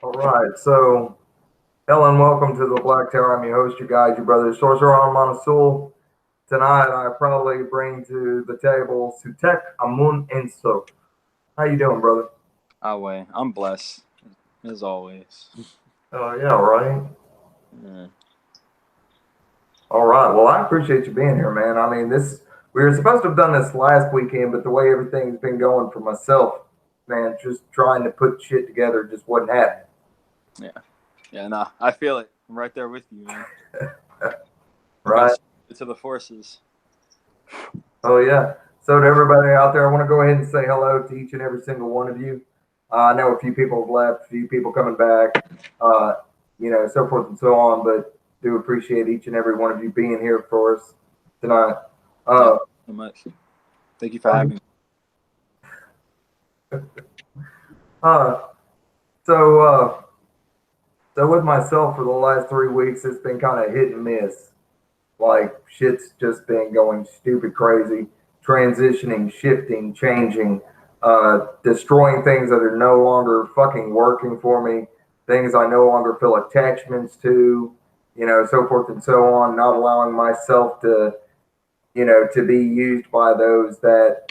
All right, so hello and welcome to the Black Tower. I'm your host, your guide, your brother, Sorcerer, Ahrimanahsul. Tonight, I proudly bring to the table Sutekh Amun Ain Soph. How you doing, brother? I'm blessed, as always. Oh yeah, right. Yeah. All right. Well, I appreciate you being here, man. I mean, this we were supposed to have done this last weekend, but the way everything's been going for myself, man, just trying to put shit together just wasn't happening. Yeah. Yeah, nah, I feel it. I'm right there with you, man. I got Right. to the forces. Oh yeah. So to everybody out there, I want to go ahead and say hello to each and every single one of you. I know a few people have left, a few people coming back, uh, so forth and so on. But do appreciate each and every one of you being here for us tonight. Yeah, Uh, so much. Thank you for having me. uh, so, uh, so with myself for the last 3 weeks, it's been kind of hit and miss. Like shit's just been going stupid crazy, transitioning, shifting, changing, destroying things that are no longer fucking working for me, things I no longer feel attachments to, so forth and so on, not allowing myself to, to be used by those that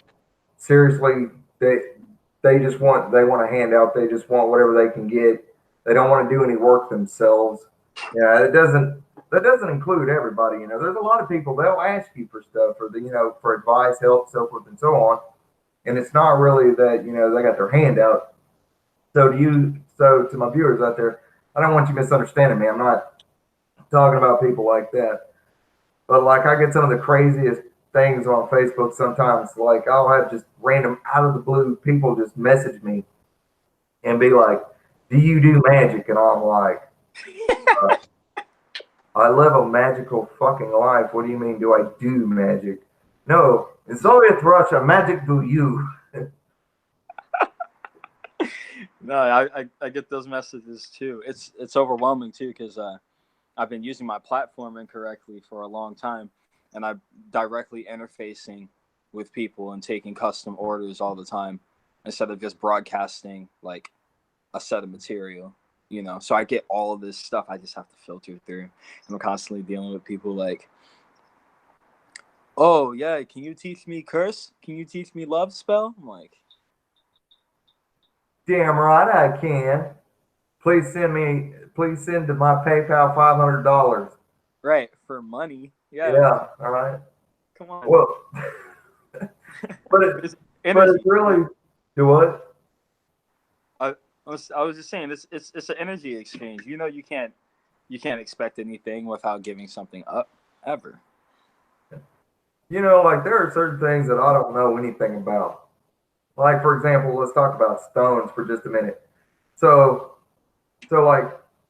seriously they want a handout, they just want whatever they can get. They don't want to do any work themselves. Yeah, that doesn't include everybody. There's a lot of people they'll ask you for stuff for for advice, help, so forth and so on. And it's not really that they got their hand out. So to my viewers out there, I don't want you misunderstanding me. I'm not talking about people like that. But like I get some of the craziest things on Facebook sometimes. Like I'll have just random out of the blue people just message me and be like, "Do you do magic?" And I'm like, uh, "I live a magical fucking life. What do you mean? Do I do magic? No, in Soviet Russia, magic do you." No, I get those messages too. It's overwhelming too because I've been using my platform incorrectly for a long time, and I'm directly interfacing with people and taking custom orders all the time instead of just broadcasting like a set of material. So I get all of this stuff. I just have to filter through, and I'm constantly dealing with people like, oh yeah, can you teach me curse? Can you teach me love spell? I'm like, Damn right I can. Please send to my PayPal $500. right, for money. Yeah, Yeah, all right. come on. Well, but it It's but it's energy. really do what? I, I was just saying it's an energy exchange. You can't expect anything without giving something up ever. Like there are certain things that I don't know anything about. Like for example, let's talk about stones for just a minute. So like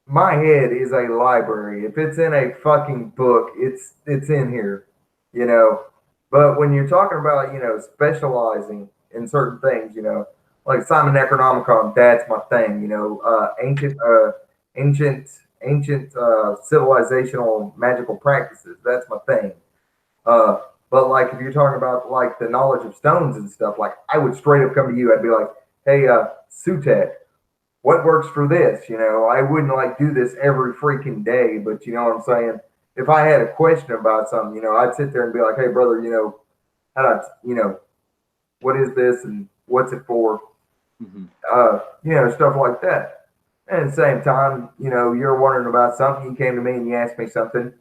my head is a library. If it's in a fucking book, it's in here, you know. But when you're talking about specializing in certain things, like Simon Necronomicon, that's my thing. Ancient civilizational magical practices, that's my thing. Uh, but like if you're talking about like the knowledge of stones and stuff, like I would straight up come to you. I'd be like, "Hey, Sutekh, what works for this?" I wouldn't like do this every freaking day, but you know what I'm saying. If I had a question about something, I'd sit there and be like, "Hey, brother, how do what is this and what's it for?" Mm-hmm. Stuff like that. And at the same time, you're wondering about something. You came to me and you asked me something.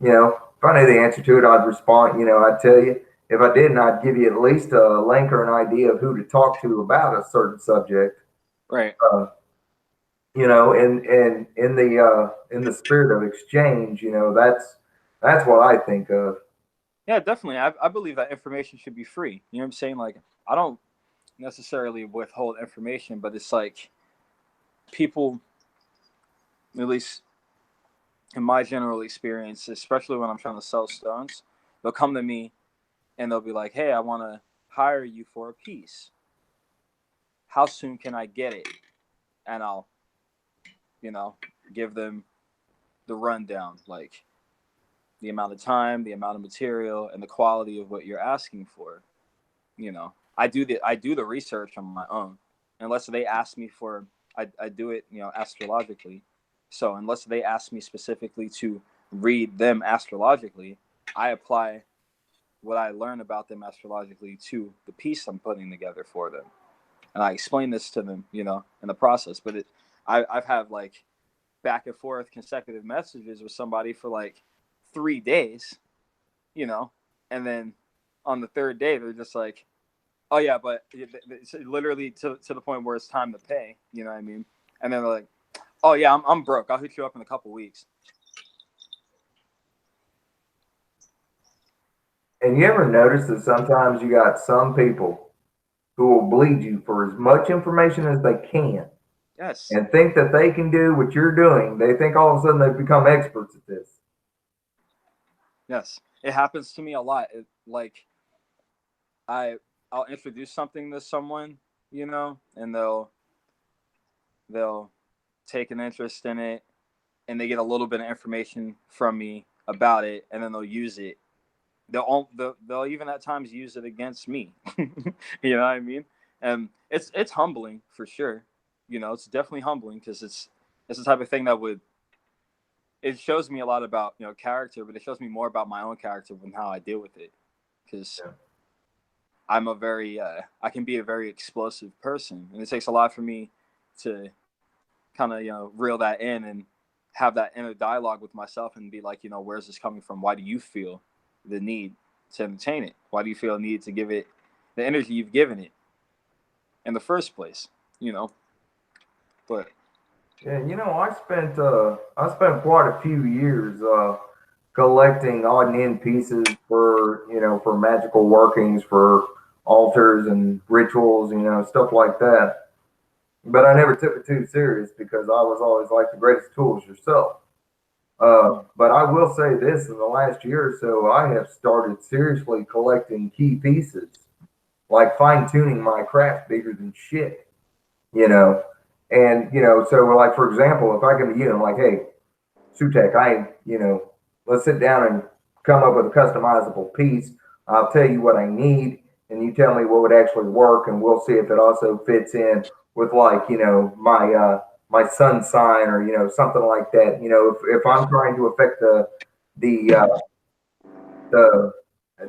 If I knew the answer to it, I'd respond. I'd tell you. If I didn't, I'd give you at least a link or an idea of who to talk to about a certain subject. Right. Uh, and in the spirit of exchange, that's what I think of. Yeah, definitely. I believe that information should be free. You know what I'm saying? Like, I don't necessarily withhold information, but it's like people, at least in my general experience, especially when I'm trying to sell stones, they'll come to me and they'll be like, "Hey, I want to hire you for a piece. How soon can I get it?" And I'll, you know, give them the rundown, like the amount of time, the amount of material, and the quality of what you're asking for. I do the research on my own, unless they ask me for a I do it, astrologically. So unless they ask me specifically to read them astrologically, I apply what I learn about them astrologically to the piece I'm putting together for them. And I explain this to them, in the process. But I've had like back and forth consecutive messages with somebody for like 3 days, and then on the third day they're just like, oh yeah, but it's literally to the point where it's time to pay, you know what I mean? And then they're like, oh yeah, I'm broke, I'll hit you up in a couple weeks. And you ever notice that sometimes you got some people who will bleed you for as much information as they can Yes. and think that they can do what you're doing. They think all of a sudden they've become experts at this. Yes, it happens to me a lot. Like I'll introduce something to someone, and they'll take an interest in it, and they get a little bit of information from me about it, and then they'll use it. They'll even at times use it against me. You know what I mean? And it's humbling for sure. It's definitely humbling because it's the type of thing that it shows me a lot about character, but it shows me more about my own character and how I deal with it. Because I'm I can be a very explosive person, and it takes a lot for me to kind of reel that in and have that inner dialogue with myself and be like, where's this coming from? Why do you feel the need to entertain it? Why do you feel a need to give it the energy you've given it in the first place? But Yeah, I spent quite a few years collecting odd and end pieces for for magical workings, for altars and rituals, stuff like that. But I never took it too serious because I was always like the greatest tools yourself. But I will say this: in the last year or so, I have started seriously collecting key pieces, like fine tuning my craft bigger than shit, you know. And so like for example, if I come to you and I'm like, hey, Sutekh, let's sit down and come up with a customizable piece. I'll tell you what I need, and you tell me what would actually work, and we'll see if it also fits in with like my sun sign or something like that. If I'm trying to affect the the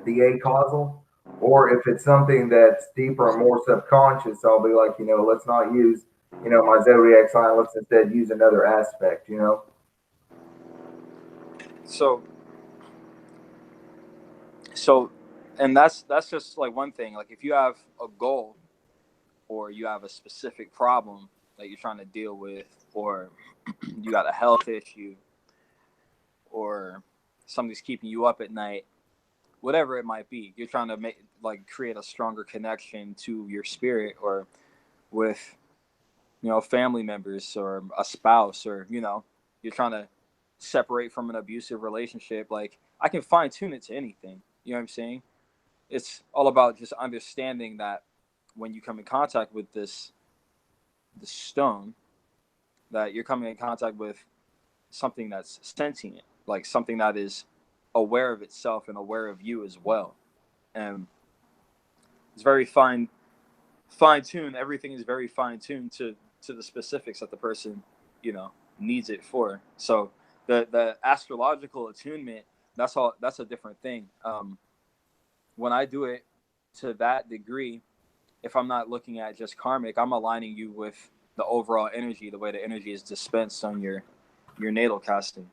a causal, or if it's something that's deeper and more subconscious, I'll be like, let's not use my zodiac sign. Let's instead use another aspect. so so and that's just like one thing. Like if you have a goal or you have a specific problem that you're trying to deal with, or you got a health issue, or something's keeping you up at night, whatever it might be, you're trying to create a stronger connection to your spirit, or with family members or a spouse, or you're trying to separate from an abusive relationship. Like I can fine tune it to anything. You know what I'm saying? It's all about just understanding that when you come in contact with the stone, that you're coming in contact with something that's sentient, like something that is aware of itself and aware of you as well. And it's very fine tuned. Everything is very fine tuned to the specifics that the person needs it for. So the astrological attunement, that's a different thing. When I do it to that degree, if I'm not looking at just karmic, I'm aligning you with the overall energy, the way the energy is dispensed on your natal casting.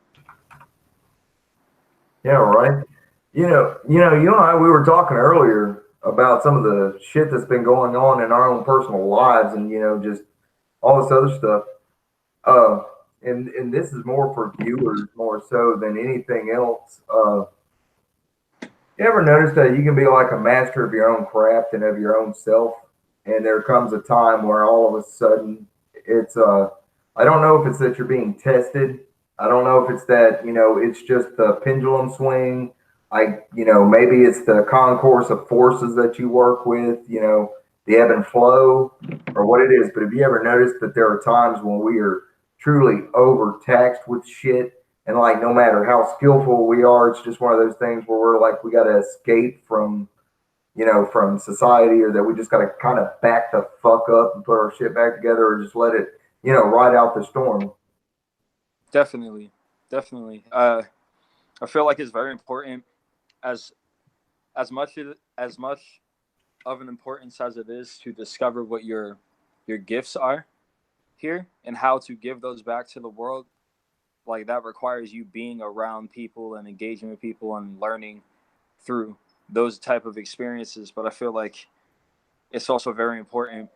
Yeah, right. You and I, we were talking earlier about some of the shit that's been going on in our own personal lives, and just all this other stuff. Uh, and this is more for viewers more so than anything else. You ever notice that you can be like a master of your own craft and of your own self, and there comes a time where all of a sudden it's I don't know if it's that you're being tested. I don't know if it's that it's just the pendulum swing. Maybe it's the concourse of forces that you work with. The ebb and flow, or what it is. But have you ever noticed that there are times when we are truly overtaxed with shit, and like no matter how skillful we are, it's just one of those things where we're like we got to escape from from society, or that we just got to kind of back the fuck up and put our shit back together, or just let it ride out the storm. Definitely. I feel like it's very important, as much of an importance as it is to discover what your gifts are here and how to give those back to the world. Like, that requires you being around people and engaging with people and learning through those type of experiences. But I feel like it's also very important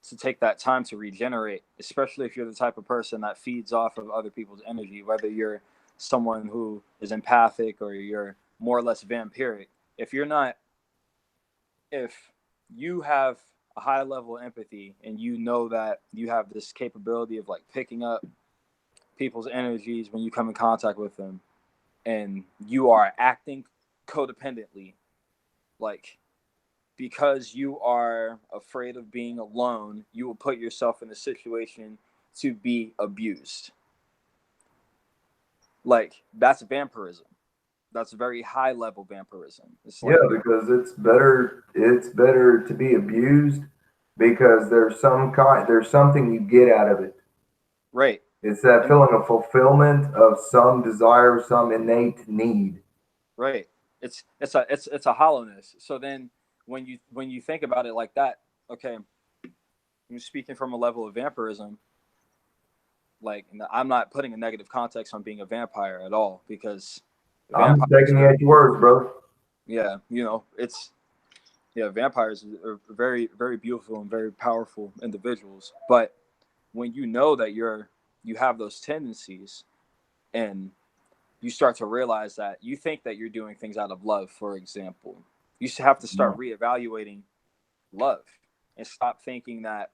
to take that time to regenerate, especially if you're the type of person that feeds off of other people's energy, whether you're someone who is empathic or you're more or less vampiric. If you're not, if you have a high level of empathy and you know that you have this capability of like picking up people's energies when you come in contact with them, and you are acting codependently, like, because you are afraid of being alone, you will put yourself in a situation to be abused. Like, that's vampirism. That's very high level vampirism. It's Yeah, like, because it's better to be abused because there's something you get out of it. right. It's that And feeling of fulfillment of some desire, some innate need. right. It's a hollowness. So then when you think about it like that, okay, I'm speaking from a level of vampirism. Like, I'm not putting a negative context on being a vampire at all, because I'm just vampires taking you are, at your words, brother. yeah, it's, yeah, vampires are very, very beautiful and very powerful individuals. But when you know that you have those tendencies, and you start to realize that you think that you're doing things out of love, for example, you have to start reevaluating love and stop thinking that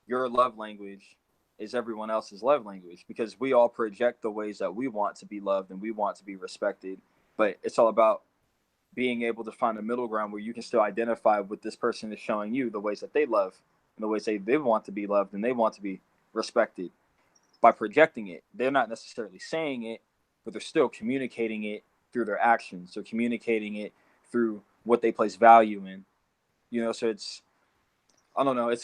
your love language is everyone else's love language, because we all project the ways that we want to be loved and we want to be respected. But it's all about being able to find a middle ground where you can still identify with this person is showing you the ways that they love and the ways they want to be loved and they want to be respected. By projecting it, they're not necessarily saying it, but they're still communicating it through their actions. They're communicating it through what they place value in. So it's, I don't know.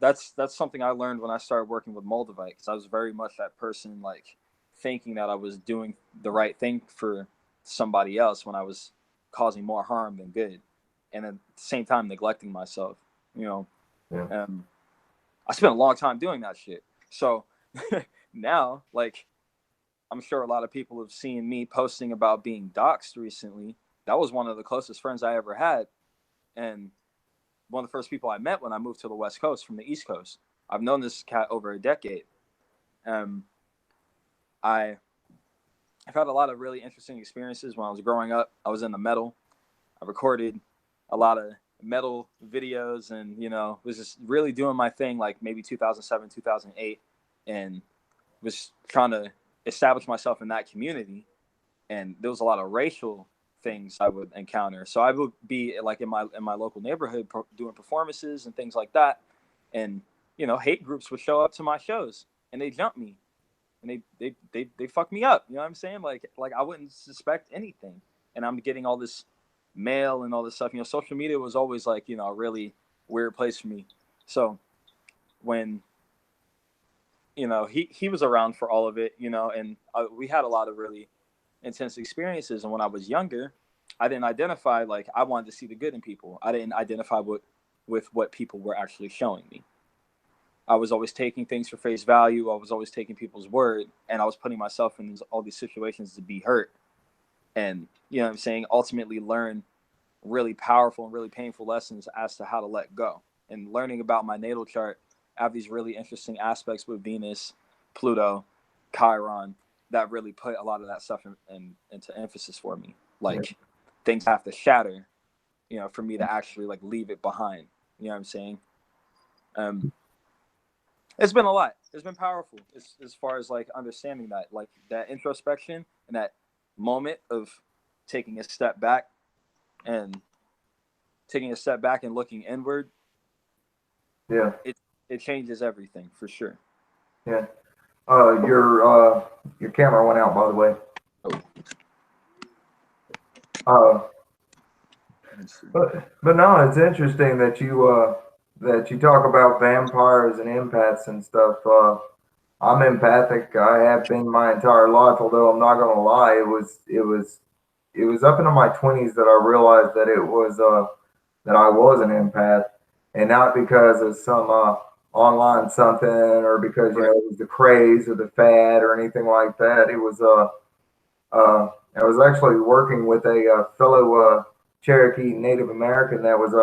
That's something I learned when I started working with Moldavite, because I was very much that person, like, thinking that I was doing the right thing for somebody else when I was causing more harm than good, and at the same time neglecting myself. You know, Yeah. I spent a long time doing that shit. So now, like, I'm sure a lot of people have seen me posting about being doxxed recently. That was one of the closest friends I ever had, and one of the first people I met when I moved to the West Coast from the East Coast. I've known this cat over a decade. Um, I've had a lot of really interesting experiences when I was growing up. I was in the metal. I recorded a lot of metal videos, and was just really doing my thing, like maybe 2007, 2008, and was trying to establish myself in that community. And there was a lot of racial things I would encounter. So I would be like in my local neighborhood doing performances and things like that, and hate groups would show up to my shows and they jump me and they fuck me up. You know what I'm saying? Like I wouldn't suspect anything, and I'm getting all this mail and all this stuff. Social media was always like a really weird place for me. So when he was around for all of it, and we had a lot of really intense experiences. And when I was younger, I didn't identify, like, I wanted to see the good in people. I didn't identify with what people were actually showing me. I was always taking things for face value. I was always taking people's word, and I was putting myself in all these situations to be hurt. And what I'm saying, ultimately learn really powerful and really painful lessons as to how to let go. And learning about my natal chart, I have these really interesting aspects with Venus, Pluto, Chiron, that really put a lot of that stuff into emphasis for me. Like, things have to shatter, for me to actually like leave it behind. You know what I'm saying? It's been a lot. It's been powerful as far as like understanding that, like, that introspection and that moment of taking a step back and looking inward. Yeah. It changes everything for sure. Yeah. Your camera went out, by the way. Oh. But no, it's interesting that that you talk about vampires and empaths and stuff. I'm empathic. I have been my entire life. Although I'm not gonna lie, it was up into my 20s that I realized that it was that I was an empath, and not because of some online something or because Right. it was the craze or the fad or anything like that. It was I was actually working with a fellow Cherokee Native American that was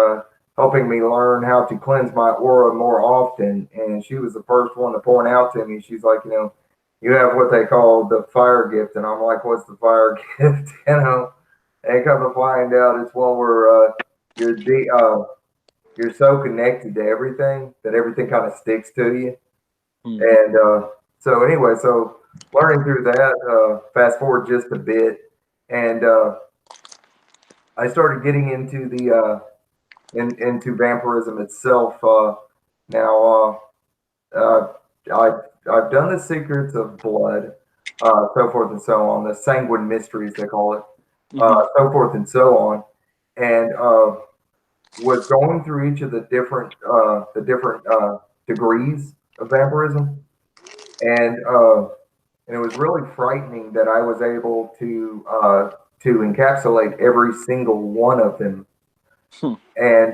helping me learn how to cleanse my aura more often. And she was the first one to point out to me. She's like, you have what they call the fire gift. And I'm like, what's the fire gift? And come to find out it's one where you're, you're so connected to everything that everything kind of sticks to you. Hmm. And so anyway, so learning through that, fast forward just a bit, and I started getting into the into vampirism itself. Now, I've done the secrets of blood, so forth and so on, the sanguine mysteries they call it, so forth and so on, and was going through each of the different degrees of vampirism, and and it was really frightening that I was able to encapsulate every single one of them. Hmm. And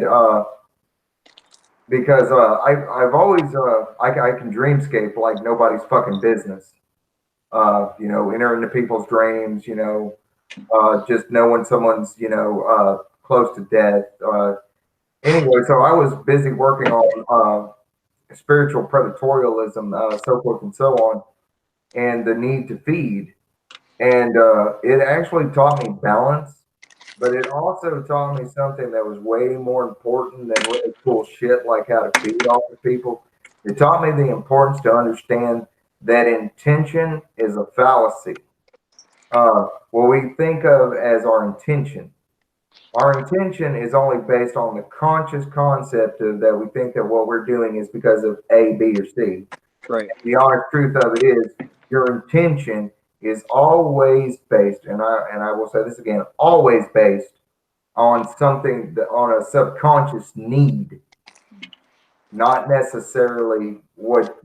because I've always I can dreamscape like nobody's fucking business. Enter into people's dreams. Just knowing someone's close to death. Anyway, so I was busy working on spiritual predatorialism, so forth and so on, and the need to feed. And it actually taught me balance, but it also taught me something that was way more important than really cool shit like how to feed off of people. It taught me the importance to understand that intention is a fallacy. What we think of as our intention is only based on the conscious concept of that we think that what we're doing is because of A, B, or C. Right. The honest truth of it is your intention is always based, and I will say this again, always based on something that on a subconscious need, not necessarily what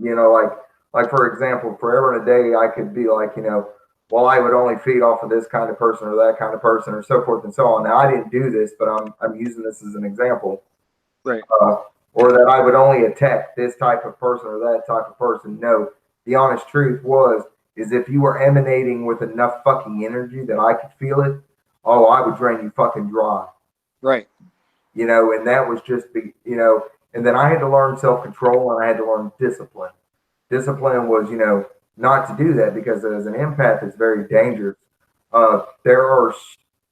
like for example, forever and a day I could be like, well, I would only feed off of this kind of person or that kind of person or so forth and so on. Now I didn't do this, but I'm using this as an example. Right. Or that I would only attack this type of person or that type of person. No, the honest truth is if you were emanating with enough fucking energy that I could feel it, oh, I would drain you fucking dry. Right. And that was just and then I had to learn self-control and I had to learn discipline. Discipline was, not to do that because as an empath, it's very dangerous. There are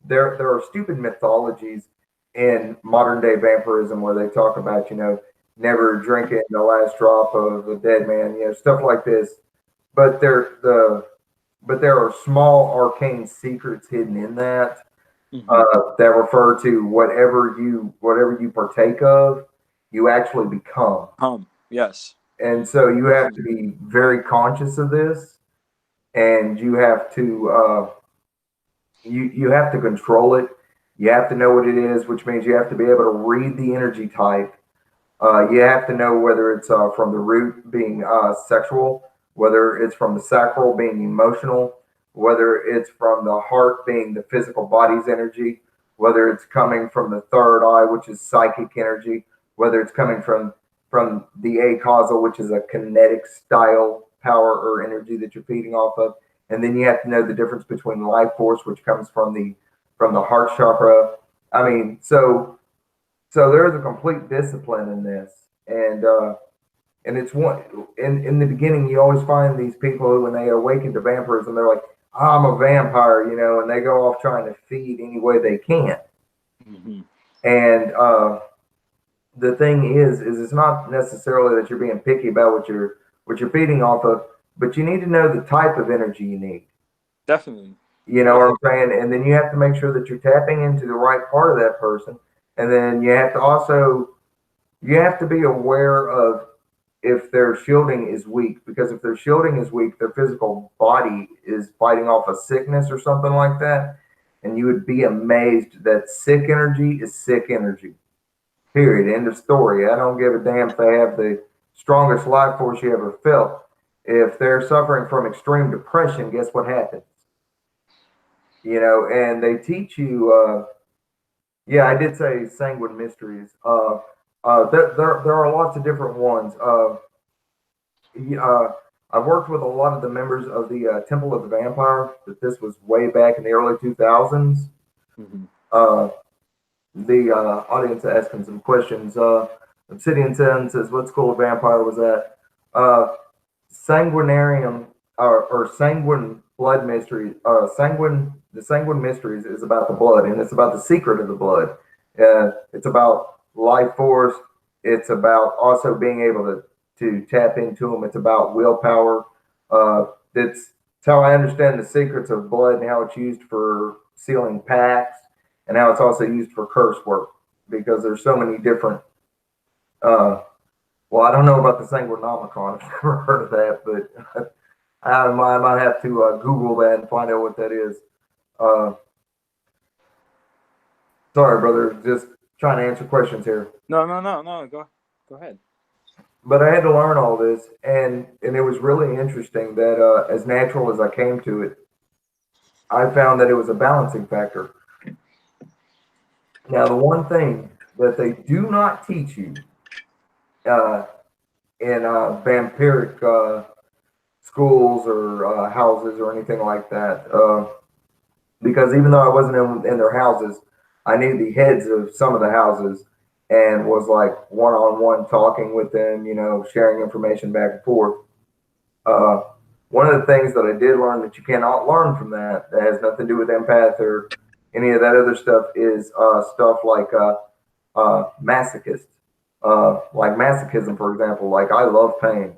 there are stupid mythologies in modern day vampirism where they talk about, never drinking the last drop of a dead man, stuff like this. But there are small arcane secrets hidden in that that refer to whatever you partake of, you actually become. Yes. And so you have to be very conscious of this, and you have to you have to control it. You have to know what it is, which means you have to be able to read the energy type. You have to know whether it's from the root being sexual, whether it's from the sacral being emotional, whether it's from the heart being the physical body's energy, whether it's coming from the third eye, which is psychic energy, whether it's coming from the acausal, which is a kinetic style power or energy that you're feeding off of. And then you have to know the difference between life force, which comes from the heart chakra. I mean, so there's a complete discipline in this, and it's one in the beginning. You always find these people who, when they awaken to vampirism, they're like, oh, "I'm a vampire," and they go off trying to feed any way they can. And the thing is it's not necessarily that you're being picky about what you're feeding off of, but you need to know the type of energy you need. Definitely. You know what I'm saying? And then you have to make sure that you're tapping into the right part of that person. And then you have to be aware of if their shielding is weak, because if their shielding is weak, their physical body is fighting off a sickness or something like that. And you would be amazed that sick energy is sick energy. Period. End of story. I don't give a damn if they have the strongest life force you ever felt. If they're suffering from extreme depression, guess what happens? You know, and they teach you. Yeah, I did say sanguine mysteries. There are lots of different ones. I've worked with a lot of the members of the Temple of the Vampire. That this was way back in the early 2000s. Mm-hmm. The audience asking some questions. Obsidian 10 says, "What school of vampire was that?" Sanguinarium or sanguine blood mystery. The sanguine mysteries is about the blood, and it's about the secret of the blood. It's about life force. It's about also being able to tap into them. It's about willpower. It's how I understand the secrets of blood and how it's used for sealing pacts, and how it's also used for curse work, because there's so many different. Well, I don't know about the Sanguinomicon. I've never heard of that, but I might have to Google that and find out what that is. Sorry, brother, just trying to answer questions here. No. Go ahead. But I had to learn all this, and it was really interesting that as natural as I came to it, I found that it was a balancing factor. Now, the one thing that they do not teach you in vampiric schools or houses or anything like that, because even though I wasn't in their houses, I knew the heads of some of the houses and was like one-on-one talking with them, you know, sharing information back and forth. One of the things that I did learn that you cannot learn from that has nothing to do with empath or any of that other stuff is stuff like masochist. Like masochism, for example. Like, I love pain.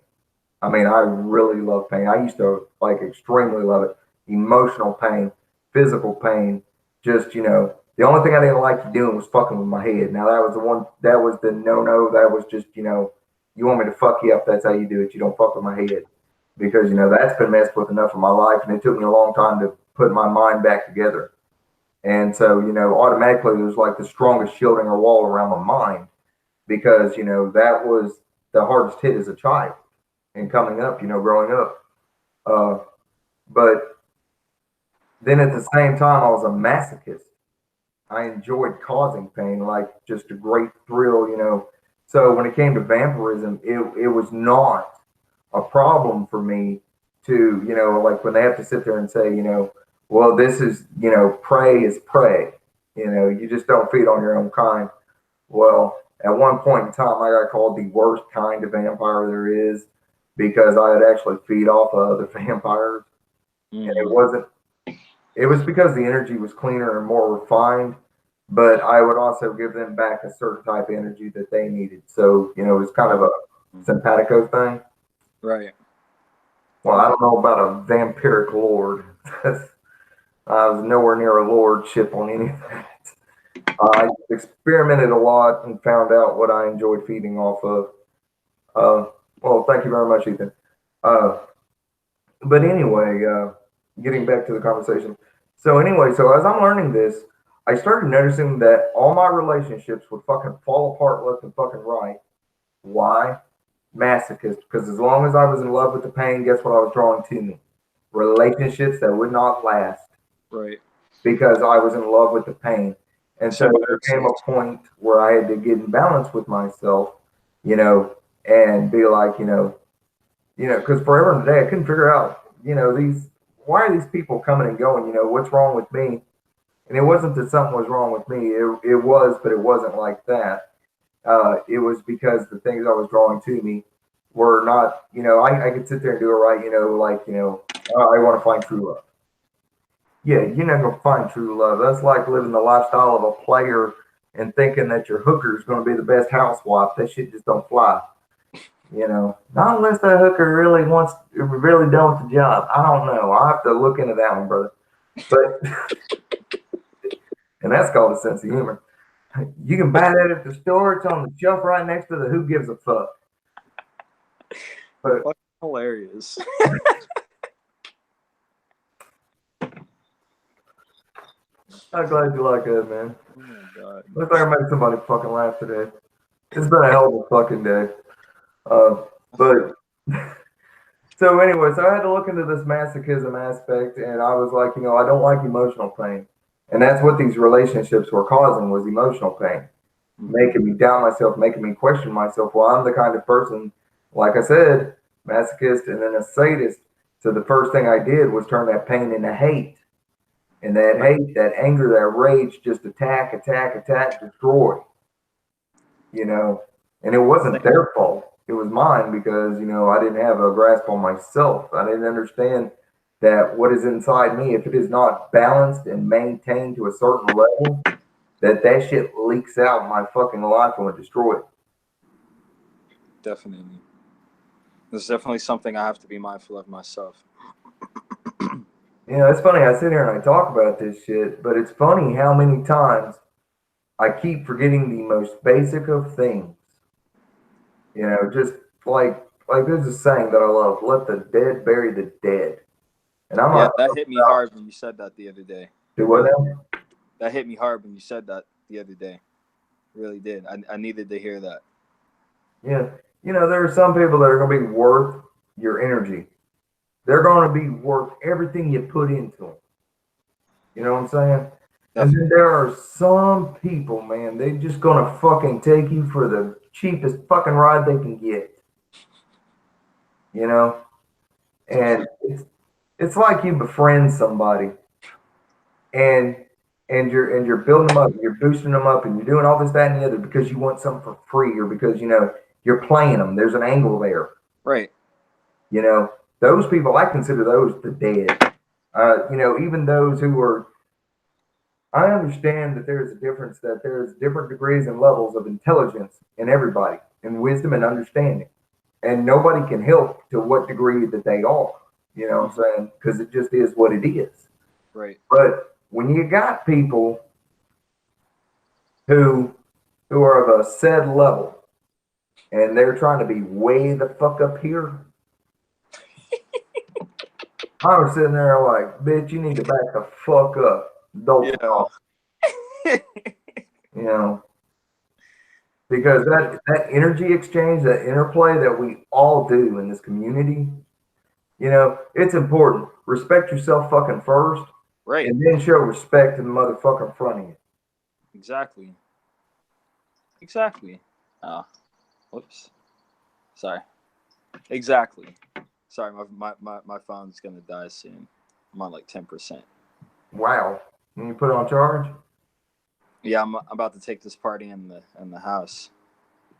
I mean, I really love pain. I used to like extremely love it. Emotional pain, physical pain. Just, you know, the only thing I didn't like you doing was fucking with my head. Now that was the one. That was the no. That was just, you know, you want me to fuck you up. That's how you do it. You don't fuck with my head, because, you know, that's been messed with enough of my life, and it took me a long time to put my mind back together. And so, you know, automatically there's like the strongest shielding or wall around my mind, because, you know, that was the hardest hit as a child and coming up, you know, growing up. But then at the same time, I was a masochist. I enjoyed causing pain, like just a great thrill, you know. So when it came to vampirism, it was not a problem for me to, you know, like when they have to sit there and say, you know, well, this is, you know, prey is prey. You know, you just don't feed on your own kind. Well, at one point in time, I got called the worst kind of vampire there is, because I would actually feed off of other vampires. And it wasn't, it was because the energy was cleaner and more refined, but I would also give them back a certain type of energy that they needed. So, you know, it was kind of a simpatico thing. Right. Well, I don't know about a vampiric lord. I was nowhere near a lordship on any of that. I experimented a lot and found out what I enjoyed feeding off of. Well, thank you very much, Ethan. But anyway, getting back to the conversation. So anyway, so as I'm learning this, I started noticing that all my relationships would fucking fall apart left and fucking right. Why? Masochist. Because as long as I was in love with the pain, guess what I was drawing to me? Relationships that would not last. Right. Because I was in love with the pain. And so there came a point where I had to get in balance with myself, you know, and be like, you know, because forever and a day I couldn't figure out, you know, why are these people coming and going? You know, what's wrong with me? And it wasn't that something was wrong with me. It was, but it wasn't like that. It was because the things I was drawing to me were not, you know, I could sit there and do it right, you know, like, you know, I want to find true love. Yeah, you're not gonna find true love. That's like living the lifestyle of a player and thinking that your hooker is gonna be the best housewife. That shit just don't fly. You know, not unless that hooker really done with the job. I don't know. I'll have to look into that one, brother. But and that's called a sense of humor. You can buy that at the store. It's on the shelf right next to the who gives a fuck. But fucking hilarious. I'm glad you like that, man. Oh my god. Looks like I made somebody fucking laugh today. It's been a hell of a fucking day. But so anyway, so I had to look into this masochism aspect, and I was like, I don't like emotional pain, and that's what these relationships were causing was emotional pain, making me doubt myself, making me question myself. Well, I'm the kind of person, like I said, masochist and then a sadist. So the first thing I did was turn that pain into hate, and that hate, that anger, that rage, just attack, attack, attack, destroy. And it wasn't their fault. It was mine because, I didn't have a grasp on myself. I didn't understand that what is inside me, if it is not balanced and maintained to a certain level, that shit leaks out my fucking life and would destroy it. Definitely. There's definitely something I have to be mindful of myself. It's funny. I sit here and I talk about this shit, but it's funny how many times I keep forgetting the most basic of things. Just like there's a saying that I love: "Let the dead bury the dead." And I'm Yeah, not. that hit me hard when you said that the other day. Do what now? That hit me hard when you said that the other day. It really did. I needed to hear that. Yeah. There are some people that are going to be worth your energy. They're going to be worth everything you put into them. You know what I'm saying? And then there are some people, man, they just going to fucking take you for the cheapest fucking ride they can get. And it's like you befriend somebody and you're building them up, you're boosting them up, and you're doing all this, that, and the other because you want something for free or because you're playing them. There's an angle there. Right. Those people, I consider those the dead. Even those who are, I understand that there's a difference, that there's different degrees and levels of intelligence in everybody, and wisdom and understanding. And nobody can help to what degree that they are. You know what I'm saying? Because it just is what it is. Right. But when you got people who are of a said level and they're trying to be way the fuck up here, I was sitting there like, bitch, you need to back the fuck up. Don't talk. Because that energy exchange, that interplay that we all do in this community, it's important. Respect yourself fucking first. Right. And then show respect to the motherfucker in front of you. Exactly. Oh, whoops. Sorry. Exactly. Sorry, my phone's gonna die soon. I'm on like 10%. Wow. Can you put it on charge? Yeah, I'm about to take this party in the house.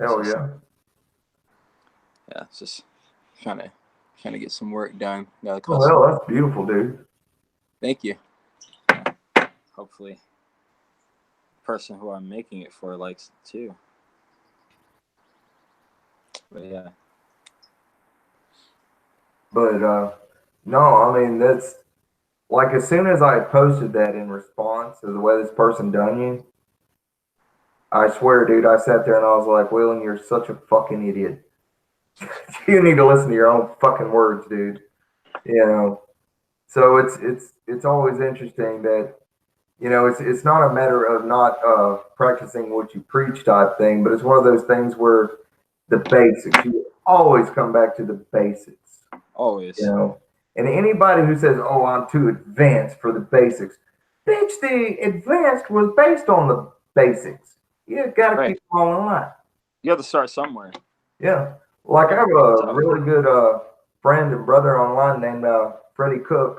Hell yeah. Yeah, it's just trying to get some work done. Oh, well, that's beautiful, dude. Thank you. Hopefully, the person who I'm making it for likes it too. But yeah. But no, I mean that's like as soon as I posted that in response to the way this person done you, I swear, dude, I sat there and I was like, Willen, you're such a fucking idiot. You need to listen to your own fucking words, dude. So it's always interesting that it's not a matter of not practicing what you preach type thing, but it's one of those things where the basics, you always come back to the basics. Always. And anybody who says, "Oh, I'm too advanced for the basics," bitch, the advanced was based on the basics. You got to keep them all in line. You have to start somewhere. Yeah, like I have a really good friend and brother online named Freddie Cook.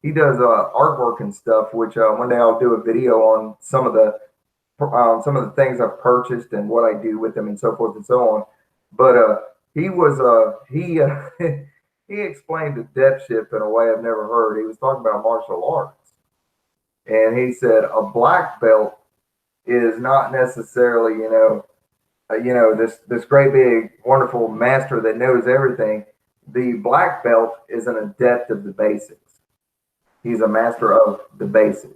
He does artwork and stuff. Which one day I'll do a video on some of the things I've purchased and what I do with them and so forth and so on. But he was he explained the depth shift in a way I've never heard. He was talking about martial arts, and he said a black belt is not necessarily this great big wonderful master that knows everything. The black belt is an adept of the basics. He's a master of the basics.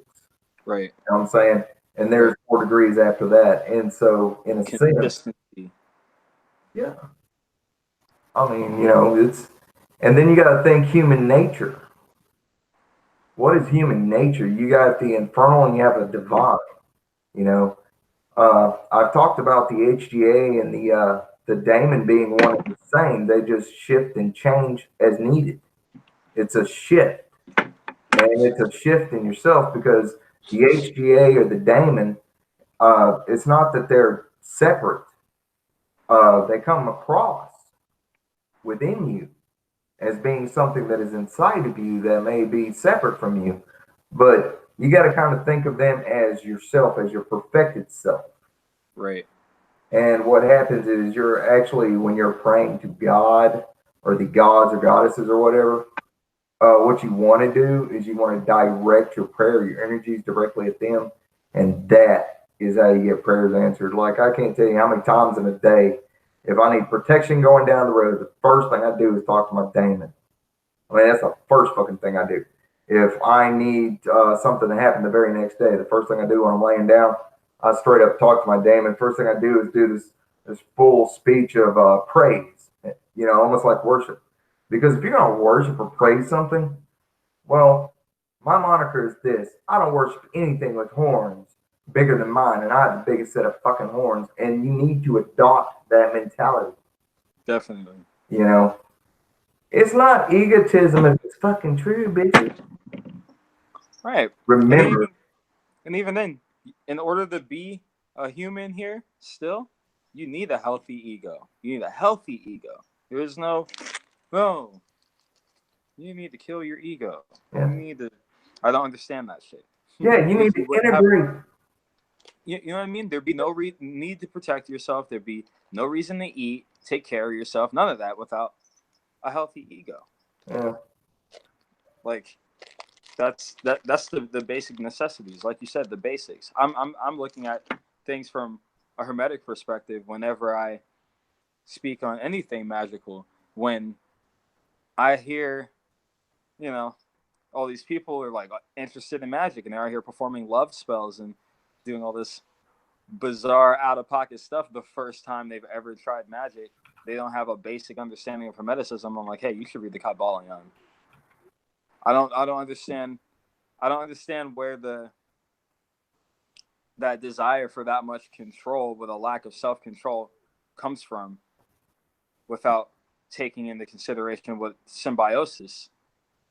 Right. You know what I'm saying? And there's 4 degrees after that. And so in a sense, yeah. I mean, it's, and then you got to think human nature. What is human nature? You got the infernal and you have the divine. I've talked about the HGA and the daemon being one and the same. They just shift and change as needed. It's a shift, and it's a shift in yourself because the HGA or the daemon, it's not that they're separate. They come across within you as being something that is inside of you that may be separate from you, but you got to kind of think of them as yourself, as your perfected self. Right. And what happens is you're actually, when you're praying to God or the gods or goddesses or whatever, what you want to do is you want to direct your prayer, your energies directly at them. And that is how you get prayers answered. Like, I can't tell you how many times in a day, if I need protection going down the road, the first thing I do is talk to my daemon. I mean, that's the first fucking thing I do. If I need something to happen the very next day, the first thing I do when I'm laying down, I straight up talk to my daemon. First thing I do is do this full speech of praise, almost like worship. Because if you're going to worship or praise something, well, my moniker is this: I don't worship anything with horns bigger than mine, and I have the biggest set of fucking horns, and you need to adopt that mentality. Definitely. It's not egotism if it's fucking true, bitch. Right. Remember. And even then, in order to be a human here, still, you need a healthy ego. You need a healthy ego. There is no, you need to kill your ego. Yeah. I don't understand that shit. Yeah, you need to integrate. You know what I mean? There'd be no need to protect yourself. There'd be no reason to eat, take care of yourself. None of that without a healthy ego. Yeah. Like, that's the basic necessities. Like you said, the basics. I'm looking at things from a hermetic perspective whenever I speak on anything magical. When I hear, all these people are like interested in magic and they're out here performing love spells and doing all this bizarre out of pocket stuff the first time they've ever tried magic, they don't have a basic understanding of hermeticism. I'm like, hey, you should read the Kabbalah, young. I don't understand where that desire for that much control with a lack of self-control comes from without taking into consideration what symbiosis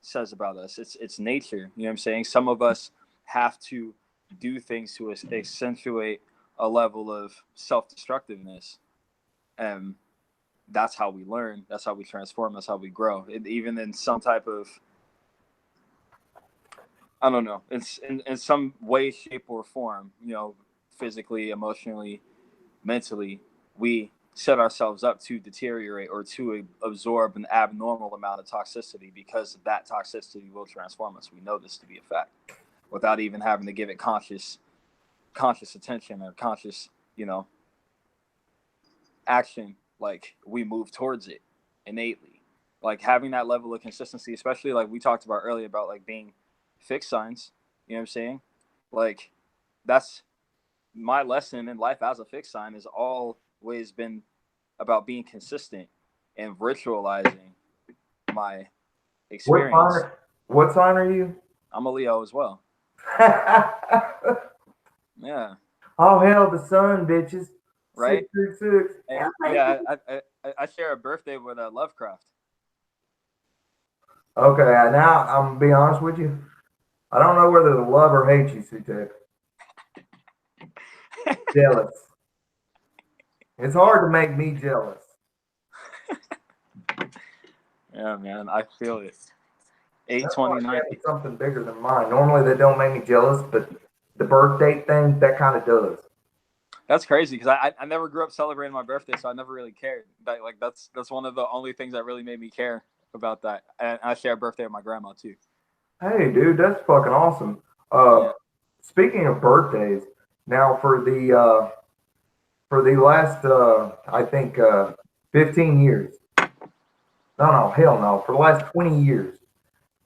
says about us. It's nature. You know what I'm saying? Some of us have to do things to accentuate a level of self-destructiveness. And that's how we learn. That's how we transform. That's how we grow. Even in some type of, I don't know, it's in some way, shape, or form, physically, emotionally, mentally, we set ourselves up to deteriorate or to absorb an abnormal amount of toxicity because that toxicity will transform us. We know this to be a fact without even having to give it conscious attention or conscious, action. Like, we move towards it innately. Like, having that level of consistency, especially like we talked about earlier about like being fixed signs, you know what I'm saying? Like, that's my lesson in life as a fixed sign has always been about being consistent and ritualizing my experience. What sign are you? I'm a Leo as well. Yeah. Oh, hell, the sun, bitches. Right? 666. Yeah, I share a birthday with Lovecraft. Okay, now I'm going to be honest with you. I don't know whether to love or hate you, Sutekh. Jealous. It's hard to make me jealous. Yeah, man, I feel it. 8/20/90. Something bigger than mine. Normally they don't make me jealous, but the birth date thing, that kind of does. That's crazy because I never grew up celebrating my birthday, so I never really cared. That's one of the only things that really made me care about that. And I share a birthday with my grandma too. Hey, dude, that's fucking awesome. Yeah. Speaking of birthdays, now for the last I think 15 years. No, hell no. For the last 20 years,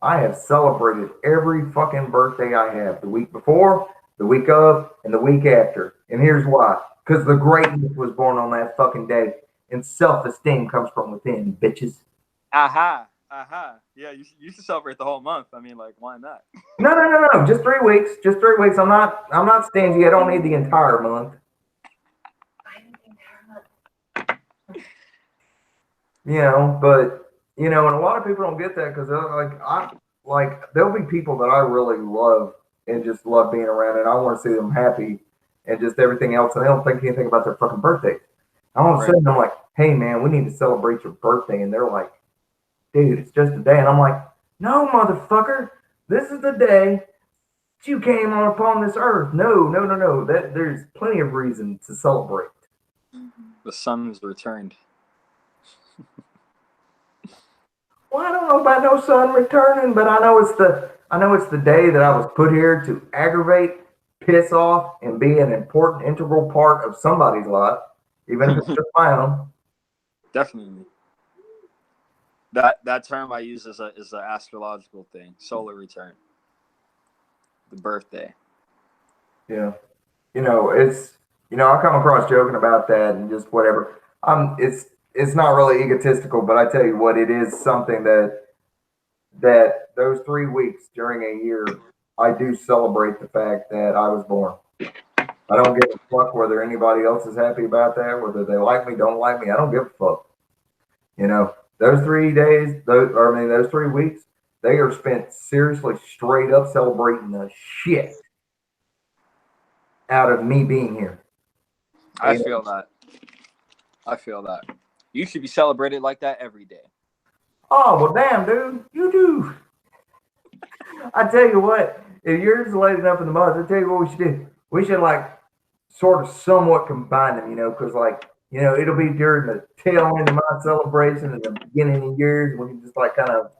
I have celebrated every fucking birthday I have. The week before, the week of, and the week after. And here's why. Because the greatness was born on that fucking day. And self-esteem comes from within, bitches. Aha. Yeah, you should celebrate the whole month. I mean, like, why not? No. Just 3 weeks. Just 3 weeks. I'm not stingy. I don't need the entire month. you know, but you know, and a lot of people don't get that because there'll be people that I really love and just love being around, and I want to see them happy and just everything else, and they don't think anything about their fucking birthday. And all of a sudden, I'm like, hey man, we need to celebrate your birthday, and they're like, dude, it's just a day, and I'm like, no, motherfucker, this is the day you came on upon this earth. No, no, no, no. That there's plenty of reason to celebrate. The sun's returned. Well, I don't know about no sun returning, but I know it's the day that I was put here to aggravate, piss off, and be an important, integral part of somebody's life, even if it's just my own. Definitely. That term I use is an astrological thing, solar return, the birthday. Yeah, you know, I come across joking about that and just whatever. It's not really egotistical, but I tell you what, it is something that those 3 weeks during a year, I do celebrate the fact that I was born. I don't give a fuck whether anybody else is happy about that, whether they like me, don't like me. I don't give a fuck. You know, those 3 days, those 3 weeks, they are spent seriously straight up celebrating the shit out of me being here. I feel that. You should be celebrated like that every day. Oh, well, damn, dude, you do. I tell you what, if yours is late enough in the month, I tell you what we should do. We should sort of somewhat combine them, because it'll be during the tail end of my celebration and the beginning of yours when you just kind of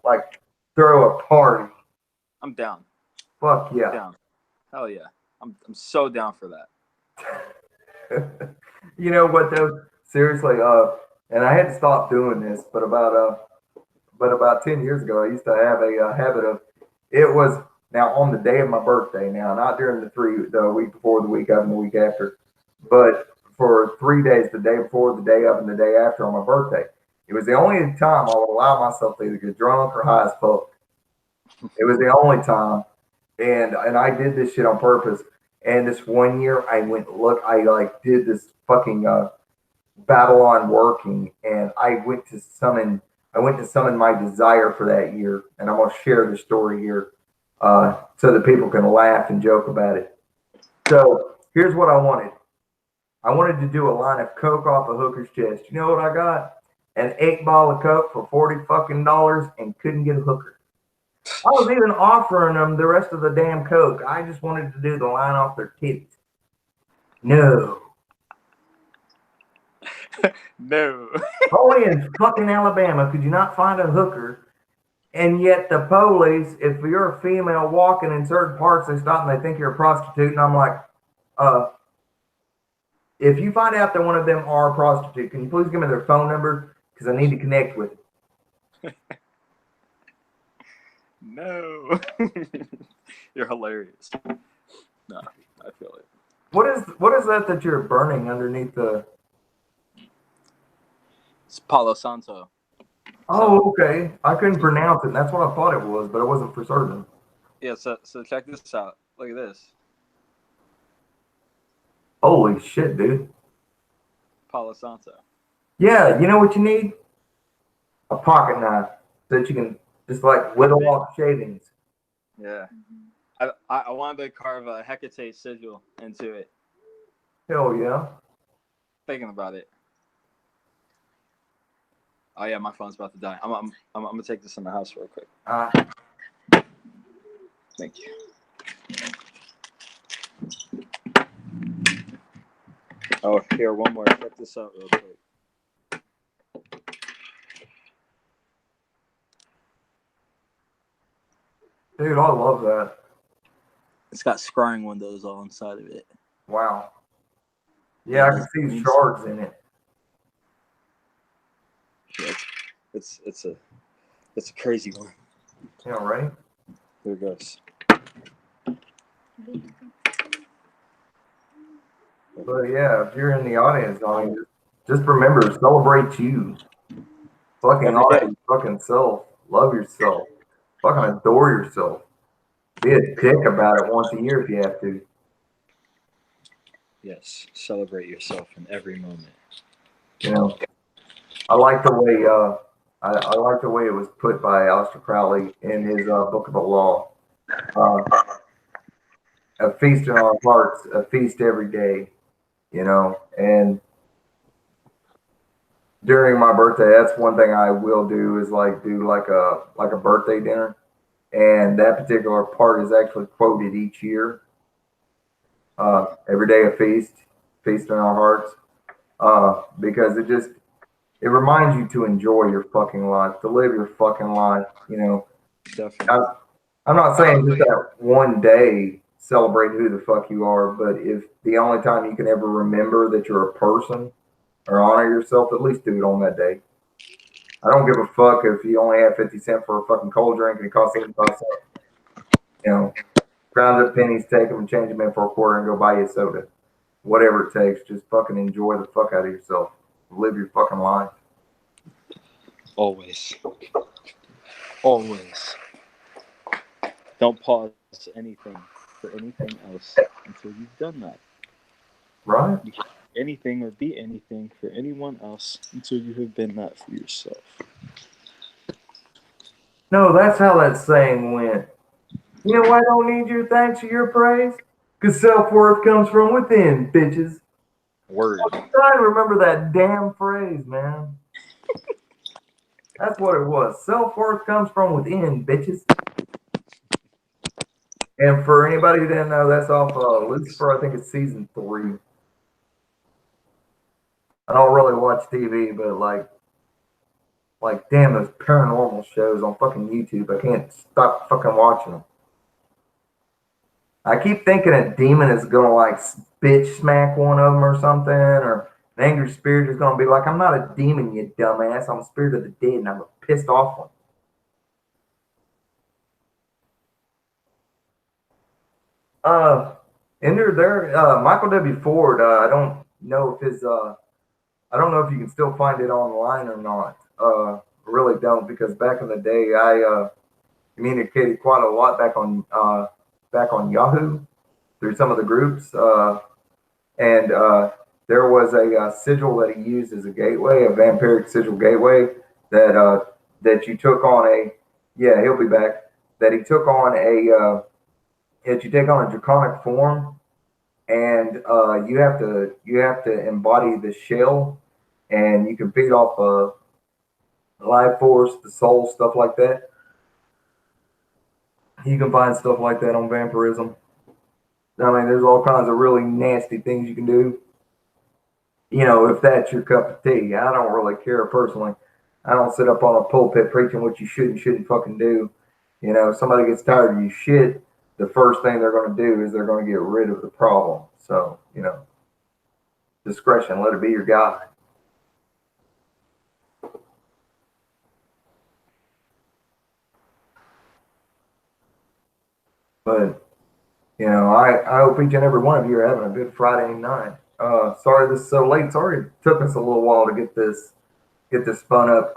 throw a party. I'm down. Fuck yeah. I'm down. Hell yeah. I'm so down for that. You know what though? Seriously, and I had to stop doing this, but about 10 years ago, I used to have a habit of, it was now on the day of my birthday, now not during the week before, the week of, and the week after, but for 3 days, the day before, the day of, and the day after on my birthday. It was the only time I would allow myself to either get drunk or high as fuck. It was the only time, and I did this shit on purpose. And this one year, I did this fucking Babylon working, and I went to summon my desire for that year, and I'm gonna share the story here, so that people can laugh and joke about it. So here's what I wanted. I wanted to do a line of coke off a hooker's chest. You know what I got? An 8 ball of coke for $40 and couldn't get a hooker. I was even offering them the rest of the damn coke. I just wanted to do the line off their titties. No. No. Only in fucking Alabama could you not find a hooker, and yet the police, if you're a female walking in certain parts, they stop and they think you're a prostitute. And I'm like, if you find out that one of them are a prostitute, can you please give me their phone number? Because I need to connect with it. No. You're hilarious. No, I feel it. What is that you're burning underneath the... It's Palo Santo. Oh, okay. I couldn't pronounce it. That's what I thought it was, but I wasn't for certain. Yeah, so check this out. Look at this. Holy shit, dude. Palo Santo. Yeah, you know what you need? A pocket knife so that you can just whittle off shavings. Yeah. I wanted to carve a Hecate sigil into it. Hell yeah. Thinking about it. Oh yeah, my phone's about to die. I'm gonna take this in the house real quick. Thank you. Oh, here, one more. Check this out real quick. Dude, I love that. It's got scrying windows all inside of it. Wow. Yeah, I can see shards in it. Yeah, it's a crazy one. Yeah, right? Here it goes. But yeah, if you're in the audience, just remember, celebrate you. Fucking honor your fucking self. Love yourself. Fucking adore yourself. Be a dick about it once a year if you have to. Yes, celebrate yourself in every moment. You know, I like the way I like the way it was put by Aleister Crowley in his Book of the Law. A feast in our hearts, a feast every day, you know. And during my birthday, that's one thing I will do is like do like a birthday dinner, and that particular part is actually quoted each year. Every day a feast, feast in our hearts, because it reminds you to enjoy your fucking life, to live your fucking life. You know, Definitely. I'm not saying just that one day celebrate who the fuck you are, but if the only time you can ever remember that you're a person or honor yourself, at least do it on that day. I don't give a fuck if you only have 50 cents for a fucking cold drink and it costs 85 cents. You know, round up pennies, take them and change them in for a quarter and go buy you a soda. Whatever it takes, just fucking enjoy the fuck out of yourself. Live your fucking life. Always. Always. Don't pause anything for anything else until you've done that. Right? You can't do anything or be anything for anyone else until you have been that for yourself. No, that's how that saying went. You know, I don't need your thanks or your praise, because self-worth comes from within, bitches. Word. I'm trying to remember that damn phrase, man. That's what it was. Self-worth comes from within, bitches. And for anybody who didn't know, that's off Lucifer. I think it's season 3. I don't really watch TV, but like damn, those paranormal shows on fucking YouTube. I can't stop fucking watching them. I keep thinking a demon is gonna like bitch smack one of them or something, or an angry spirit is gonna be like, "I'm not a demon, you dumbass. I'm a spirit of the dead, and I'm a pissed off one." Enter there, Michael W. Ford. I don't know if his I don't know if you can still find it online or not. Really don't, because back in the day, I communicated quite a lot back on Yahoo through some of the groups, and there was a sigil that he used as a gateway, a vampiric sigil gateway that you took on a yeah, he'll be back. That he took on a that you take on a draconic form, and you have to embody the shell, and you can feed off life force, the soul, stuff like that. You can find stuff like that on vampirism. I mean, there's all kinds of really nasty things you can do. You know, if that's your cup of tea. I don't really care personally. I don't sit up on a pulpit preaching what you should and shouldn't fucking do. You know, if somebody gets tired of you shit, the first thing they're going to do is they're going to get rid of the problem. So, you know, discretion, let it be your guide. But, you know, I hope each and every one of you are having a good Friday night. Sorry this is so late. Sorry it took us a little while to get this spun up.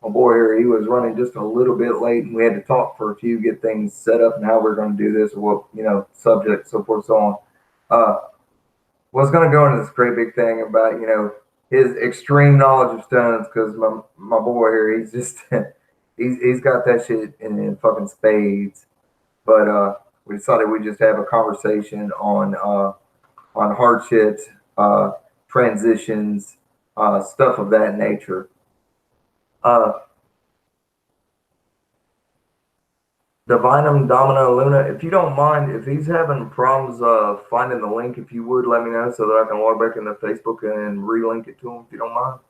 My boy here, he was running just a little bit late, and we had to talk for a few, get things set up and how we're going to do this, what, you know, subject, so forth, so on. Was going to go into this great big thing about, you know, his extreme knowledge of stones, because my boy here, he's just he's got that shit in fucking spades. But we decided we'd just have a conversation on hardships, transitions, stuff of that nature. Divinum Domina Luna, if you don't mind, if he's having problems finding the link, if you would let me know so that I can log back into Facebook and relink it to him, if you don't mind.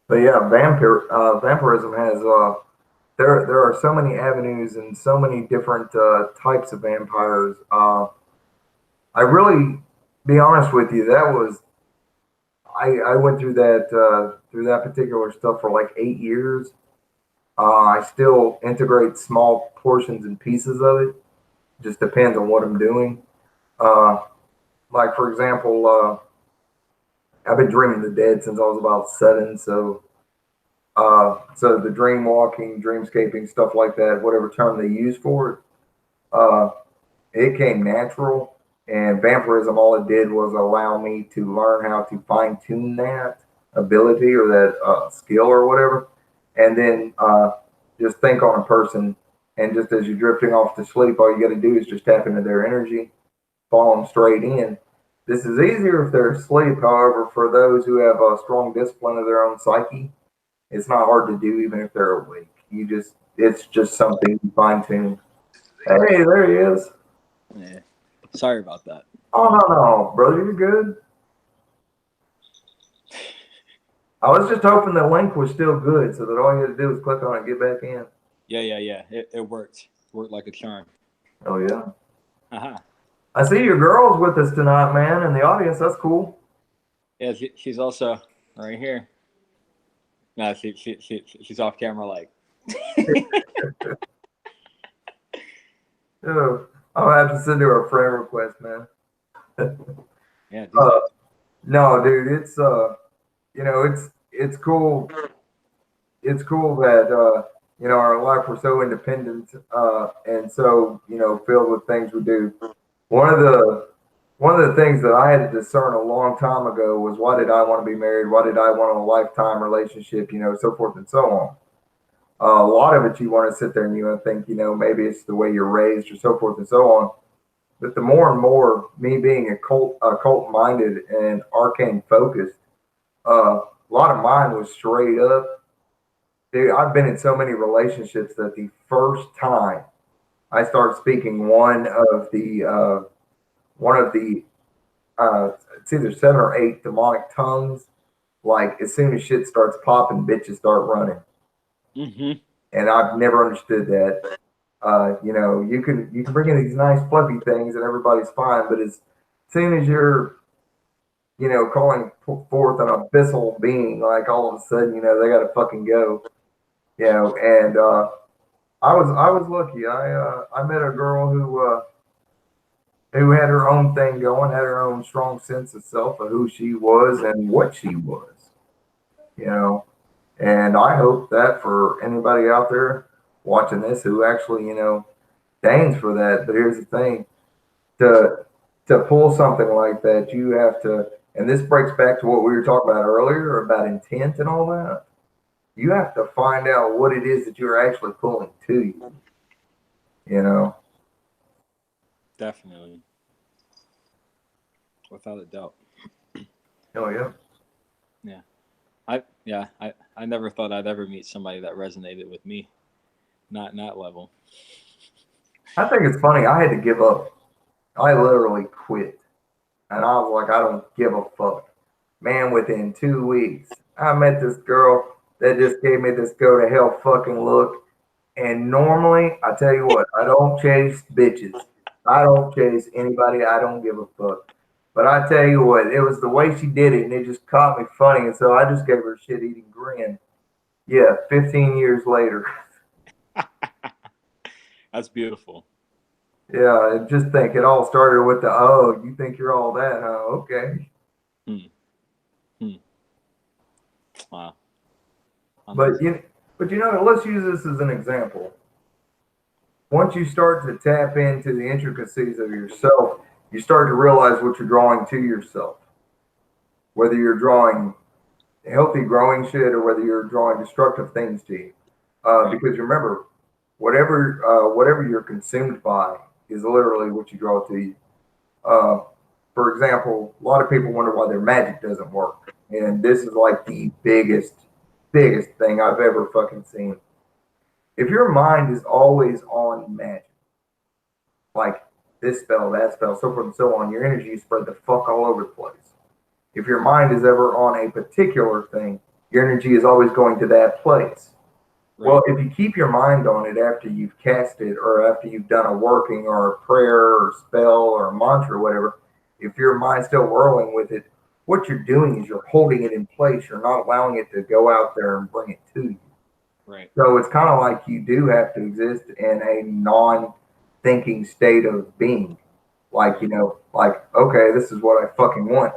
But yeah, vampirism has there are so many avenues and so many different types of vampires. I really, be honest with you, that was I went through that particular stuff for like 8 years. I still integrate small portions and pieces of it. Just depends on what I'm doing. Uh, like for example, I've been dreaming the dead since I was about 7. So the dream walking, dreamscaping, stuff like that, whatever term they use for it, uh, it came natural. And vampirism, all it did was allow me to learn how to fine tune that ability or that skill or whatever. And then just think on a person. And just as you're drifting off to sleep, all you got to do is just tap into their energy, follow them straight in. This is easier if they're asleep. However, for those who have a strong discipline of their own psyche, it's not hard to do even if they're awake. It's just something you fine tune. Hey, there he is. Yeah. Sorry about that. Oh no, brother, you're good. I was just hoping the link was still good, so that all you had to do was click on it and get back in. Yeah. It worked. Worked like a charm. Oh yeah. Uh-huh. I see your girl's with us tonight, man, in the audience. That's cool. Yeah, she's also right here. No, she's off camera, like. Oh, I'll have to send her a friend request, man. Yeah. No, dude, it's it's cool. It's cool that our life we're so independent and so filled with things we do. One of the one of the things that I had to discern a long time ago was why did I want to be married? Why did I want a lifetime relationship? So forth and so on. A lot of it you want to sit there and think maybe it's the way you're raised or so forth and so on. But the more and more me being occult minded and arcane focused, a lot of mine was straight up. Dude, I've been in so many relationships that the first time I start speaking one of the it's either 7 or 8 demonic tongues, like as soon as shit starts popping, bitches start running. Mm-hmm. And I've never understood that. You can bring in these nice fluffy things and everybody's fine, but as soon as you're calling forth an abyssal being, like all of a sudden, they got to fucking go. And I was lucky. I met a girl who had her own thing going, had her own strong sense of self of who she was and what she was. And I hope that for anybody out there watching this who actually deigns for that. But here's the thing: to pull something like that, you have to. And this breaks back to what we were talking about earlier about intent and all that. You have to find out what it is that you're actually pulling to you. Definitely. Without a doubt. Oh yeah. Yeah. I never thought I'd ever meet somebody that resonated with me. Not in that level. I think it's funny. I had to give up. I literally quit. And I was like, I don't give a fuck. Man, within 2 weeks, I met this girl that just gave me this go to hell fucking look. And normally, I tell you what, I don't chase bitches. I don't chase anybody. I don't give a fuck. But I tell you what, it was the way she did it, and it just caught me funny. And so I just gave her a shit-eating grin. Yeah, 15 years later. That's beautiful. Yeah, and just think it all started with the, oh, you think you're all that, huh? Okay. Wow. But let's use this as an example. Once you start to tap into the intricacies of yourself, you start to realize what you're drawing to yourself. Whether you're drawing healthy growing shit or whether you're drawing destructive things to you. Because remember, whatever you're consumed by is literally what you draw to you. For example, a lot of people wonder why their magic doesn't work. And this is like the biggest thing I've ever fucking seen. If your mind is always on magic, like this spell, that spell, so forth and so on, your energy is spread the fuck all over the place. If your mind is ever on a particular thing, your energy is always going to that place. Right. Well, if you keep your mind on it after you've cast it or after you've done a working or a prayer or spell or a mantra or whatever, if your mind's still whirling with it, what you're doing is you're holding it in place. You're not allowing it to go out there and bring it to you. Right. So it's kind of like you do have to exist in a non-thinking state of being. Like, okay, this is what I fucking want.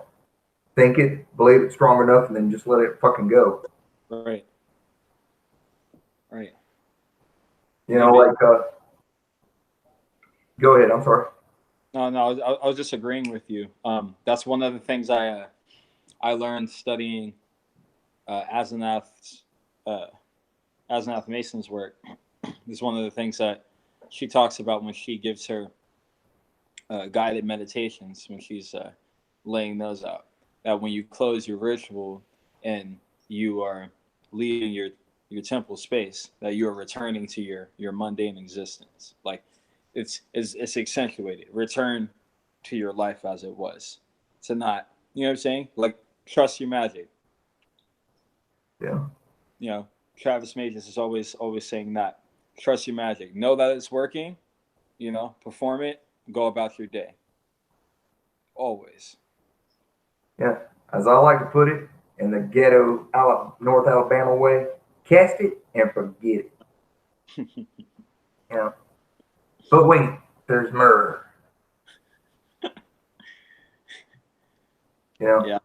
Think it, believe it strong enough, and then just let it fucking go. Right. Like Go ahead. I'm sorry. No, I was just agreeing with you. That's one of the things I learned studying Asenath's Asenath Mason's work. Is one of the things that she talks about when she gives her guided meditations, when she's laying those out. That when you close your ritual and you are leaving your temple space, that you are returning to your mundane existence. Like it's accentuated. Return to your life as it was. To not, you know what I'm saying? Like trust your magic. Yeah. You know, Travis Mages is always saying that. Trust your magic. Know that it's working. You know, perform it. Go about your day. Always. Yeah. As I like to put it, in the ghetto North Alabama way, cast it and forget it. Yeah. But wait, there's murder. Yeah. Yeah.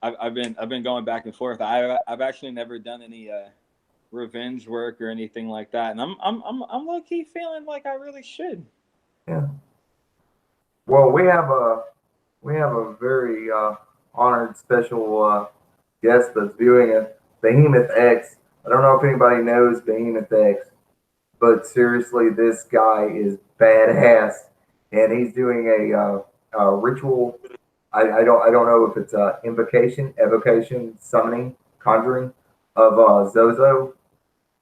I've been going back and forth. I've actually never done any revenge work or anything like that, and I'm low key feeling like I really should. Yeah. Well, we have a very honored special guest that's viewing it, Behemoth X. I don't know if anybody knows Behemoth X, but seriously, this guy is badass, and he's doing a ritual. I don't know if it's invocation, evocation, summoning, conjuring of Zozo,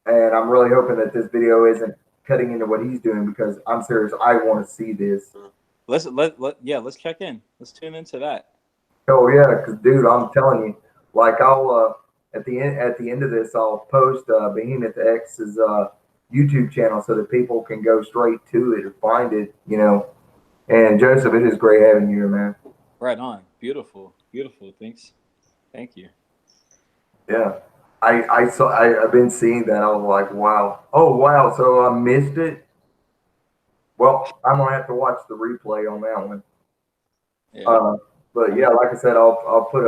and I'm really hoping that this video isn't cutting into what he's doing because I'm serious. I want to see this. Let's check in. Let's tune into that. Oh yeah, because dude, I'm telling you, like I'll at the end of this, I'll post Behemoth X's YouTube channel so that people can go straight to it or find it, you know. And Joseph, it is great having you here, man. Right on. Beautiful. Thanks. Thank you. Yeah, I've been seeing that. I was like, wow, oh wow, so I missed it. Well, I'm gonna have to watch the replay on that one. Yeah. But yeah, like I said, I'll put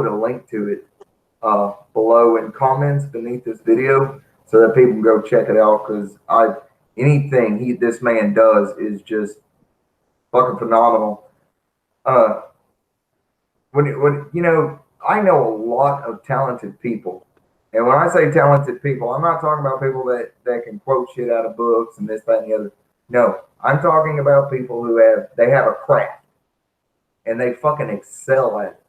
a link to it below in comments beneath this video so that people can go check it out because anything this man does is just fucking phenomenal. When you know, I know a lot of talented people, and when I say talented people, I'm not talking about people that can quote shit out of books and this, that, and the other. No, I'm talking about people who have a craft and they fucking excel at it.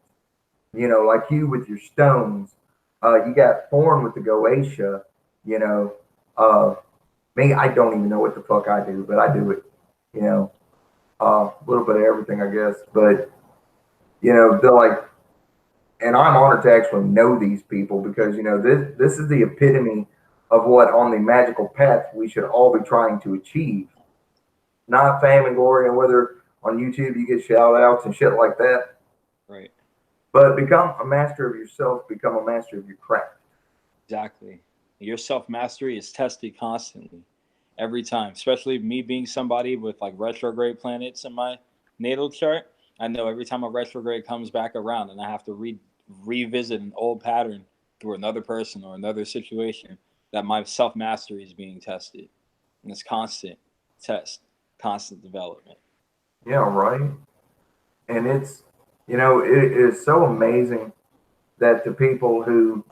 You know, like you with your stones. You got Thorn with the Goetia. You know, me, I don't even know what the fuck I do, but I do it. You know, a little bit of everything, I guess. But you know, they're like, and I'm honored to actually know these people because you know this is the epitome of what on the magical path we should all be trying to achieve. Not fame and glory, and whether on YouTube you get shout outs and shit like that. Right. But become a master of yourself, become a master of your craft. Exactly. Your self-mastery is tested constantly, every time, especially me being somebody with like retrograde planets in my natal chart. I know every time a retrograde comes back around and I have to revisit an old pattern through another person or another situation, that my self-mastery is being tested. And it's constant test, constant development. Yeah, right. And it's, you know, it is so amazing that the people who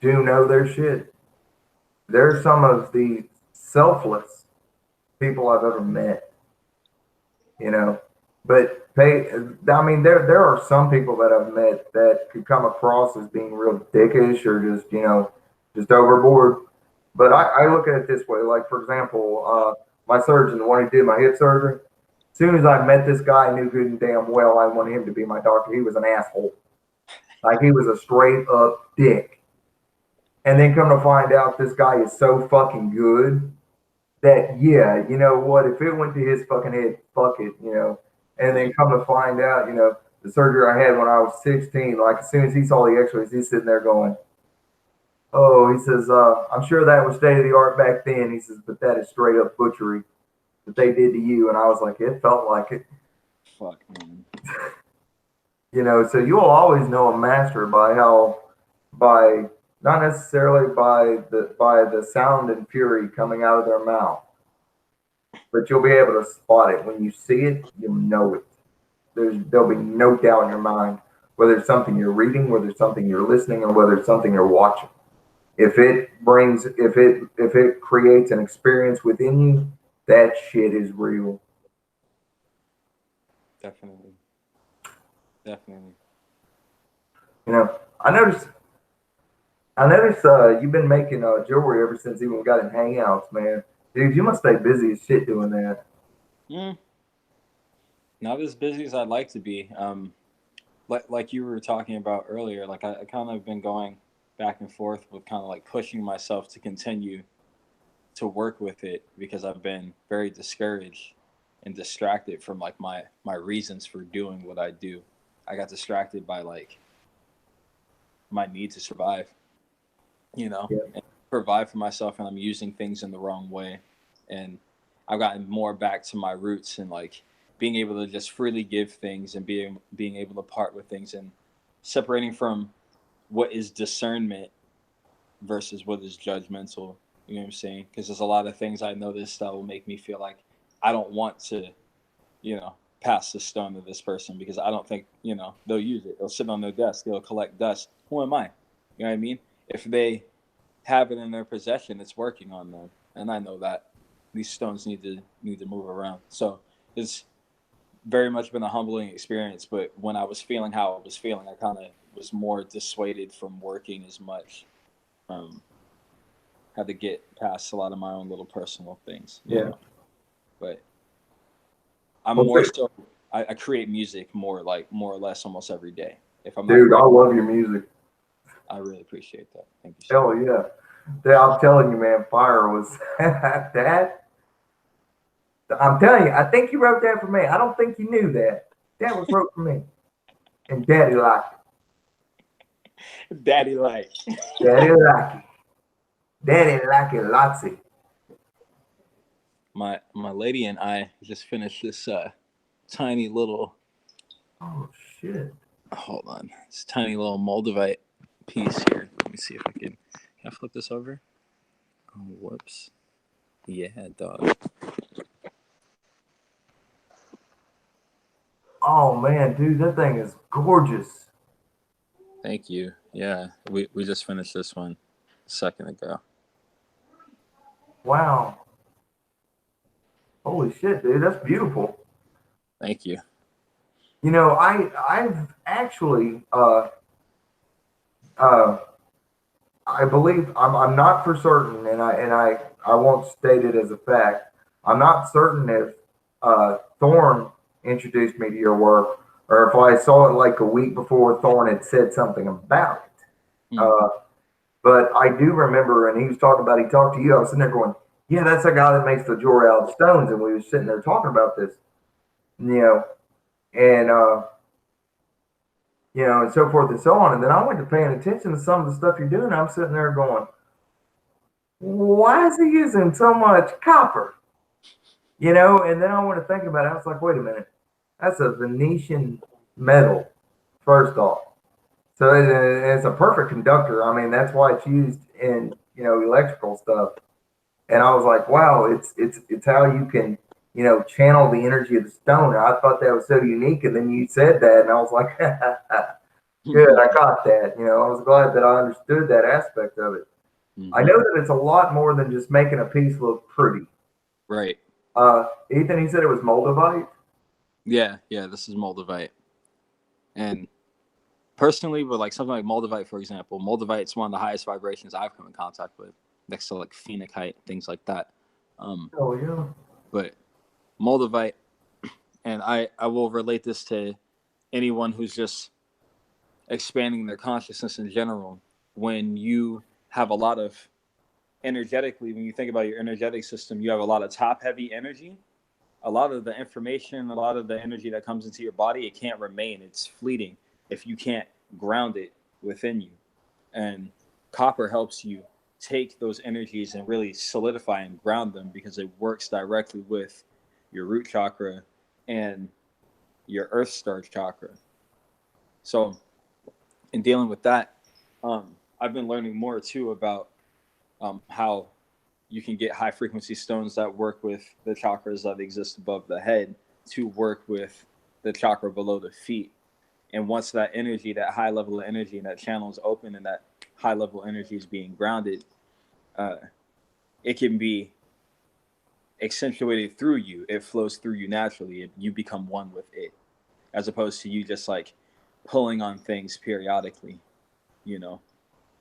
do know their shit, they're some of the selfless people I've ever met, you know. But I mean, there are some people that I've met that could come across as being real dickish or just, you know, just overboard. But I look at it this way, like for example, my surgeon, the one who did my hip surgery. As soon as I met this guy, I knew good and damn well I wanted him to be my doctor. He was an asshole. Like he was a straight up dick. And then come to find out this guy is so fucking good that yeah, you know what, if it went to his fucking head, fuck it, you know. And then come to find out, you know, the surgery I had when I was 16, like as soon as he saw the x-rays, he's sitting there going, oh, he says, I'm sure that was state of the art back then. He says, but that is straight up butchery that they did to you. And I was like, it felt like it. Fuck, man. You know, so you'll always know a master by not necessarily by the sound and fury coming out of their mouth. but you'll be able to spot it. When you see it, you'll know it. There'll be no doubt in your mind whether it's something you're reading, whether it's something you're listening, or whether it's something you're watching. If it creates an experience within you, that shit is real. Definitely. Definitely. You know, I noticed you've been making jewelry ever since even we got in Hangouts, man. Dude, you must stay busy as shit doing that. Not as busy as I'd like to be. Like you were talking about earlier, like I kind of been going back and forth with kind of like pushing myself to continue to work with it because I've been very discouraged and distracted from like my reasons for doing what I do. I got distracted by like my need to survive, Yeah. and provide for myself, and I'm using things in the wrong way. And I've gotten more back to my roots and like being able to just freely give things and being able to part with things and separating from what is discernment versus what is judgmental. You know what I'm saying? Because there's a lot of things I notice that will make me feel like I don't want to, pass the stone to this person because I don't think, they'll use it. They'll sit on their desk. They'll collect dust. Who am I? You know what I mean? If they have it in their possession, it's working on them. And I know that these stones need to move around. So it's very much been a humbling experience. But when I was feeling how I was feeling, I kind of was more dissuaded from working as much. Had to get past a lot of my own little personal things. But I'm more so. I create music more or less almost every day. If I'm Dude, I love your music. I really appreciate that. Thank you. Hell yeah. Dude, I'm telling you, man, fire was that. I'm telling you, I think you wrote that for me. I don't think you knew that. That was wrote for me. And Daddy liked it. Daddy liked it. Daddy liked it. Daddy liked it lots. My lady and I just finished this tiny little. Oh shit! Hold on, this tiny little moldavite piece here. Let me see if I can. Can I flip this over? Oh, whoops. Yeah, dog. Oh man, dude, that thing is gorgeous. Thank you. Yeah, we just finished this one a second ago. Wow. Holy shit, dude, that's beautiful. Thank you. I've actually I believe I'm not for certain, and I won't state it as a fact. I'm not certain if Thorn introduced me to your work, or if I saw it like a week before Thorn had said something about it. But I do remember, and he was talking about. He talked to you. I was sitting there going, "Yeah, that's the guy that makes the jewelry out of stones." And we were sitting there talking about this, and and so forth and so on. And then I went to paying attention to some of the stuff you're doing. I'm sitting there going, why is he using so much copper? And then I went to think about it. I was like, wait a minute, that's a Venetian metal, first off. So it's a perfect conductor. I mean, that's why it's used in electrical stuff. And I was like, wow, it's how you can channel the energy of the stone. And I thought that was so unique. And then you said that, and I was like, good, I got that. I was glad that I understood that aspect of it. I know that it's a lot more than just making a piece look pretty. Right. Ethan, he said it was moldavite. Yeah, this is moldavite. And personally, with like something like moldavite, for example, moldavite's one of the highest vibrations I've come in contact with, next to like phenakite, things like that. Oh yeah. But moldavite, and I will relate this to anyone who's just expanding their consciousness in general. When you have a lot of energetically, when you think about your energetic system, you have a lot of top heavy energy. A lot of the information, a lot of the energy that comes into your body, it can't remain. It's fleeting if you can't ground it within you. And copper helps you take those energies and really solidify and ground them because it works directly with your root chakra and your earth star chakra. So in dealing with that, I've been learning more too about how you can get high frequency stones that work with the chakras that exist above the head to work with the chakra below the feet. And once that energy, that high level of energy and that channel is open and that high level energy is being grounded, it can be accentuated through you. It flows through you naturally. You become one with it, as opposed to you just like pulling on things periodically, you know?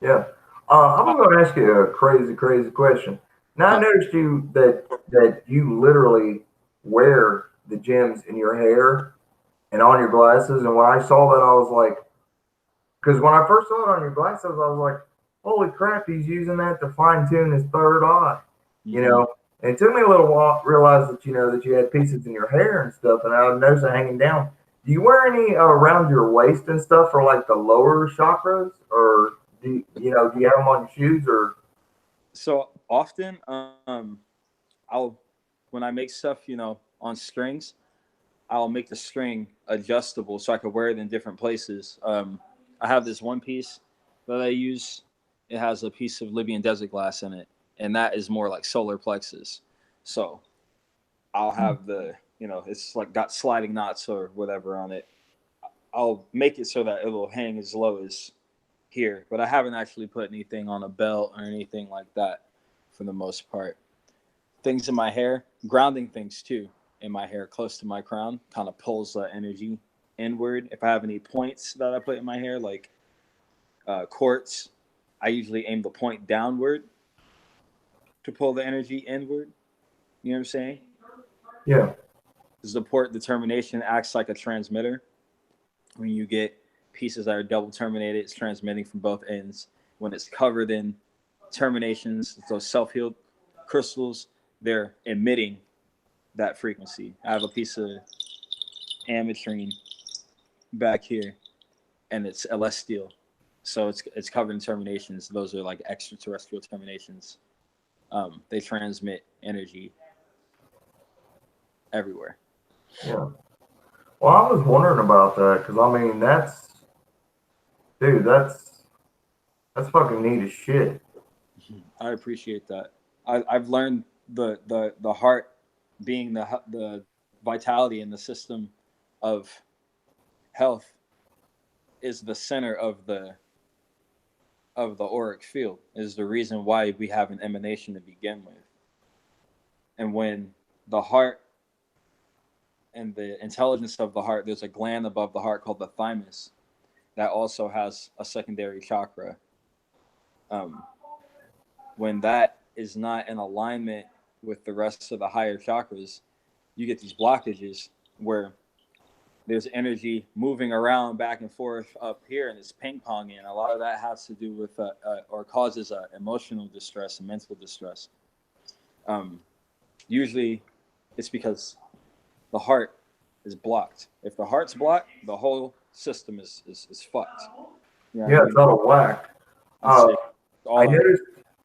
Yeah. I'm going to ask you a crazy question. Now, I noticed that you literally wear the gems in your hair and on your glasses. And when I saw that, I was like, because when I first saw it on your glasses, I was like, holy crap, he's using that to fine tune his third eye, you know? And it took me a little while to realize that, you know, that you had pieces in your hair and stuff, and I noticed it hanging down. Do you wear any around your waist and stuff for like the lower chakras, or do you have them on your shoes, or? So often, when I make stuff, on strings, I'll make the string adjustable so I could wear it in different places. I have this one piece that I use. It has a piece of Libyan desert glass in it, and that is more like solar plexus. So I'll have it's like got sliding knots or whatever on it. I'll make it so that it will hang as low as here, but I haven't actually put anything on a belt or anything like that for the most part. Things in my hair, grounding things too in my hair close to my crown, kind of pulls the energy inward. If I have any points that I put in my hair, like quartz, I usually aim the point downward to pull the energy inward. You know what I'm saying? Yeah. The port determination acts like a transmitter. When you get pieces that are double terminated, it's transmitting from both ends. When it's covered in terminations, those self-healed crystals, they're emitting that frequency. I have a piece of ametrine back here, and it's celestial, so it's covered in terminations. Those are like extraterrestrial terminations. They transmit energy everywhere. Yeah. Well, I was wondering about that because I mean that's fucking neat as shit. I appreciate that. I've learned the heart being the vitality in the system of health is the center of the auric field, is the reason why we have an emanation to begin with. And when the heart and the intelligence of the heart, there's a gland above the heart called the thymus that also has a secondary chakra. When that is not in alignment with the rest of the higher chakras, you get these blockages where there's energy moving around back and forth up here, and it's ping-ponging. And a lot of that has to do with or causes emotional distress and mental distress. Usually it's because the heart is blocked. If the heart's blocked, the whole system is fucked. Yeah, it's out of whack. I noticed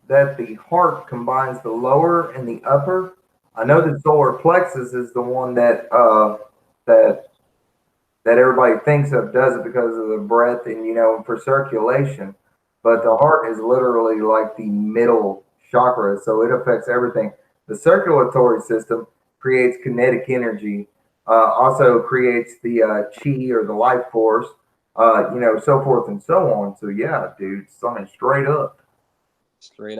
that the heart combines the lower and the upper. I know the solar plexus is the one that everybody thinks of, does it because of the breath and for circulation. But the heart is literally like the middle chakra, so it affects everything. The circulatory system creates kinetic energy, also creates the chi or the life force, so forth and so on. So yeah, dude, something straight up. Straight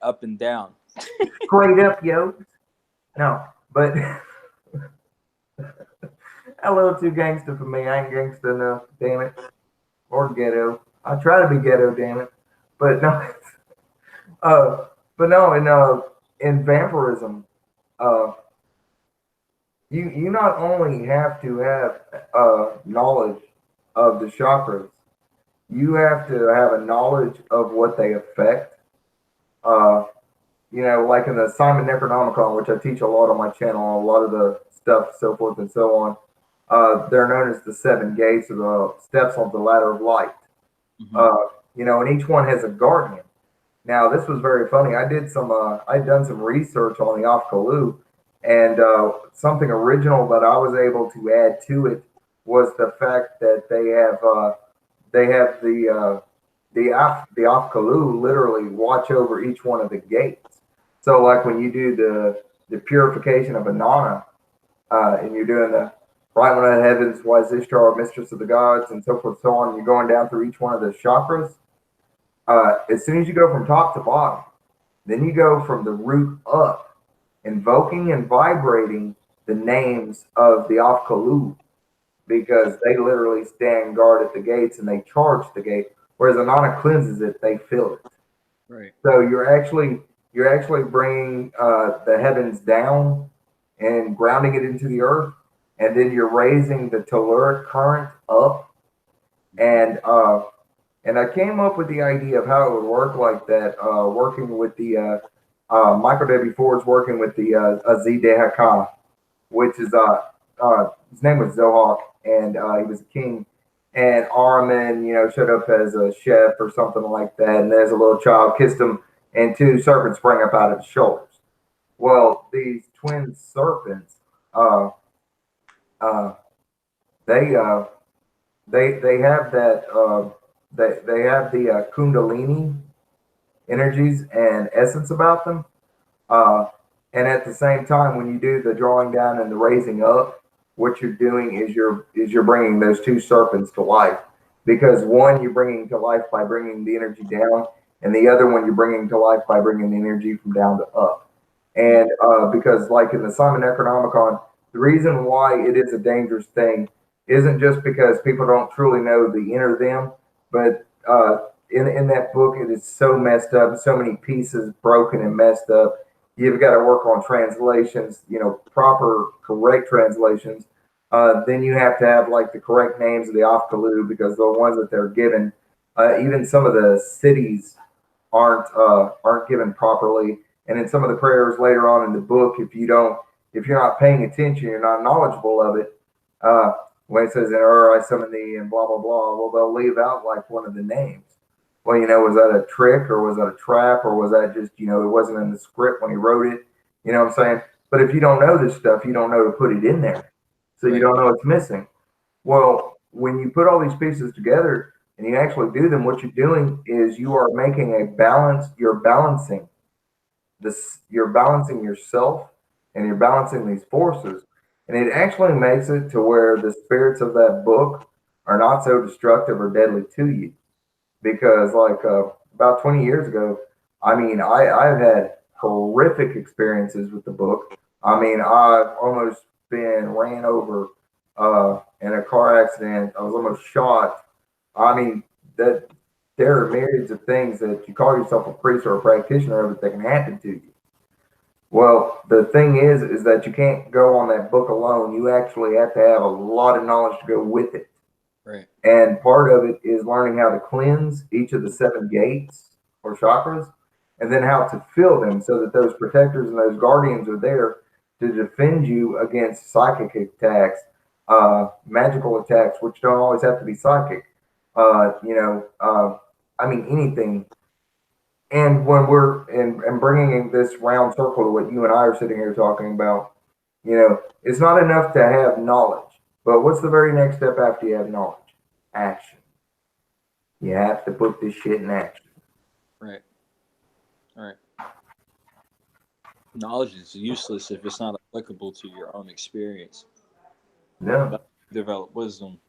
up and down. Straight up, yo. No, but a little too gangster for me. I ain't gangster enough, damn it. Or ghetto. I try to be ghetto, damn it. But no, but no, in vampirism, you not only have to have knowledge of the chakras, you have to have a knowledge of what they affect. Like in the Simon Necronomicon, which I teach a lot on my channel, a lot of the stuff, so forth and so on. They're known as the seven gates or the steps on the ladder of light. Mm-hmm. And each one has a guardian. Now, this was very funny. I'd done some research on the Afkalu, and something original that I was able to add to it was the fact that they have the Afkalu literally watch over each one of the gates. So like when you do the purification of Anana, and you're doing the right one of the heavens, wise Ishtar, mistress of the gods, and so forth, so on, and you're going down through each one of the chakras. As soon as you go from top to bottom, then you go from the root up, invoking and vibrating the names of the Afkalu, because they literally stand guard at the gates and they charge the gate. Whereas Anana cleanses it, they fill it. Right. So you're actually bringing the heavens down and grounding it into the earth, and then you're raising the telluric current up. And I came up with the idea of how it would work like that, working with the Michael W. Ford's working with the Azidehaka, which is his name was Zohak, and he was a king. And Ahriman, showed up as a chef or something like that, and there's a little child kissed him, and two serpents sprang up out of his shoulders. Well, these twin serpents, uh, they they have that they have the Kundalini energies and essence about them. Uh, and at the same time, when you do the drawing down and the raising up, what you're doing is you're bringing those two serpents to life. Because one you're bringing to life by bringing the energy down, and the other one you're bringing to life by bringing the energy from down to up. And because, like in the Simon Necronomicon, the reason why it is a dangerous thing isn't just because people don't truly know the inner them, but in that book, it is so messed up, so many pieces broken and messed up. You've got to work on translations, proper, correct translations. Then you have to have like the correct names of the Afkalu, because the ones that they're given, even some of the cities aren't given properly. And in some of the prayers later on in the book, if you're not paying attention, you're not knowledgeable of it. When it says, I summon thee and blah, blah, blah, well, they'll leave out like one of the names. Well, was that a trick, or was that a trap, or was that just, it wasn't in the script when he wrote it? You know what I'm saying? But if you don't know this stuff, you don't know to put it in there. So you don't know it's missing. Well, when you put all these pieces together and you actually do them, what you're doing is you are making a balance. You're balancing yourself, and you're balancing these forces. And it actually makes it to where the spirits of that book are not so destructive or deadly to you. Because like about 20 years ago, I've had horrific experiences with the book. I've almost been ran over in a car accident. I was almost shot. That there are myriads of things that you call yourself a priest or a practitioner of that can happen to you. Well, the thing is that you can't go on that book alone. You actually have to have a lot of knowledge to go with it. Right. And part of it is learning how to cleanse each of the 7 gates or chakras, and then how to fill them so that those protectors and those guardians are there to defend you against psychic attacks, magical attacks, which don't always have to be psychic. Anything. And when we're and bringing this round circle to what you and I are sitting here talking about, it's not enough to have knowledge. But what's the very next step after you have knowledge? Action. You have to put this shit in action. Right. All right. Knowledge is useless if it's not applicable to your own experience. Yeah. Develop wisdom.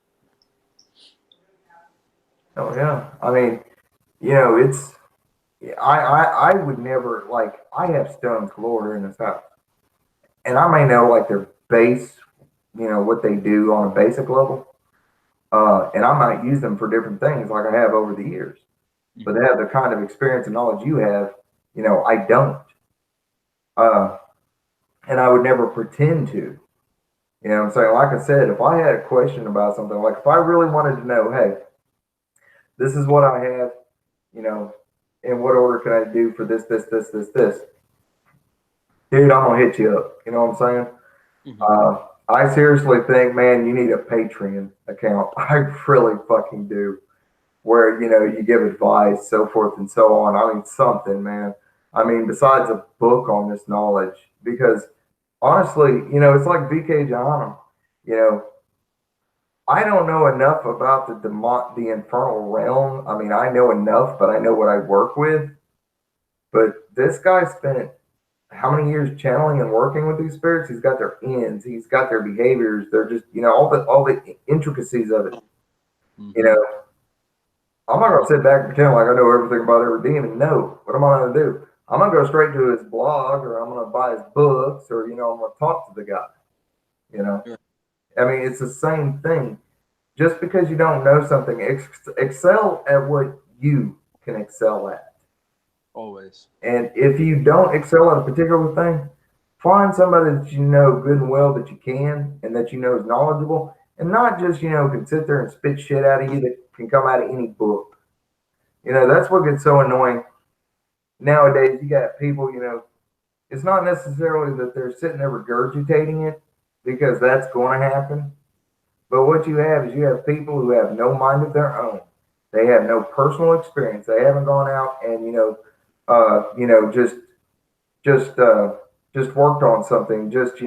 Oh yeah. It's I would never, like, I have stones galore in this house. And I may know like their base, what they do on a basic level. And I might use them for different things like I have over the years. But they have the kind of experience and knowledge you have, I don't. And I would never pretend to. You know what I'm saying? Like I said, if I had a question about something, like if I really wanted to know, hey, this is what I have, in what order can I do for this, dude, I'm gonna hit you up. You know what I'm saying? I seriously think, man, you need a Patreon account. I really fucking do. Where, you give advice, so forth and so on. Something, man. Besides a book on this knowledge, because honestly, it's like VK John. I don't know enough about the infernal realm. I know enough, but I know what I work with. But this guy spent how many years channeling and working with these spirits. He's got their ends. He's got their behaviors. They're just, all the intricacies of it. You know, I'm not gonna sit back and pretend like I know everything about every demon. No. What am I gonna do? I'm gonna go straight to his blog, or I'm gonna buy his books, or I'm gonna talk to the guy. You know, I mean, it's the same thing. Just because you don't know something, excel at what you can excel at. Always. And if you don't excel at a particular thing, find somebody that you know good and well that you can, and that you know is knowledgeable, and not just can sit there and spit shit out of you that can come out of any book. That's what gets so annoying nowadays. You got people, it's not necessarily that they're sitting there regurgitating it, because that's going to happen. But what you have is you have people who have no mind of their own. They have no personal experience. They haven't gone out and just worked on something. Just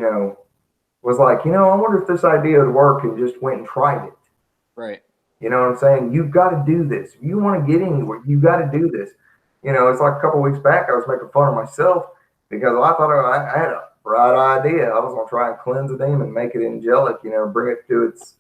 was like, I wonder if this idea would work, and just went and tried it. Right. You know what I'm saying? You've got to do this. If you want to get anywhere, you've got to do this. It's like a couple of weeks back, I was making fun of myself because I thought I had a bright idea. I was going to try and cleanse a demon, make it angelic, bring it to its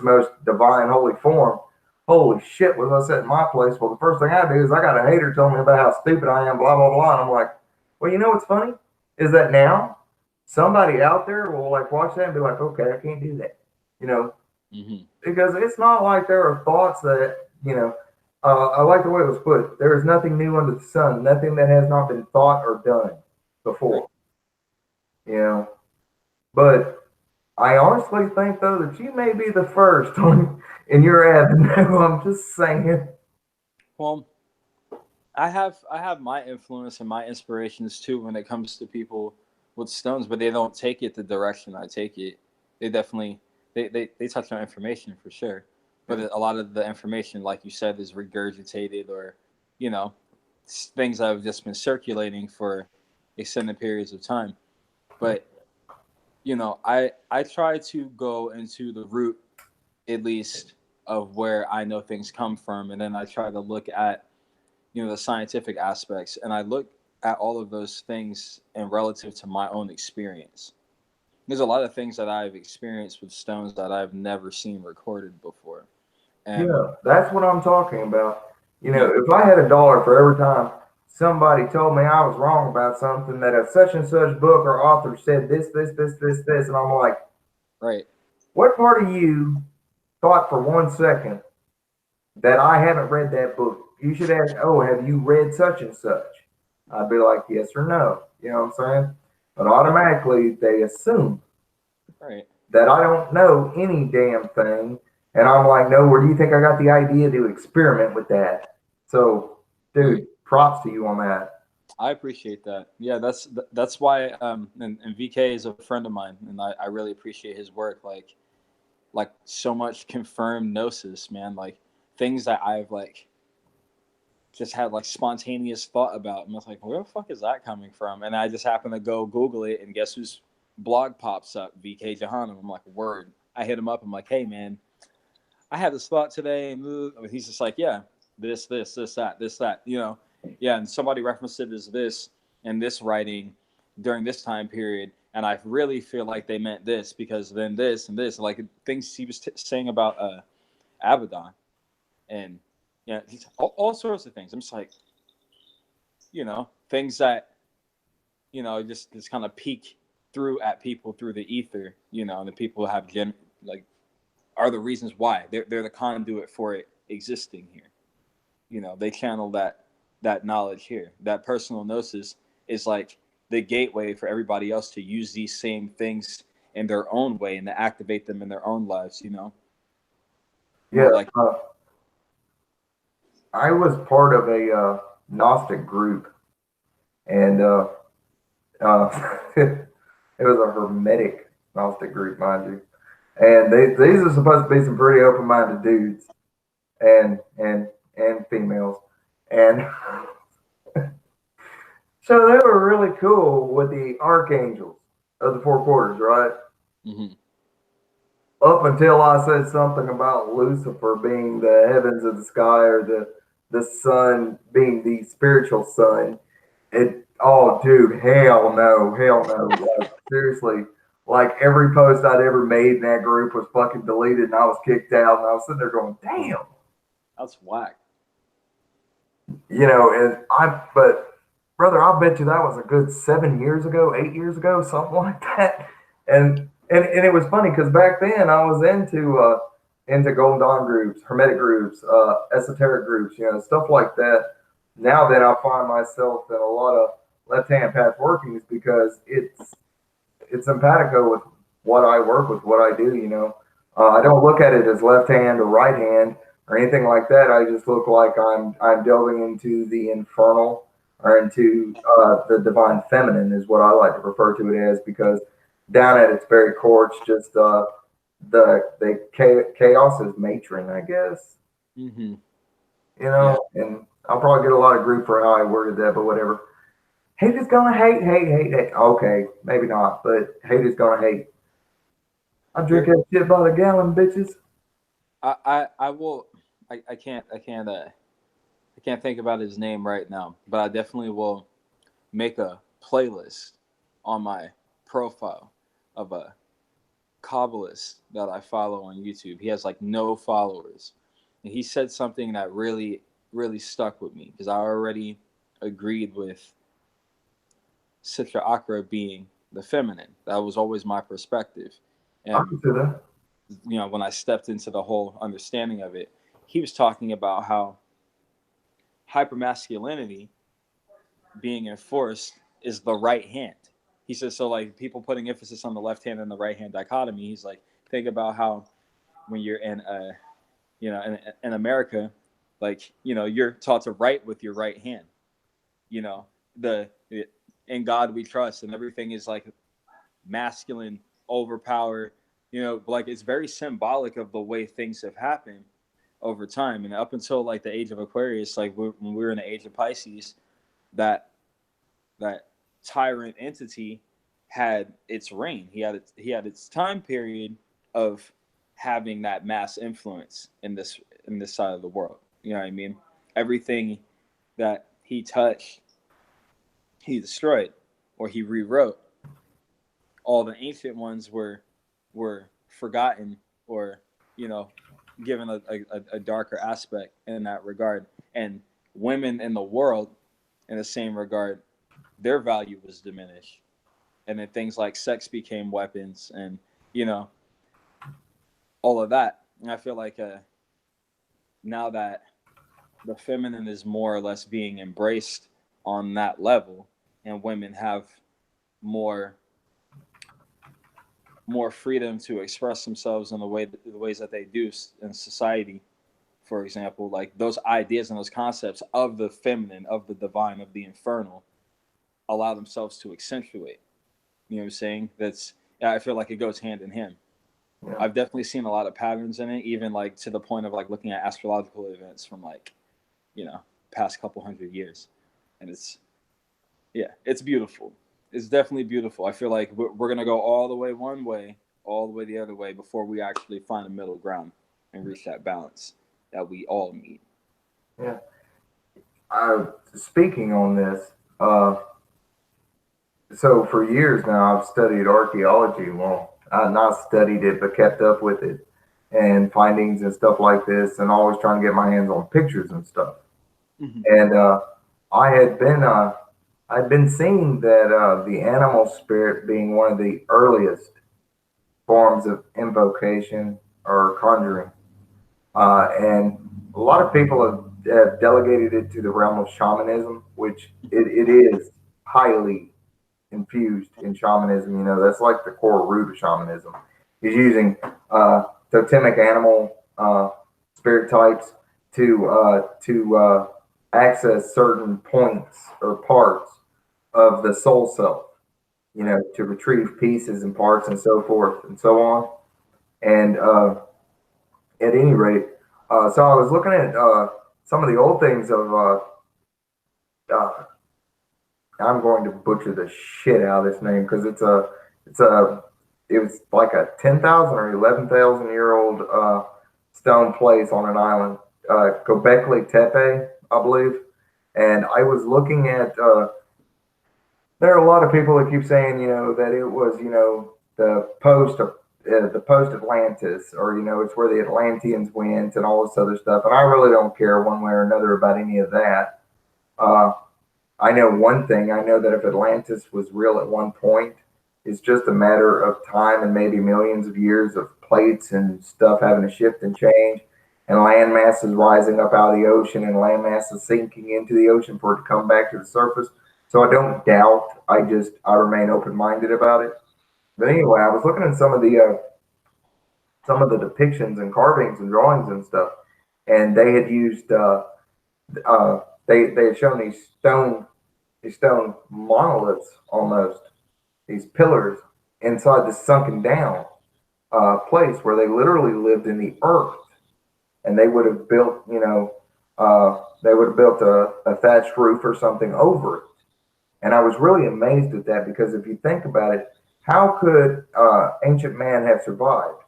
most divine, holy form. Holy shit, was I set in my place? Well, the first thing I do is I got a hater telling me about how stupid I am, blah, blah, blah. And I'm like, well, what's funny is that now somebody out there will watch that and be like, okay, I can't do that. Because it's not like there are thoughts that, I like the way it was put. There is nothing new under the sun, nothing that has not been thought or done before. But I honestly think, though, that you may be the first in your avenue. I'm just saying. Well, I have my influence and my inspirations too when it comes to people with stones, but they don't take it the direction I take it. They definitely they touch on information for sure, but a lot of the information, like you said, is regurgitated, or things that have just been circulating for extended periods of time. But I try to go into the root, at least, of where I know things come from, and then I try to look at the scientific aspects, and I look at all of those things in relative to my own experience. There's a lot of things that I've experienced with stones that I've never seen recorded before. And yeah, that's what I'm talking about. If I had $1 for every time somebody told me I was wrong about something, that a such and such book or author said this, and I'm like, right, what part of you thought for 1 second that I haven't read that book? You should ask, oh, have you read such and such? I'd be like, yes or no. You know what I'm saying? But automatically they assume right, that I don't know any damn thing. And I'm like, no, where do you think I got the idea to experiment with that? So, dude, props to you on that. I appreciate that. Yeah, that's why. And VK is a friend of mine, and I really appreciate his work. Like so much confirmed gnosis, man. Like things that I've just had spontaneous thought about, and I was like, where the fuck is that coming from? And I just happened to go Google it, and guess whose blog pops up? VK Jahanam. I'm like, word. I hit him up. I'm like, hey man, I had this thought today, and he's just like, yeah, this, that. Yeah, and somebody referenced it as this and this writing during this time period, and I really feel like they meant this because then this and this, like things he was saying about Abaddon, and all sorts of things. I'm just like, things that just kind of peek through at people through the ether, and the people have are the reasons why they're the conduit for it existing here. They channel that knowledge here. That personal gnosis is like the gateway for everybody else to use these same things in their own way and to activate them in their own lives. Yeah, I was part of a Gnostic group, and it was a Hermetic Gnostic group, mind you. And these are supposed to be some pretty open-minded dudes and females, and so they were really cool with the archangels of the four quarters, right? Mm-hmm. Up until I said something about Lucifer being the heavens of the sky, or the sun being the spiritual sun, Oh, dude, hell no, hell no. Like, seriously, like every post I'd ever made in that group was fucking deleted, and I was kicked out, and I was sitting there going, damn. That's whack. But brother, I bet you that was a good 7 years ago, 8 years ago, something like that. And it was funny because back then I was into Golden Dawn groups, Hermetic groups, esoteric groups, stuff like that. Now then, I find myself in a lot of left hand path workings because it's simpatico with what I work with, what I do. I don't look at it as left hand or right hand or anything like that. I just look like I'm delving into the infernal or into the divine feminine is what I like to refer to it as, because down at its very core, it's just the chaos is matron, I guess. Mm-hmm. Yeah. And I'll probably get a lot of grief for how I worded that, but whatever. Hate is gonna hate, hate, hate, hate. Okay, maybe not, but hate is gonna hate. I drink that shit by the gallon, bitches. I will. I can't think about his name right now, but I definitely will make a playlist on my profile of a Kabbalist that I follow on YouTube. He has like no followers, and he said something that really stuck with me because I already agreed with Sitra Akra being the feminine. That was always my perspective, I and can see that. when I stepped into the whole understanding of it, he was talking about how hypermasculinity being enforced is the right hand. He says, so like people putting emphasis on the left hand and the right hand dichotomy. He's like, think about how when you're in America, like, you're taught to write with your right hand, the in God we trust, and everything is like masculine, overpowered, like it's very symbolic of the way things have happened over time. And up until like the age of Aquarius, like when we were in the age of Pisces, that that tyrant entity had its reign. He had its time period of having that mass influence in this side of the world. You know what I mean? Everything that he touched, he destroyed or he rewrote. All the ancient ones were forgotten or given a darker aspect in that regard. And women in the world, in the same regard, their value was diminished. And then things like sex became weapons and, all of that. And I feel like now that the feminine is more or less being embraced on that level, and women have more freedom to express themselves in the ways that they do in society. For example, like those ideas and those concepts of the feminine, of the divine, of the infernal, allow themselves to accentuate. You know what I'm saying? I feel like it goes hand in hand. Yeah. I've definitely seen a lot of patterns in it, even like to the point of like looking at astrological events from like, past couple hundred years. And it's beautiful. It's definitely beautiful. I feel like we're going to go all the way one way, all the way the other way before we actually find a middle ground and reach that balance that we all need. Yeah. Speaking on this, so for years now, I've studied archaeology. Well, I've not studied it, but kept up with it and findings and stuff like this, and always trying to get my hands on pictures and stuff. Mm-hmm. And I'd been seeing that the animal spirit being one of the earliest forms of invocation or conjuring, and a lot of people have delegated it to the realm of shamanism, which it is highly infused in shamanism. That's like the core root of shamanism, is using totemic animal spirit types to access certain points or parts of the soul self, to retrieve pieces and parts and so forth and so on. And at any rate, so I was looking at some of the old things of I'm going to butcher the shit out of this name because it was like a 10,000 or 11,000 year old stone place on an island, Göbekli Tepe, I believe. And I was looking at there are a lot of people that keep saying, that it was, the post Atlantis, or it's where the Atlanteans went and all this other stuff. And I really don't care one way or another about any of that. Uh, I know one thing. I know that if Atlantis was real at one point, it's just a matter of time and maybe millions of years of plates and stuff having to shift and change, and land masses rising up out of the ocean and land masses sinking into the ocean for it to come back to the surface. So I don't doubt. I remain open minded about it. But anyway, I was looking at some of the depictions and carvings and drawings and stuff, and they had used they had shown these stone monoliths almost, these pillars inside the sunken down place where they literally lived in the earth, and they would have built a thatched roof or something over it. And I was really amazed at that, because if you think about it, how could ancient man have survived?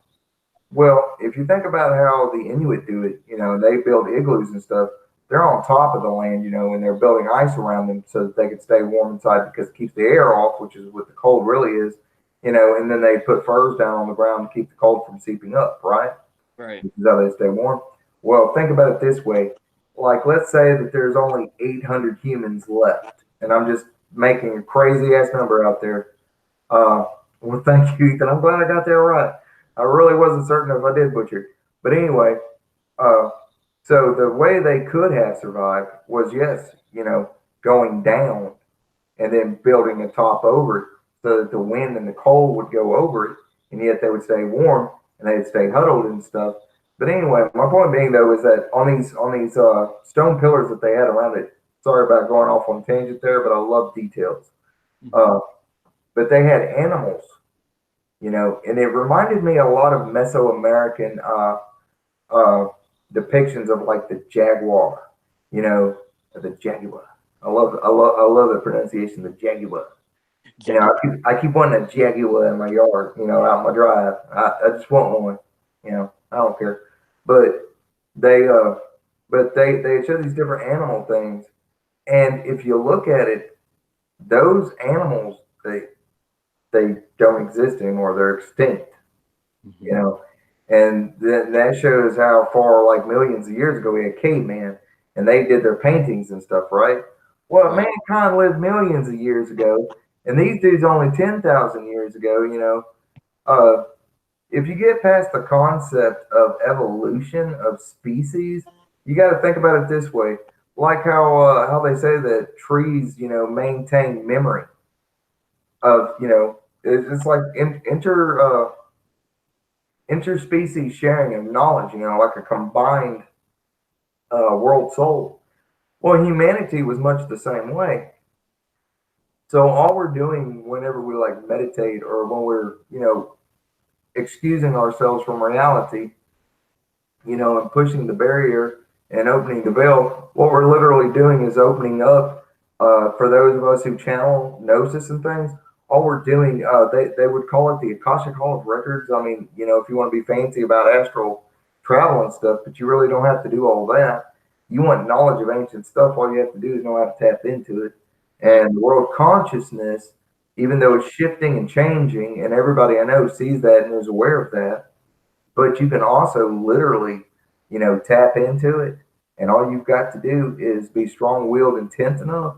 Well, if you think about how the Inuit do it, they build igloos and stuff. They're on top of the land, and they're building ice around them so that they can stay warm inside, because it keeps the air off, which is what the cold really is, and then they put furs down on the ground to keep the cold from seeping up, right? Right. This is how they stay warm. Well, think about it this way. Like, let's say that there's only 800 humans left, and I'm just making a crazy ass number out there. Well, thank you, Ethan. I'm glad I got that right. I really wasn't certain if I did butcher it. But anyway, uh, so the way they could have survived was, yes, going down and then building a top over it so that the wind and the cold would go over it, and yet they would stay warm and they'd stay huddled and stuff. But anyway, my point being though is that on these stone pillars that they had around it. Sorry about going off on a tangent there, but I love details. Uh, but they had animals, and it reminded me a lot of Mesoamerican uh, depictions of like the jaguar, the jaguar. I love the pronunciation, the jaguar. I keep wanting a jaguar in my yard, out my drive. I just want one, I don't care. But they, uh, they show these different animal things, and if you look at it, those animals they don't exist anymore. They're extinct, Mm-hmm. you know. And then that shows how far, like millions of years ago, we had caveman, and they did their paintings and stuff, right? Well, Right. mankind lived millions of years ago, and these dudes only 10,000 years ago. If you get past the concept of evolution of species, you got to think about it this way: like how they say that trees, maintain memory of, it's like interspecies sharing of knowledge, like a combined world soul. Well, humanity was much the same way. So all we're doing whenever we like meditate, or when we're, excusing ourselves from reality, and pushing the barrier and opening the veil, what we're literally doing is opening up, for those of us who channel Gnosis and things. All we're doing, they would call it the Akashic Hall of Records. I mean, if you want to be fancy about astral travel and stuff, but you really don't have to do all that. You want knowledge of ancient stuff, all you have to do is know how to tap into it. And world consciousness, even though it's shifting and changing, and everybody I know sees that and is aware of that, but you can also literally, tap into it. And all you've got to do is be strong willed, intent enough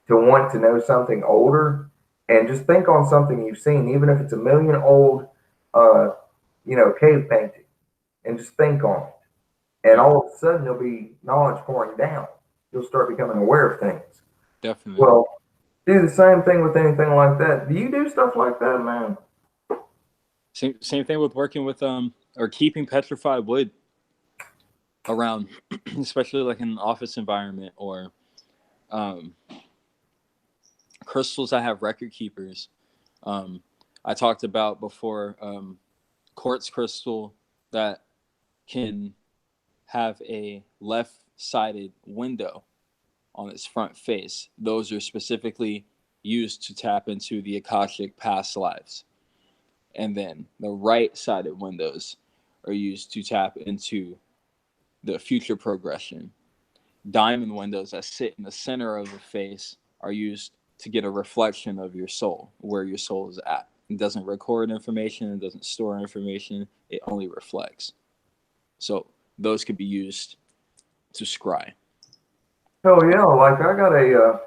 to want to know something older, and just think on something you've seen, even if it's a million old, uh, cave painting, and just think on it. And all of a sudden, there'll be knowledge pouring down. You'll start becoming aware of things. Definitely. Well, do the same thing with anything like that. Do you do stuff like that, man? Same thing with working with or keeping petrified wood around, especially like in an office environment, or um, crystals that have record keepers. I talked about before, quartz crystal that can have a left-sided window on its front face. Those are specifically used to tap into the Akashic past lives. And then the right-sided windows are used to tap into the future progression. Diamond windows that sit in the center of the face are used to get a reflection of your soul, where your soul is at. It doesn't record information, it doesn't store information, it only reflects. So those could be used to scry. Oh yeah, like I got a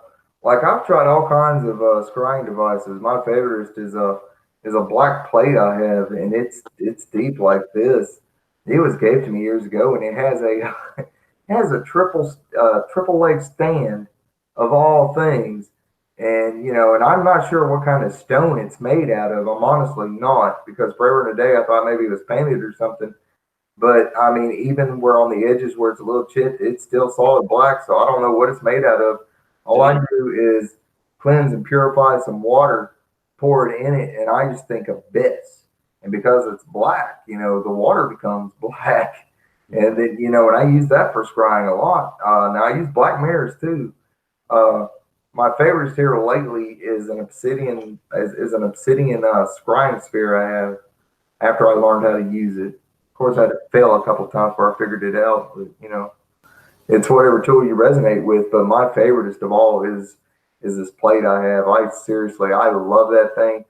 like I've tried all kinds of scrying devices. My favorite is a black plate I have, and it's deep like this. It was gave to me years ago, and it has a has a triple leg stand of all things. And and I'm not sure what kind of stone it's made out of. I'm honestly not, because forever and a day I thought maybe it was painted or something. But I mean, even where on the edges where it's a little chipped, it's still solid black. So I don't know what it's made out of. All I do is cleanse and purify some water, pour it in it, and I just think abyss. And because it's black, the water becomes black. And then, and I use that for scrying a lot. Now I use black mirrors too. Uh, my favorites here lately is an obsidian, is an obsidian scrying sphere I have after I learned how to use it. Of course, I had to fail a couple times before I figured it out. But it's whatever tool you resonate with. But my favoriteest of all is this plate I have. I love that thing.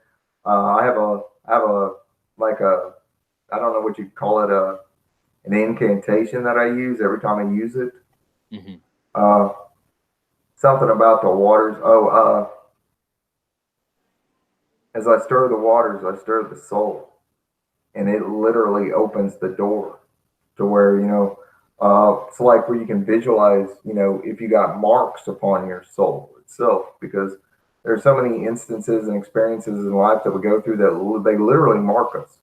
I have a like a I don't know what you call it, an incantation that I use every time I use it. Mm-hmm. Something about the waters. As I stir the waters, I stir the soul, and it literally opens the door to where it's like where you can visualize, if you got marks upon your soul itself, because there's so many instances and experiences in life that we go through that they literally mark us.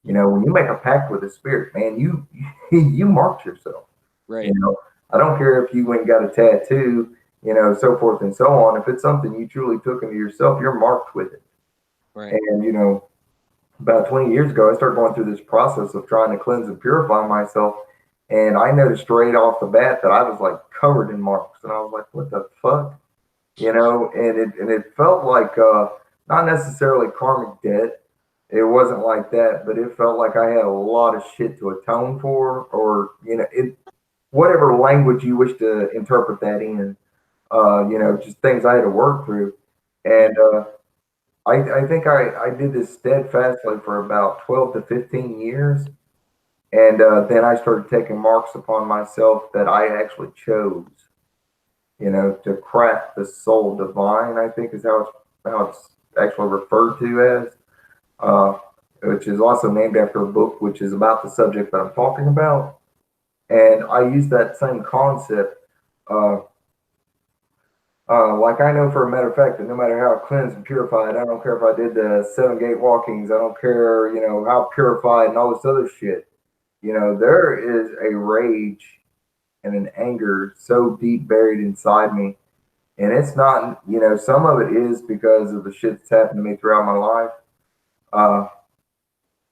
When you make a pact with the spirit, man, you you marked yourself. Right. I don't care if you went and got a tattoo, so forth and so on. If it's something you truly took into yourself, you're marked with it. Right. And about 20 years ago, I started going through this process of trying to cleanse and purify myself. And I noticed straight off the bat that I was like covered in marks. And I was like, what the fuck? And it felt like not necessarily karmic debt. It wasn't like that, but it felt like I had a lot of shit to atone for, or, whatever language you wish to interpret that in, just things I had to work through. And I think I did this steadfastly for about 12 to 15 years. And then I started taking marks upon myself that I actually chose, to craft the soul divine, I think is how it's actually referred to as, which is also named after a book which is about the subject that I'm talking about. And I use that same concept. Like I know for a matter of fact that no matter how cleansed and purified, I don't care if I did the 7 gate walkings, I don't care, how purified and all this other shit. There is a rage and an anger so deep buried inside me. And it's not, some of it is because of the shit that's happened to me throughout my life.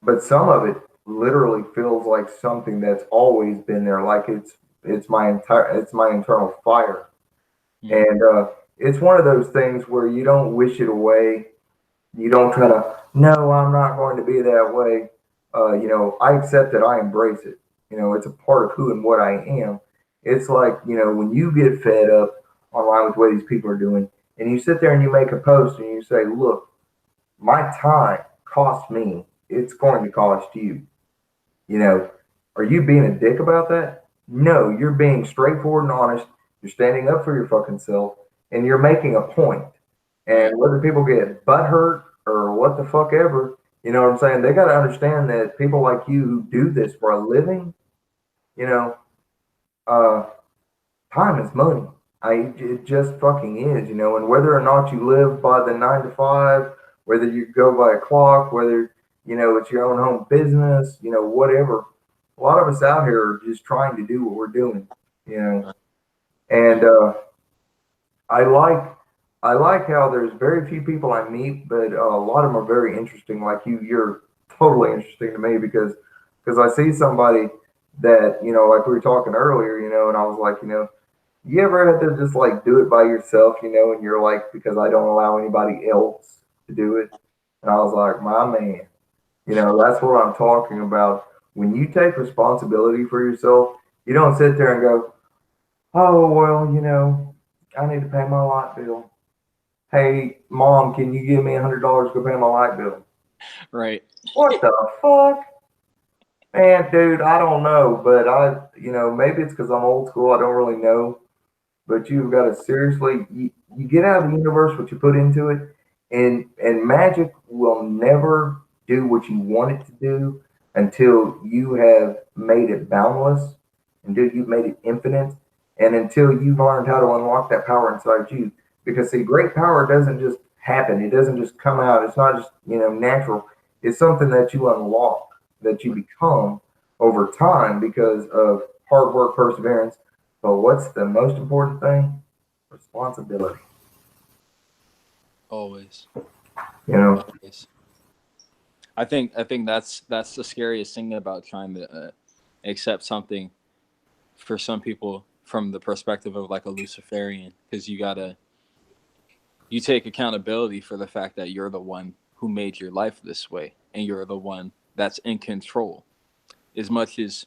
But some of it literally feels like something that's always been there. Like it's my internal fire. And it's one of those things where you don't wish it away. You don't try to, no, I'm not going to be that way. I accept it. I embrace it. It's a part of who and what I am. It's like, when you get fed up online with what these people are doing, and you sit there and you make a post and you say, look, my time cost me. It's going to cost you. Are you being a dick about that? No, you're being straightforward and honest. You're standing up for your fucking self, and you're making a point. And whether people get butthurt or what the fuck ever, you know what I'm saying? They got to understand that people like you who do this for a living, time is money. It just fucking is, and whether or not you live by the 9 to 5, whether you go by a clock, whether, it's your own home business, whatever. A lot of us out here are just trying to do what we're doing, And I like how there's very few people I meet, but a lot of them are very interesting. Like you're totally interesting to me because I see somebody that, like we were talking earlier, and I was like, you ever had to just like do it by yourself, and you're like, because I don't allow anybody else to do it. And I was like, my man, that's what I'm talking about. When you take responsibility for yourself, you don't sit there and go, oh, well, I need to pay my light bill. hey, mom, can you give me $100 to go pay my light bill? Right. What the fuck? Man, dude, I don't know, but maybe it's because I'm old school. I don't really know. But you've got to seriously, you get out of the universe what you put into it, and magic will never do what you want it to do until you have made it boundless, until you've made it infinite, and until you've learned how to unlock that power inside you. Because see, great power doesn't just happen. It doesn't just come out. It's not just natural. It's something that you unlock, that you become over time because of hard work, perseverance. But what's the most important thing? Responsibility. Always. Always. I think that's the scariest thing about trying to accept something for some people from the perspective of like a Luciferian, because you take accountability for the fact that you're the one who made your life this way, and you're the one that's in control. As much as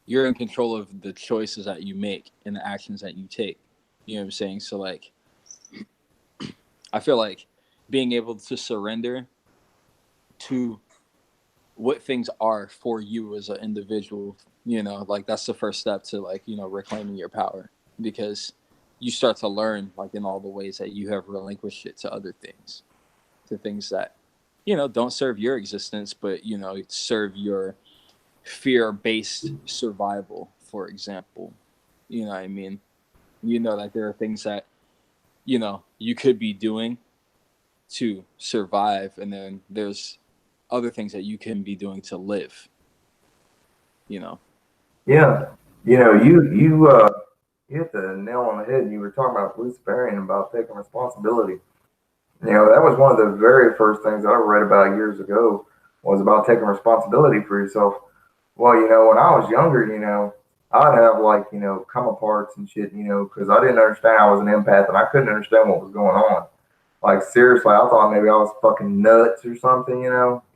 you're in control of the choices that you make and the actions that you take. You know what I'm saying? So like, I feel like being able to surrender to what things are for you as an individual, like that's the first step to like, reclaiming your power, because you start to learn like in all the ways that you have relinquished it to other things, to things that, don't serve your existence, but, serve your fear-based survival, for example. You know what I mean? That there are things that, you could be doing to survive, and then there's other things that you can be doing to live. Yeah. You hit the nail on the head. You were talking about Luciferian, about taking responsibility. That was one of the very first things I read about years ago, was about taking responsibility for yourself. Well, when I was younger, I'd have like, come aparts and shit, because I didn't understand. I was an empath and I couldn't understand what was going on. Like, seriously, I thought maybe I was fucking nuts or something,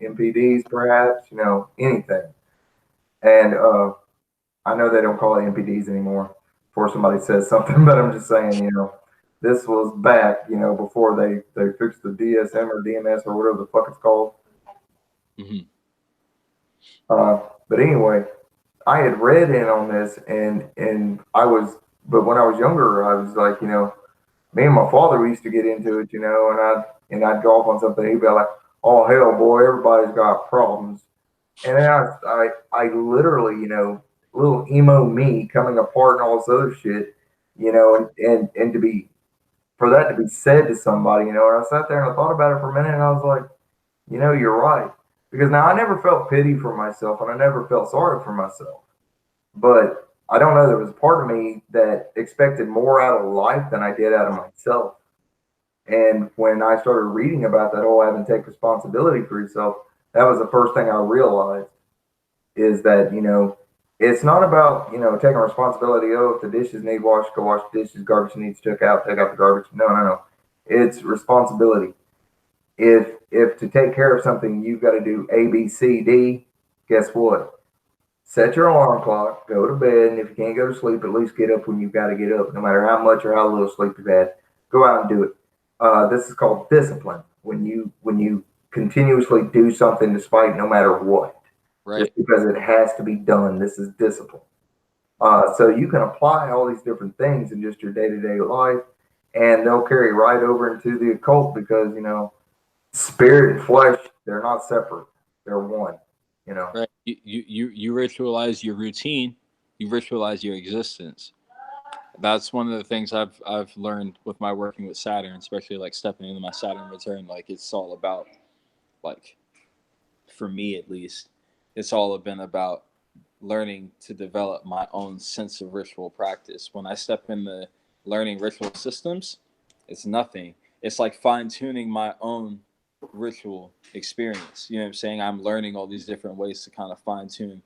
MPDs perhaps, anything. And I know they don't call it MPDs anymore before somebody says something, but I'm just saying, this was back, before they fixed the DSM or DMS or whatever the fuck it's called. Mm-hmm. But anyway, I had read in on this, and but when I was younger, I was like, me and my father, we used to get into it, and I'd go off on something. He'd be like, "Oh hell, boy, everybody's got problems," and then I literally, little emo me coming apart and all this other shit, and to be for that to be said to somebody, and I sat there and I thought about it for a minute, and I was like, you're right, because now I never felt pity for myself, and I never felt sorry for myself. But I don't know, there was a part of me that expected more out of life than I did out of myself. And when I started reading about that whole having to take responsibility for yourself, that was the first thing I realized, is that, it's not about, taking responsibility. Oh, if the dishes need washed, go wash the dishes. Garbage needs took out, take out the garbage. No, no, no. It's responsibility. If to take care of something, you've got to do A, B, C, D, guess what? Set your alarm clock, go to bed, and if you can't go to sleep, at least get up when you've got to get up, no matter how much or how little sleep you've had. Go out and do it. This is called discipline. When you continuously do something despite no matter what, Right. just because it has to be done. This is discipline. So you can apply all these different things in just your day-to-day life, and they'll carry right over into the occult, because spirit and flesh, they're not separate. They're one. Right. You ritualize your routine. You ritualize your existence. That's one of the things I've learned with my working with Saturn, especially like stepping into my Saturn return. Like it's all about, like, for me at least, it's all been about learning to develop my own sense of ritual practice. When I step into learning ritual systems, it's nothing. It's like fine tuning my own ritual experience. You know what I'm saying? I'm learning all these different ways to kind of fine tune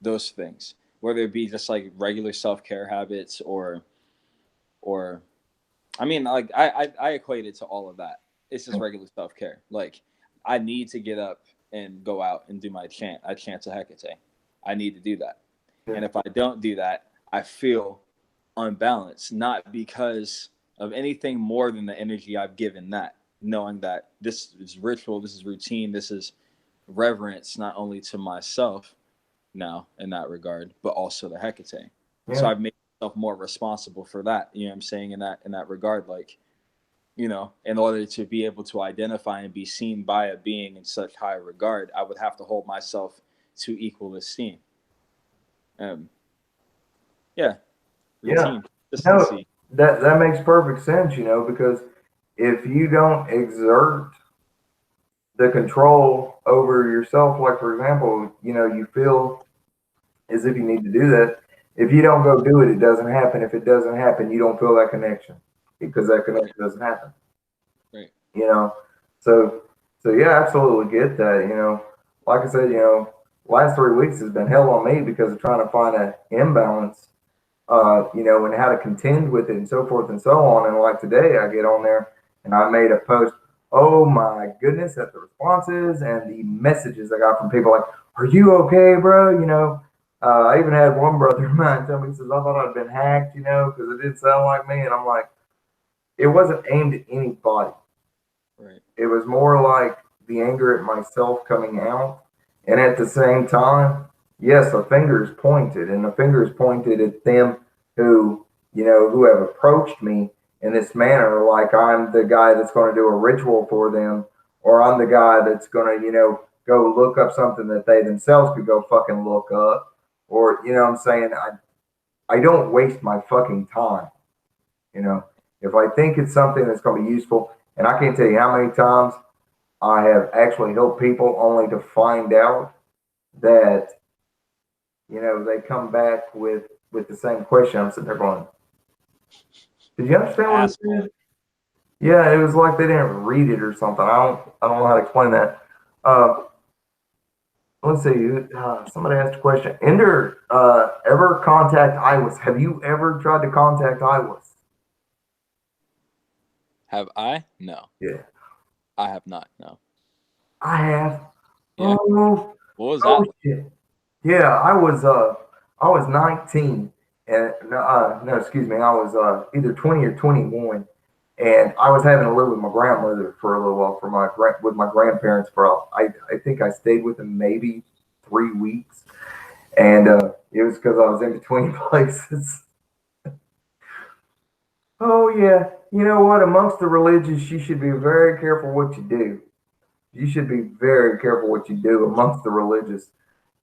those things, whether it be just like regular self care habits, or I mean, like I equate it to all of that. It's just regular self care. Like I need to get up and go out and do my chant. I chant to Hecate. I need to do that. And if I don't do that, I feel unbalanced. Not because of anything more than the energy I've given that, knowing that this is ritual, this is routine, this is reverence, not only to myself now in that regard, but also the Hecate. Yeah. So I've made myself more responsible for that. You know what I'm saying? In that regard, like, you know, in order to be able to identify and be seen by a being in such high regard, I would have to hold myself to equal esteem. Yeah, Yeah. routine, No, consistency. that makes perfect sense, you know, because if you don't exert the control over yourself, like for example, you know, you feel as if you need to do that. If you don't go do it, it doesn't happen. If it doesn't happen, you don't feel that connection because that Right, connection doesn't happen. right, You know, so yeah, absolutely get that. You know, like I said, you know, last 3 weeks has been hell on me because of trying to find an imbalance, you know, and how to contend with it and so forth and so on. And like today, I get on there and I made a post. Oh my goodness, at the responses and the messages I got from people like, "Are you okay, bro?" You know, I even had one brother of mine tell me, he says, "I thought I'd been hacked," you know, because it didn't sound like me. And I'm like, it wasn't aimed at anybody. right. It was more like the anger at myself coming out. And at the same time, yes, a finger is pointed, and the finger is pointed at them who, you know, who have approached me in this manner, like I'm the guy that's going to do a ritual for them, or I'm the guy that's going to, you know, go look up something that they themselves could go fucking look up. Or, you know what I'm saying? I don't waste my fucking time. You know, if I think it's something that's going to be useful, and I can't tell you how many times I have actually helped people only to find out that, you know, they come back with the same question. I'm sitting there going, "Did you understand what it Asshole. said?" Yeah, it was like they didn't read it or something. I don't know how to explain that. Uh, let's see. Somebody asked a question. Ender, ever contact Iwas? Have you ever tried to contact Iwas? Have I? No, Yeah, I have not. No. I have. Yeah. Oh, What was oh that like? shit. Yeah, I was 19 and no, excuse me, I was either 20 or 21, and I was having to live with my grandmother for a little while for with my grandparents for I think I stayed with them maybe 3 weeks, and it was because I was in between places. Oh yeah, you know what? Amongst the religious, you should be very careful what you do. You should be very careful what you do amongst the religious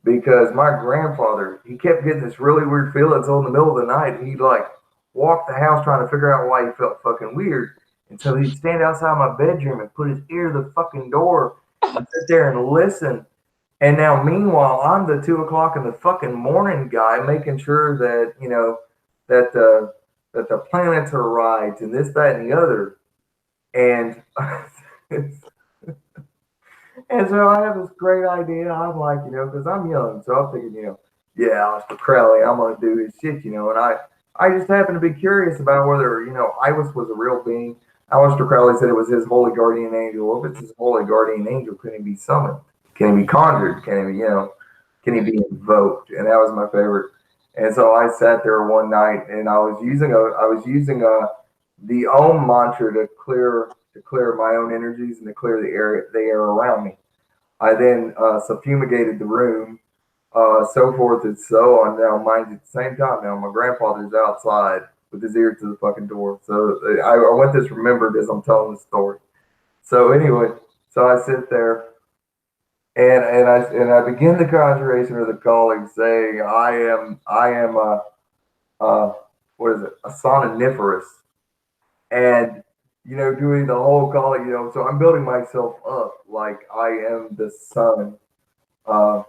because my grandfather, he kept getting this really weird feeling. So in the middle of the night, he'd like walk the house trying to figure out why he felt fucking weird. And so he'd stand outside my bedroom and put his ear to the fucking door and sit there and listen. And now, meanwhile, I'm the 2 o'clock in the fucking morning guy, making sure that you know that the planets are right and this, that, and the other. And And so I have this great idea. I'm like, you know, because I'm young, so I'm thinking, you know, yeah, Aleister Crowley, I'm gonna do his shit, you know. And I just happen to be curious about whether, you know, Iwas was a real being. Aleister Crowley said it was his holy guardian angel. Well, if it's his holy guardian angel, can he be summoned? Can he be conjured? Can he be, you know, can he Right. be invoked? And that was my favorite. And so I sat there one night, and I was using the Om mantra to clear my own energies and to clear the air around me. I then subfumigated the room, so forth and so on. Now, mind you, at the same time, now my grandfather's outside with his ear to the fucking door. So I want this remembered as I'm telling the story. So anyway, so I sit there and I begin the conjuration or the calling, saying, I am what is it, a somniferous, and you know, doing the whole calling, you know. So I'm building myself up like I am the sun, not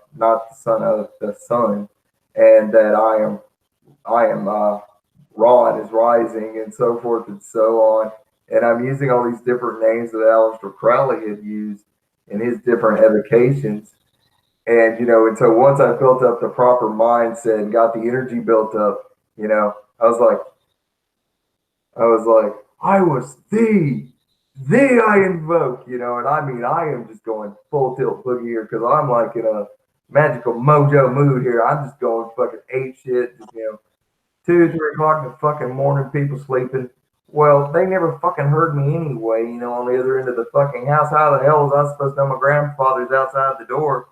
the son of the sun, and that I am Ra is rising, and so forth and so on. And I'm using all these different names that Aleister Crowley had used in his different evocations. And you know, and so once I built up the proper mindset and got the energy built up, you know, I was like, I was the I invoke, you know, and I mean, I am just going full tilt boogie here because I'm like in a magical mojo mood here. I'm just going fucking ape shit, just, you know, 2, 3 o'clock in the fucking morning, people sleeping. Well, they never fucking heard me anyway, you know, on the other end of the fucking house. How the hell was I supposed to know my grandfather's outside the door?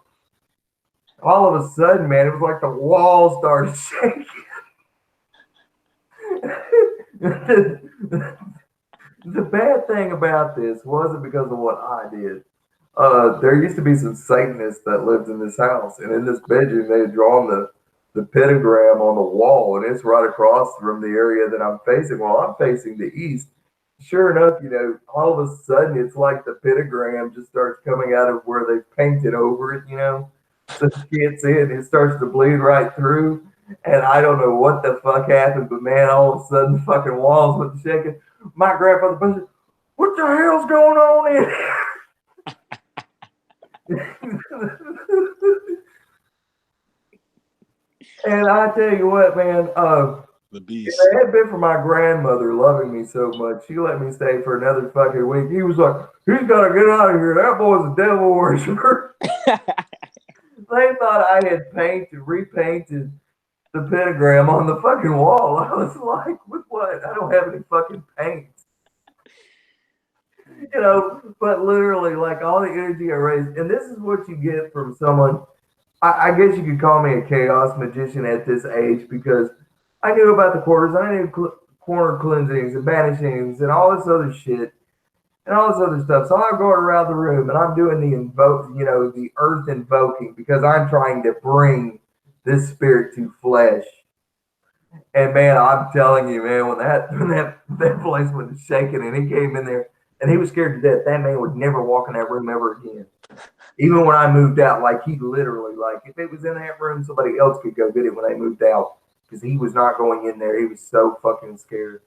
All of a sudden, man, it was like the walls started shaking. The bad thing about this wasn't because of what I did. There used to be some Satanists that lived in this house, and in this bedroom, they had drawn the pentagram on the wall, and it's right across from the area that I'm facing. Well, I'm facing the east. Sure enough, you know, all of a sudden, it's like the pentagram just starts coming out of where they've painted over it, you know. So it gets in, it starts to bleed right through. And I don't know what the fuck happened, but man, all of a sudden, the fucking walls went shaking. My grandfather said, "What the hell's going on in And I tell you what, man, The if beast. it had been for my grandmother loving me so much, she let me stay for another fucking week. He was like, "He's got to get out of here. That boy's a devil worshiper." They thought I had repainted the pentagram on the fucking wall. I was like, "With what? I don't have any fucking paint." You know, but literally, like all the energy I raised, and this is what you get from someone. I guess you could call me a chaos magician at this age because I knew about the quarters, I knew corner cleansings and banishings and all this other shit and all this other stuff. So I'm going around the room and I'm doing the invoke, you know, the earth invoking because I'm trying to bring this spirit to flesh. And man, I'm telling you, man, when that place was shaking and he came in there and he was scared to death, that man would never walk in that room ever again. Even when I moved out, like he literally, like if it was in that room, somebody else could go get it when they moved out because he was not going in there. He was so fucking scared.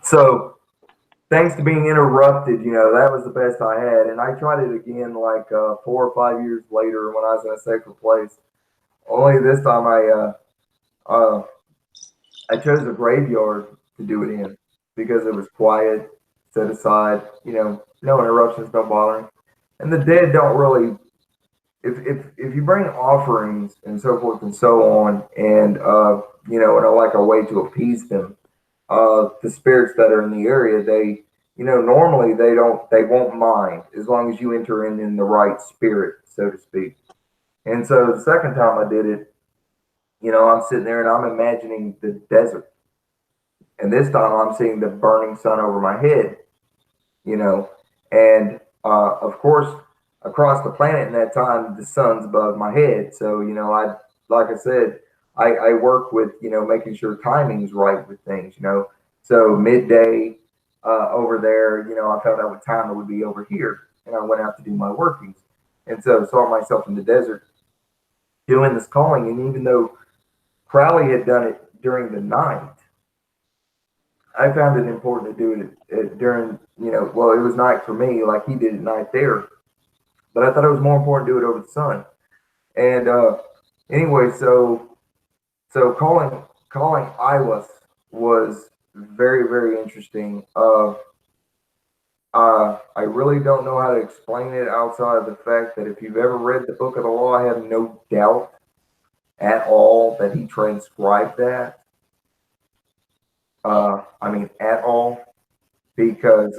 So thanks to being interrupted, you know, that was the best I had. And I tried it again like 4 or 5 years later when I was in a safer place. Only this time I chose a graveyard to do it in because it was quiet, set aside, you know, no interruptions, no bothering. And the dead don't really if you bring offerings and so forth and so on, and you know, in like a way to appease them, the spirits that are in the area, they, you know, normally they won't mind as long as you enter in the right spirit, so to speak. And so the second time I did it, you know, I'm sitting there and I'm imagining the desert, and this time I'm seeing the burning sun over my head, you know, and of course across the planet in that time the sun's above my head, so you know I like I said I work with, you know, making sure timing's right with things, you know, so midday over there, you know, I found out what time it would be over here and I went out to do my workings, and so saw myself in the desert doing this calling. And even though Crowley had done it during the night, I found it important to do it during, you know, well, it was night for me, like he did at night there. But I thought it was more important to do it over the sun. And anyway, so calling Iwas was very very interesting. I really don't know how to explain it outside of the fact that if you've ever read the Book of the Law, I have no doubt at all that he transcribed that. I mean, at all, because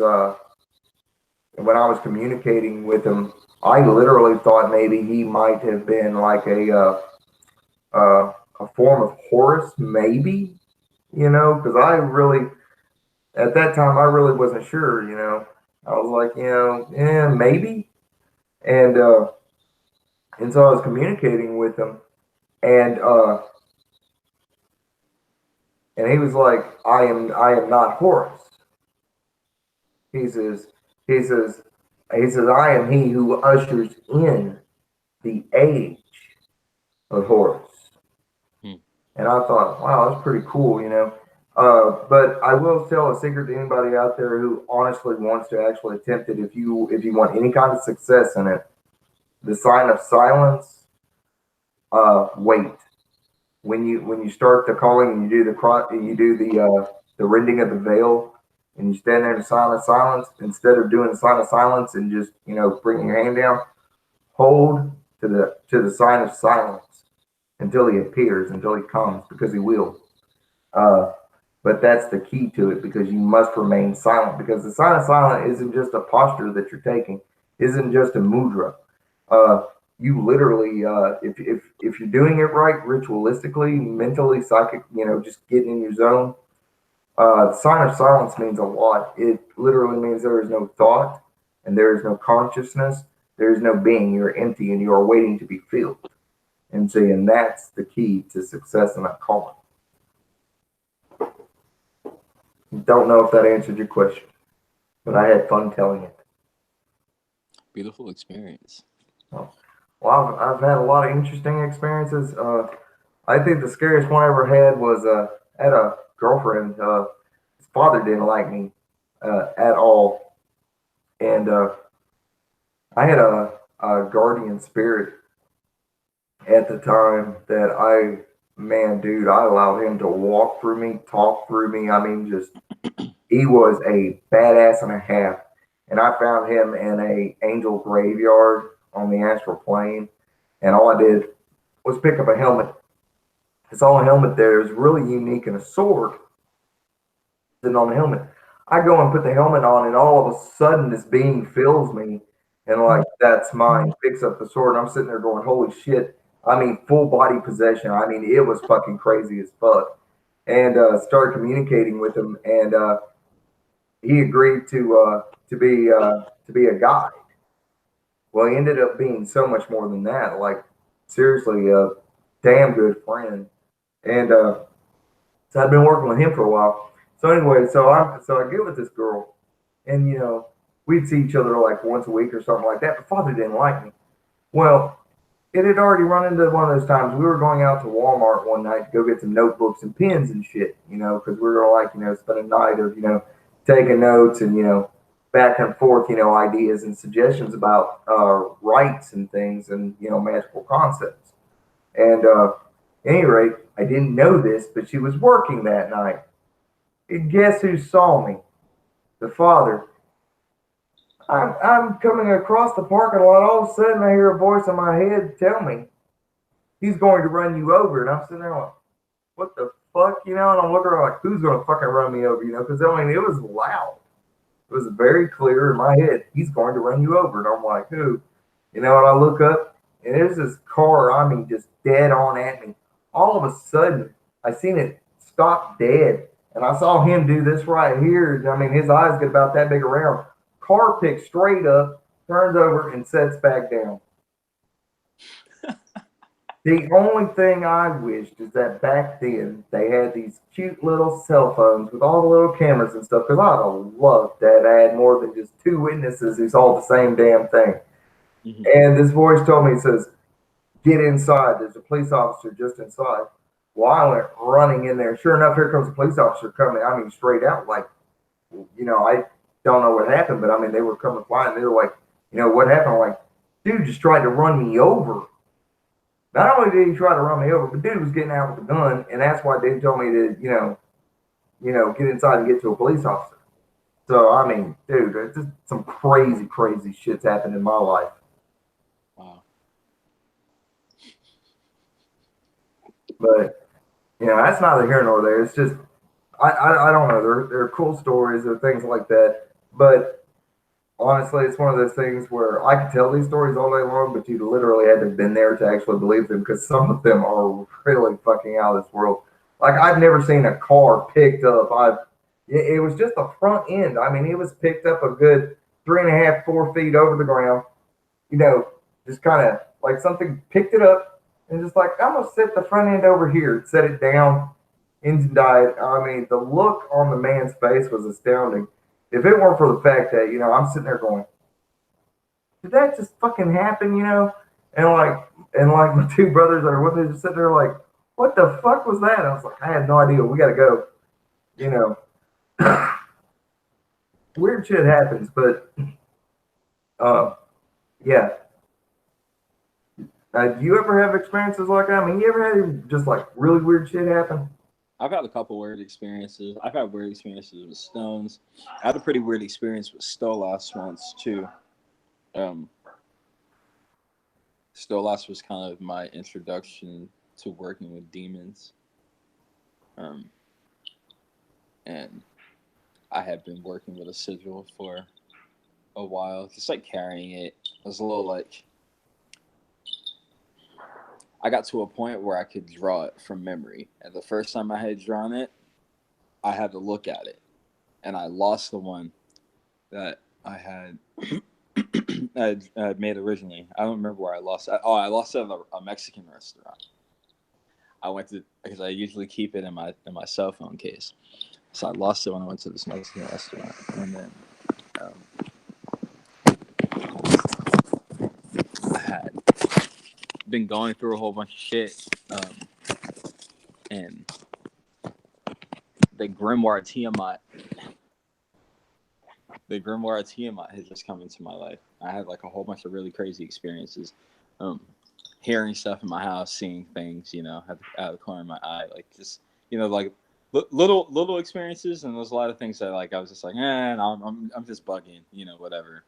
when I was communicating with him, I literally thought maybe he might have been like a form of Horus, maybe, you know, because I really, at that time, I really wasn't sure, you know. I was like, you know, yeah, maybe. And, uh, and so I was communicating with him, and, uh, and he was like, I am not Horus. He says, he says, he says, I am he who ushers in the age of Horus. Hmm. And I thought, wow, that's pretty cool, you know. But I will tell a secret to anybody out there who honestly wants to actually attempt it. If you want any kind of success in it, the sign of silence. Wait. When you start the calling and you do the rending of the veil, and you stand there in the sign of silence, instead of doing the sign of silence and just, you know, bringing your hand down, hold to the sign of silence until he appears, until he comes, because he will. Uh, But that's the key to it, because you must remain silent, because the sign of silent isn't just a posture that you're taking, isn't just a mudra. You literally, if you're doing it right, ritualistically, mentally, psychic, just getting in your zone. The sign of silence means a lot. It literally means there is no thought and there is no consciousness. There is no being. You're empty and you are waiting to be filled. And see, and that's the key to success in that calling. Don't know if that answered your question, but I had fun telling it. Beautiful experience. Well, I've had a lot of interesting experiences. I think the scariest one I ever had was I had a girlfriend. His father didn't like me at all, and I had a guardian spirit at the time that man, dude, I allowed him to walk through me, talk through me. I mean, just he was a badass and a half. And I found him in a angel graveyard on the astral plane, and all I did was pick up a helmet. I saw a helmet there. It was really unique, and a sword sitting on the helmet. I go and put the helmet on, and all of a sudden, this being fills me, and like, that's mine. Picks up the sword, and I'm sitting there going, "Holy shit!" I mean, full body possession. I mean, it was fucking crazy as fuck. And started communicating with him, and he agreed to be a guide. Well, he ended up being so much more than that. Like, seriously, a damn good friend. And so I've been working with him for a while. So anyway, so I get with this girl, and we'd see each other like once a week or something like that. But father didn't like me. Well, it had already run into one of those times. We were going out to Walmart one night to go get some notebooks and pens and shit, because we were gonna like spend a night of taking notes and back and forth, ideas and suggestions about rites and things and magical concepts. And at any rate, I didn't know this, but she was working that night. And guess who saw me? The father. I'm coming across the parking lot. All of a sudden, I hear a voice in my head tell me, "He's going to run you over." And I'm sitting there like, "What the fuck?" And I'm looking around like, "Who's going to fucking run me over?" Because I mean, it was loud. It was very clear in my head. He's going to run you over. And I'm like, "Who?" And I look up, and there's this car, I mean, just dead on at me. All of a sudden, I seen it stop dead. And I saw him do this right here. I mean, his eyes get about that big around. Car picks straight up, turns over, and sets back down. The only thing I wished is that back then they had these cute little cell phones with all the little cameras and stuff, because I'd have loved that I had more than just two witnesses who saw the same damn thing. Mm-hmm. And this voice told me, it says, "Get inside. There's a police officer just inside." Well, I went running in there. Sure enough, here comes a police officer coming. I mean, straight out, like, I don't know what happened, but I mean, they were coming flying. They were like, "What happened?" I'm like, "Dude just tried to run me over." Not only did he try to run me over, but dude was getting out with a gun, and that's why they told me to, get inside and get to a police officer. So I mean, dude, it's just some crazy, crazy shit's happened in my life. Wow. But that's neither here nor there. It's just I don't know. They're cool stories or things like that. But honestly, it's one of those things where I could tell these stories all day long, but you literally had to have been there to actually believe them, because some of them are really fucking out of this world. Like, I've never seen a car picked up. It was just the front end. I mean, it was picked up a good 3.5, 4 feet over the ground. Just kind of like something picked it up and just like, "I'm gonna set the front end over here," set it down, engine died. I mean, the look on the man's face was astounding. If it weren't for the fact that, I'm sitting there going, "Did that just fucking happen?" And like my two brothers that are with me just sitting there like, "What the fuck was that?" I was like, "I had no idea. We gotta go." Weird shit happens, but yeah. Do you ever have experiences like that? I mean, you ever had just like really weird shit happen? I've had a couple weird experiences. I've had weird experiences with stones. I had a pretty weird experience with Stolas once too. Stolas was kind of my introduction to working with demons. and I had been working with a sigil for a while, just like carrying it. It was a little like, I got to a point where I could draw it from memory. And the first time I had drawn it, I had to look at it. And I lost the one that I had I had made originally. I don't remember where I lost it. Oh, I lost it at a Mexican restaurant. I went to, because I usually keep it in my cell phone case. So I lost it when I went to this Mexican restaurant. And then I had been going through a whole bunch of shit. And the Grimoire Tiamat has just come into my life. I had like a whole bunch of really crazy experiences. Hearing stuff in my house, seeing things, out of the corner of my eye, like just, like little experiences. And there's a lot of things that like I was just like, I'm just bugging, whatever.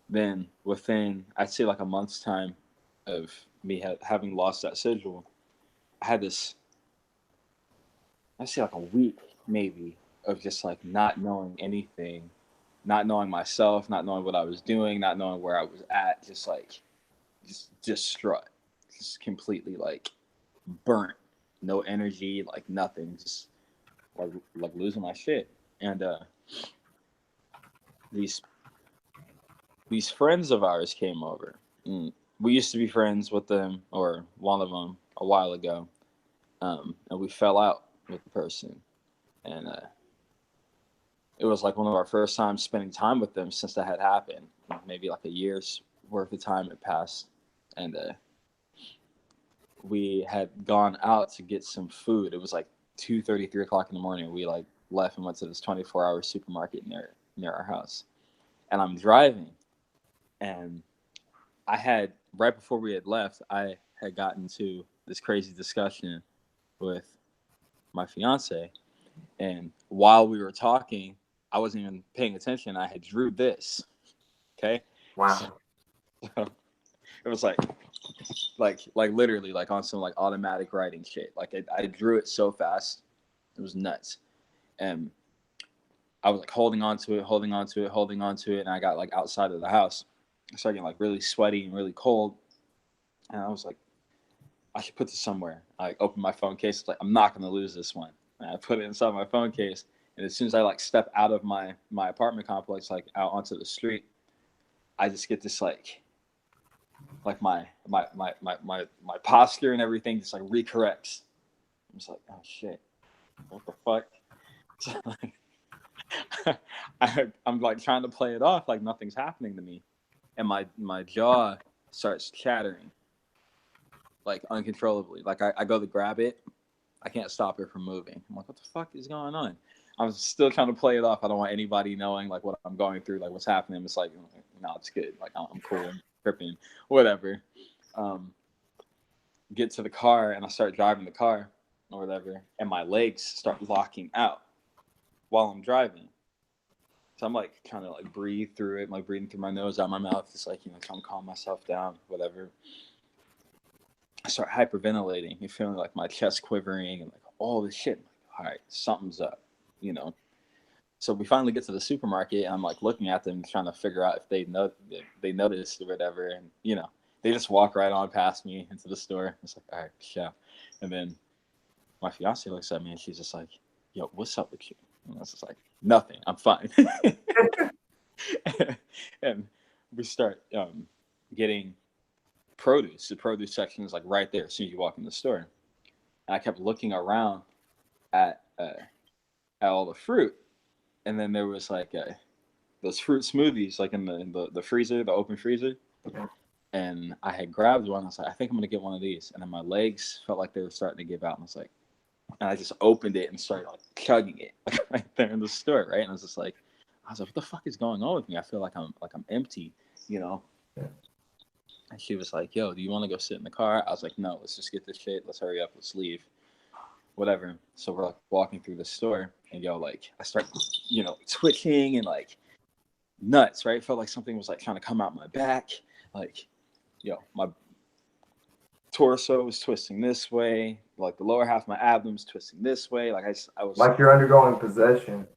Then within, I'd say like a month's time of me having lost that sigil, I had this, I'd say like a week maybe of just like not knowing anything, not knowing myself, not knowing what I was doing, not knowing where I was at, just like just distraught, just completely like burnt, no energy, like nothing, just like losing my shit. And these friends of ours came over. We used to be friends with them, or one of them, a while ago, and we fell out with the person, and it was like one of our first times spending time with them since that had happened. Maybe like a year's worth of time had passed, and we had gone out to get some food. It was like 2:30, 3 o'clock in the morning. We like left and went to this 24-hour supermarket near our house, and I'm driving, and I had, right before we had left, I had gotten to this crazy discussion with my fiance, and while we were talking, I wasn't even paying attention. I had drew this. Okay. Wow. So it was like literally like on some like automatic writing shit. Like I drew it so fast, it was nuts. And I was like holding on to it, and I got like outside of the house. I started getting like really sweaty and really cold, and I was like, I should put this somewhere. I opened my phone case. It's like, I'm not gonna lose this one. And I put it inside my phone case. And as soon as I like step out of my apartment complex, like out onto the street, I just get this like my posture and everything just like recorrects. I'm just like, oh shit, what the fuck? So, like, I'm like trying to play it off like nothing's happening to me, and my jaw starts chattering like uncontrollably. Like I go to grab it, I can't stop it from moving. I'm like, what the fuck is going on? I'm still trying to play it off. I don't want anybody knowing like what I'm going through, like what's happening. It's like, no, it's good. Like I'm cool, I'm tripping, whatever. Get to the car, and I start driving the car or whatever, and my legs start locking out while I'm driving. So I'm like trying to like breathe through it, like breathing through my nose, out my mouth, just like, trying to calm myself down, whatever. I start hyperventilating. You're feeling like my chest quivering and like all this shit. I'm like, all right, something's up, So we finally get to the supermarket, and I'm like looking at them, trying to figure out if they noticed or whatever. And they just walk right on past me into the store. It's like, all right, yeah. And then my fiance looks at me, and she's just like, yo, what's up with you? And I was just like, nothing, I'm fine. And we start getting produce. The produce section is like right there as soon as you walk in the store. And I kept looking around at all the fruit, and then there was like those fruit smoothies like in the freezer, the open freezer. And I had grabbed one. I was like, I think I'm gonna get one of these. And then my legs felt like they were starting to give out, and I was like, and I just opened it and started like chugging it right there in the store, right? And I was like, what the fuck is going on with me? I feel like I'm empty, And she was like, yo, do you want to go sit in the car? I was like, no, let's just get this shit. Let's hurry up. Let's leave. Whatever. So we're like walking through the store, and like I start, twitching and like nuts, right? It felt like something was like trying to come out my back. Like, my torso was twisting this way. like the lower half of my abdomen's twisting this way. Like I was Like you're undergoing possession.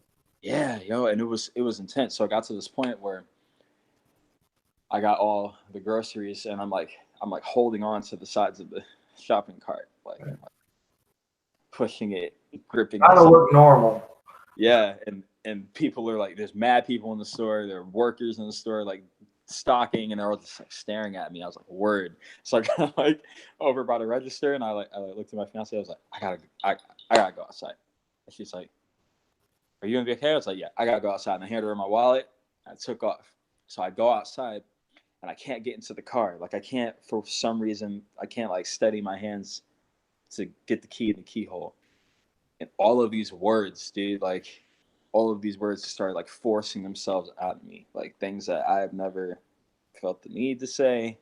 yeah, and it was intense. So I got to this point where I got all the groceries and I'm like holding on to the sides of the shopping cart, like pushing it, gripping Kind it. of look normal. Yeah, and people are like, there's mad people in the store, there are workers in the store like stocking, and they're all just like staring at me. I was like, word. So I got like over by the register, and I looked at my fiance. I was like, I gotta go outside. And she's like, are you gonna be okay? I was like, yeah, I gotta go outside. And I handed her my wallet. And I took off. So I go outside, and I can't get into the car. Like I can't, for some reason, I can't like steady my hands to get the key in the keyhole. And all of these words, dude, like all of these words started like forcing themselves out of me, like things that I have never felt the need to say,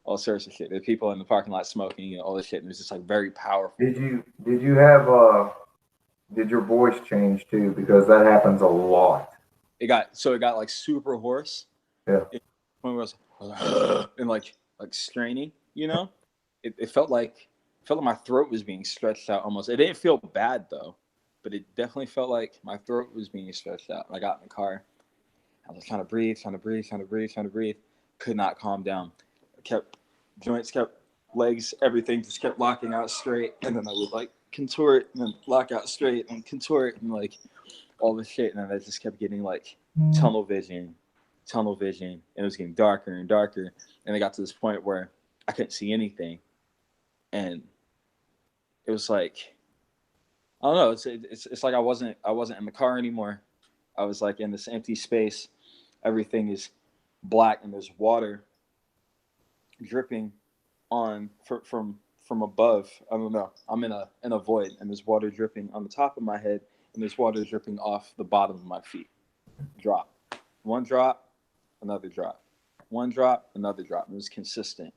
all sorts of shit. There's people in the parking lot smoking and all this shit, and it was just like very powerful. Did you have did your voice change too? Because that happens a lot. It got like super hoarse. Yeah. When it was and like straining, you know, it felt like my throat was being stretched out almost. It didn't feel bad though, but it definitely felt like my throat was being stretched out. I got in the car. I was trying to breathe. Could not calm down. Legs, everything just kept locking out straight. And then I would like contort and then lock out straight and contort and like all this shit. And then I just kept getting like tunnel vision. And it was getting darker and darker. And it got to this point where I couldn't see anything. And it was like, I don't know. It's like I wasn't in the car anymore. I was like in this empty space. Everything is black and there's water dripping on from above. I don't know. I'm in a void and there's water dripping on the top of my head and there's water dripping off the bottom of my feet. Drop. One drop, another drop. One drop, another drop. It was consistent.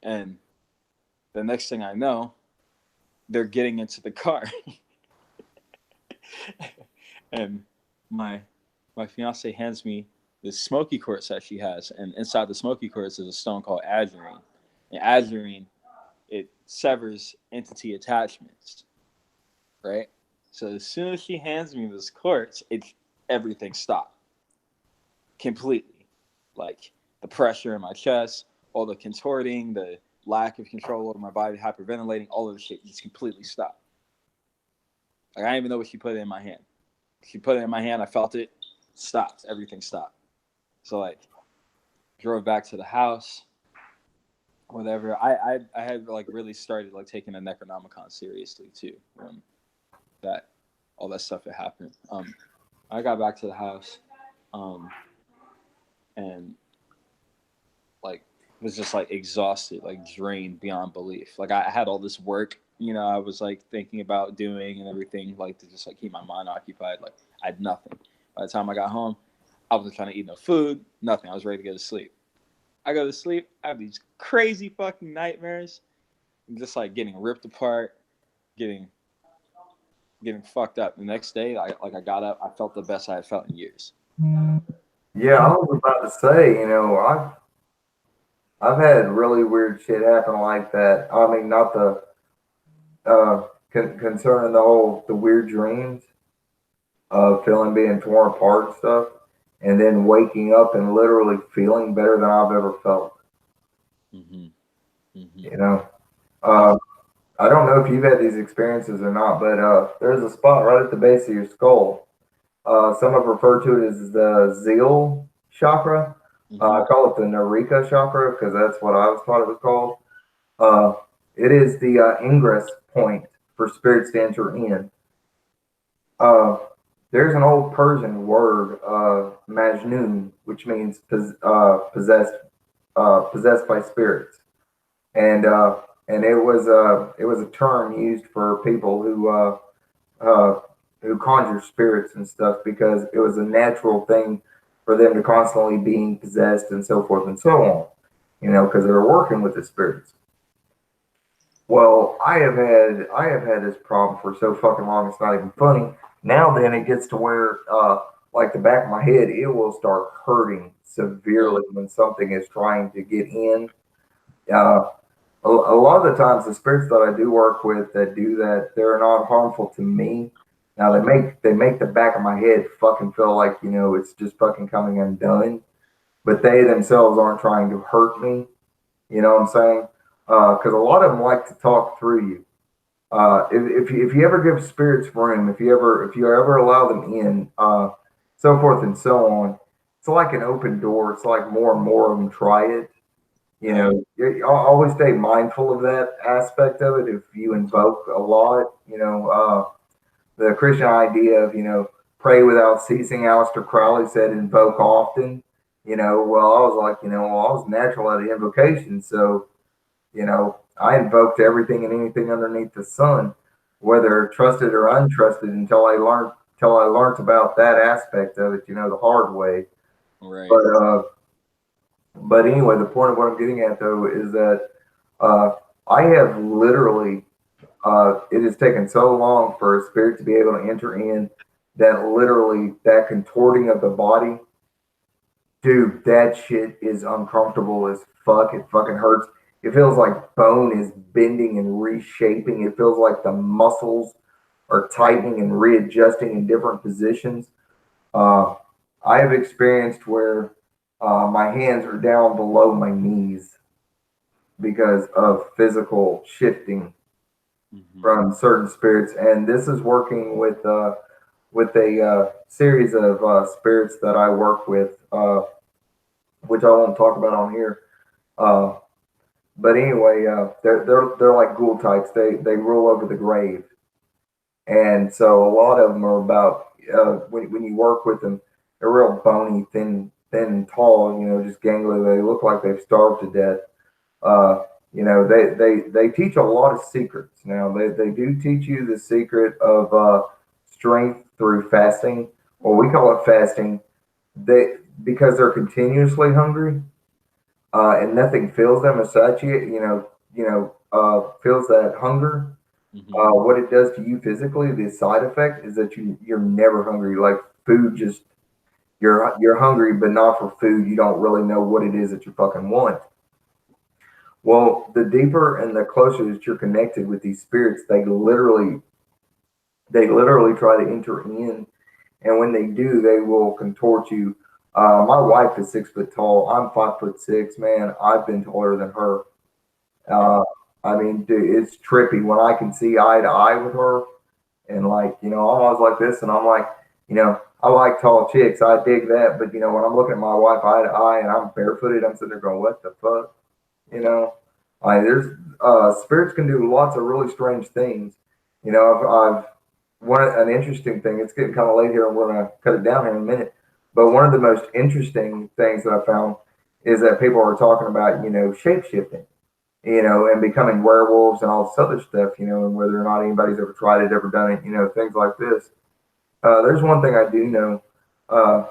And the next thing I know, they're getting into the car. And my fiance hands me this smoky quartz that she has, and inside the smoky quartz is a stone called azurine. And azurine, it severs entity attachments, right? So as soon as she hands me this quartz, everything stopped completely. Like the pressure in my chest, all the contorting, the lack of control over my body, hyperventilating, all of the shit just completely stopped. Like I didn't even know what she put in my hand. She put it in my hand, I felt it, stopped, everything stopped. So like drove back to the house, whatever. I had like really started like taking the Necronomicon seriously too, when all that stuff had happened. I got back to the house, and like was just like exhausted, like drained beyond belief. Like I had all this work, you know, I was like thinking about doing and everything, like to just like keep my mind occupied. Like I had nothing. By the time I got home, I wasn't trying to eat no food, nothing. I was ready to go to sleep. I go to sleep, I have these crazy fucking nightmares. I'm just like getting ripped apart, getting fucked up. The next day, I got up, I felt the best I had felt in years. Yeah, I was about to say, you know, I've had really weird shit happen like that. I mean, not the concerning the weird dreams of feeling being torn apart and stuff, and then waking up and literally feeling better than I've ever felt. Mm-hmm. Mm-hmm. You know, I don't know if you've had these experiences or not, but there's a spot right at the base of your skull. Some have referred to it as the Zeal chakra. Mm-hmm. I call it the Narika chakra because that's what I was taught it was called. It is the ingress point for spirits to enter in. There's an old Persian word, majnun, which means possessed by spirits, and it was a term used for people who conjure spirits and stuff because it was a natural thing for them to constantly being possessed and so forth and so on, you know, because they were working with the spirits. Well, I have had this problem for so fucking long it's not even funny. Now then it gets to where like the back of my head, it will start hurting severely when something is trying to get in. a lot of the times the spirits that I do work with that do that, they're not harmful to me. Now they make the back of my head fucking feel like, it's just fucking coming undone, but they themselves aren't trying to hurt me. You know what I'm saying? Because a lot of them like to talk through you. If you ever give spirits room, if you ever allow them in, so forth and so on, it's like an open door. It's like more and more of them try it. Right. Always stay mindful of that aspect of it. If you invoke a lot, the Christian idea of, pray without ceasing. Aleister Crowley said, invoke often. Well, I was like, well, I was natural at the invocation, so I invoked everything and anything underneath the sun, whether trusted or untrusted, until I learned about that aspect of it, the hard way. Right. But anyway, the point of what I'm getting at though is that uh, I have literally it has taken so long for a spirit to be able to enter in that literally that contorting of the body, dude, that shit is uncomfortable as fuck. It fucking hurts. It feels like bone is bending and reshaping. It feels like the muscles are tightening and readjusting in different positions. Uh, I have experienced where my hands are down below my knees because of physical shifting Mm-hmm. from certain spirits, and this is working with a series of spirits that I work with, which I won't talk about on here. Uh, but anyway, they're like ghoul types. They rule over the grave, and so a lot of them are about when you work with them, they're real bony, thin and tall. Just gangly. They look like they've starved to death. Uh, they teach a lot of secrets. Now they do teach you the secret of strength through fasting, or we call it fasting. They Because they're continuously hungry, and nothing fills them as such. Fills that hunger. Mm-hmm. What it does to you physically, the side effect is that you're never hungry. Like food, just you're hungry, but not for food. You don't really know what it is that you fucking want. Well, the deeper and the closer that you're connected with these spirits, they literally try to enter in, and when they do, they will contort you. My wife is 6 foot tall. I'm 5'6". Man, I've been taller than her. Uh, I mean, dude, it's trippy when I can see eye to eye with her, and like, I'm always like this, and I'm like, I like tall chicks. I dig that, but when I'm looking at my wife eye to eye and I'm barefooted, I'm sitting there going, what the fuck? You know, there's spirits can do lots of really strange things. I've one an interesting thing. It's getting kind of late here, and we're gonna cut it down here in a minute. But one of the most interesting things that I found is that people are talking about, shape shifting, and becoming werewolves and all this other stuff, and whether or not anybody's ever tried it, ever done it, things like this. There's one thing I do know. Uh,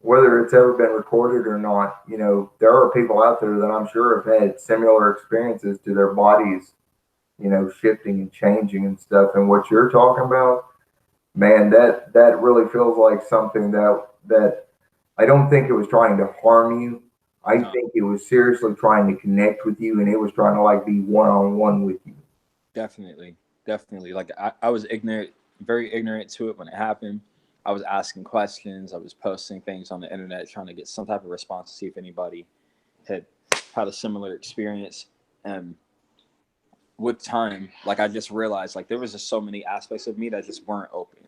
whether it's ever been recorded or not, there are people out there that I'm sure have had similar experiences to their bodies, shifting and changing and stuff. And what you're talking about, man, that really feels like something that I don't think it was trying to harm you. I No, think it was seriously trying to connect with you, and it was trying to like be one on one with you. definitely, definitely. Like I was ignorant, very ignorant to it when it happened. I was asking questions. I was posting things on the internet, trying to get some type of response to see if anybody had had a similar experience. And with time, like I just realized, like there was just so many aspects of me that just weren't open.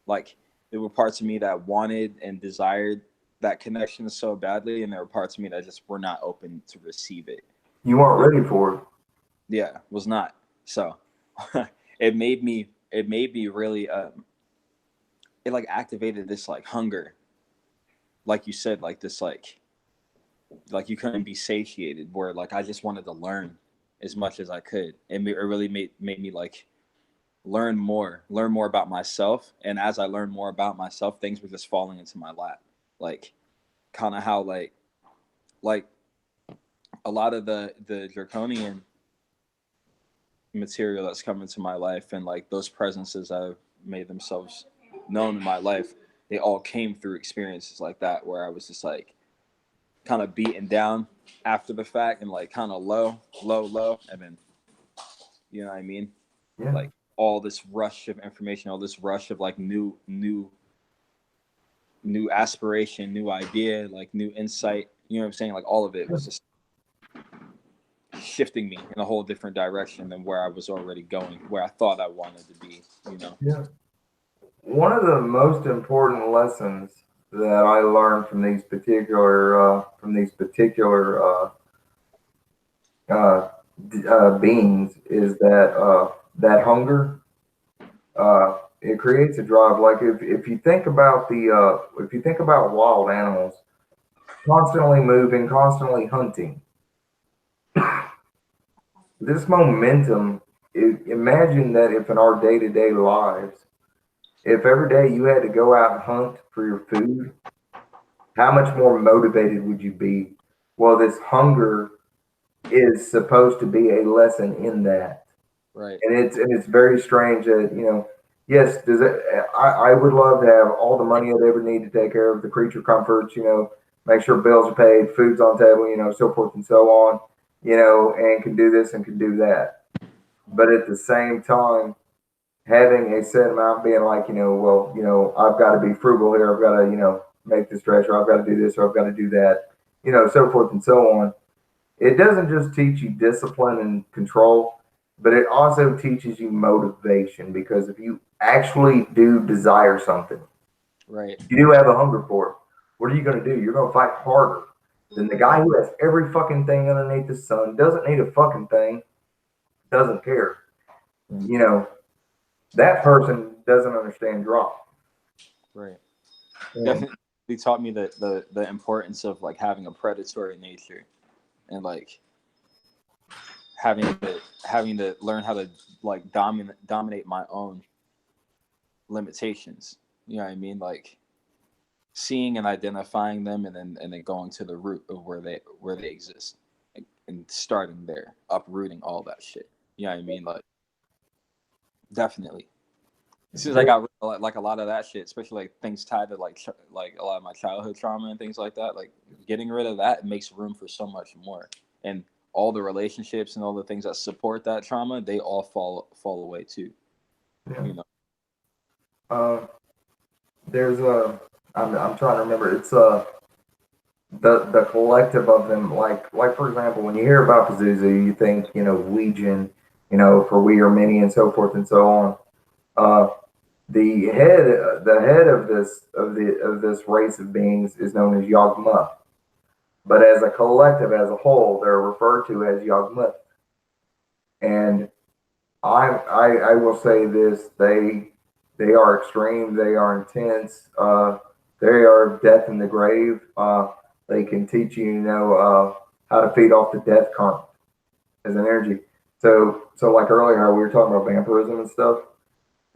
Like there were parts of me that wanted and desired that connection so badly, and there were parts of me that just were not open to receive it. You weren't ready for it. Yeah, was not. So it made me really it like activated this like hunger, like you said, like this like you couldn't be satiated, where like I just wanted to learn as much as I could. And it really made me like learn more about myself. And as I learned more about myself, things were just falling into my lap. Like kind of how like a lot of the draconian material that's come into my life, and like those presences that have made themselves known in my life, they all came through experiences like that, where I was just like kind of beaten down after the fact and like kind of low, and then you know what I mean? Yeah. Like all this rush of information, all this rush of like new aspiration, new idea, like new insight. You know what I'm saying? Like all of it was just shifting me in a whole different direction than where I was already going, where I thought I wanted to be, you know? Yeah. One of the most important lessons that I learned from these particular beings is that that hunger, it creates a drive. Like if you think about wild animals, constantly moving, constantly hunting, this momentum. Imagine that if in our day-to-day lives, if every day you had to go out and hunt for your food, how much more motivated would you be? Well, this hunger is supposed to be a lesson in that. Right. And it's very strange that, yes, I would love to have all the money I'd ever need to take care of the creature comforts, make sure bills are paid, food's on table, so forth and so on, and can do this and can do that. But at the same time, having a set amount, being like, I've got to be frugal here, I've got to, make this treasure, I've got to do this or I've got to do that, so forth and so on. It doesn't just teach you discipline and control, but it also teaches you motivation, because if you actually do desire something, right, you do have a hunger for it, what are you going to do? You're going to fight harder than the guy who has every fucking thing underneath the sun, doesn't need a fucking thing, doesn't care. That person doesn't understand drop. Right. Yeah. Definitely taught me the importance of like having a predatory nature, and like having to learn how to like dominate my own limitations. You know what I mean? Like seeing and identifying them, and then going to the root of where they exist, and starting there, uprooting all that shit. You know what I mean? Like definitely. As soon as I got rid of, like a lot of that shit, especially like things tied to like a lot of my childhood trauma and things like that, like getting rid of that makes room for so much more. And all the relationships and all the things that support that trauma, they all fall away too. Yeah. You know. There's I'm trying to remember. It's the collective of them. Like for example, when you hear about Pazuzu, you think Legion, for we are many and so forth and so on. The head of this race of beings is known as Yawgmoth, but as a collective, as a whole, they're referred to as Yawgmoth. And I will say this: they are extreme, they are intense, they are death in the grave. They can teach you, how to feed off the death current as an energy. So like earlier, how we were talking about vampirism and stuff.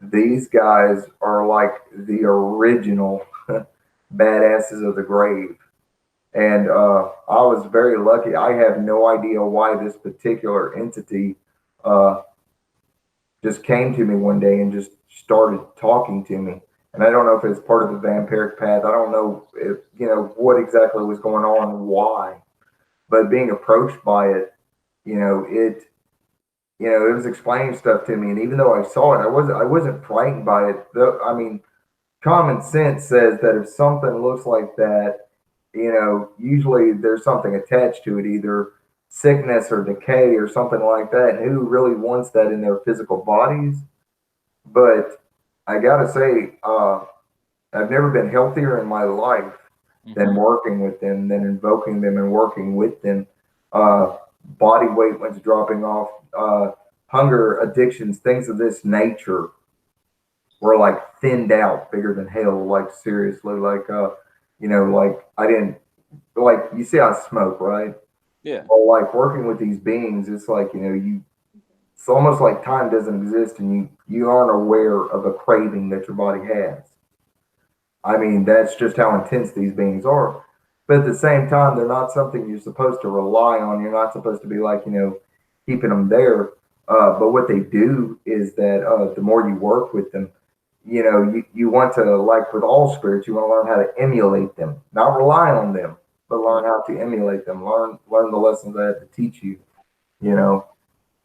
These guys are like the original badasses of the grave. And I was very lucky. I have no idea why this particular entity just came to me one day and just started talking to me. And I don't know if it's part of the vampiric path. I don't know if, what exactly was going on, why. But being approached by it, it was explaining stuff to me, and even though I saw it, I wasn't frightened by it. I mean, common sense says that if something looks like that, usually there's something attached to it, either sickness or decay or something like that. And who really wants that in their physical bodies? But I gotta say, I've never been healthier in my life than working with them, than invoking them and working with them. Body weight was dropping off. Hunger, addictions, things of this nature were like thinned out, bigger than hell. Like seriously, like like I didn't, like, you see I smoke, right? Yeah. Well, like working with these beings, it's like it's almost like time doesn't exist, and you aren't aware of a craving that your body has. I mean, that's just how intense these beings are. But at the same time, they're not something you're supposed to rely on. You're not supposed to be like, keeping them there. But what they do is that the more you work with them, you want to, like with all spirits, you want to learn how to emulate them, not rely on them. but learn how to emulate them. Learn the lessons I had to teach you. You know,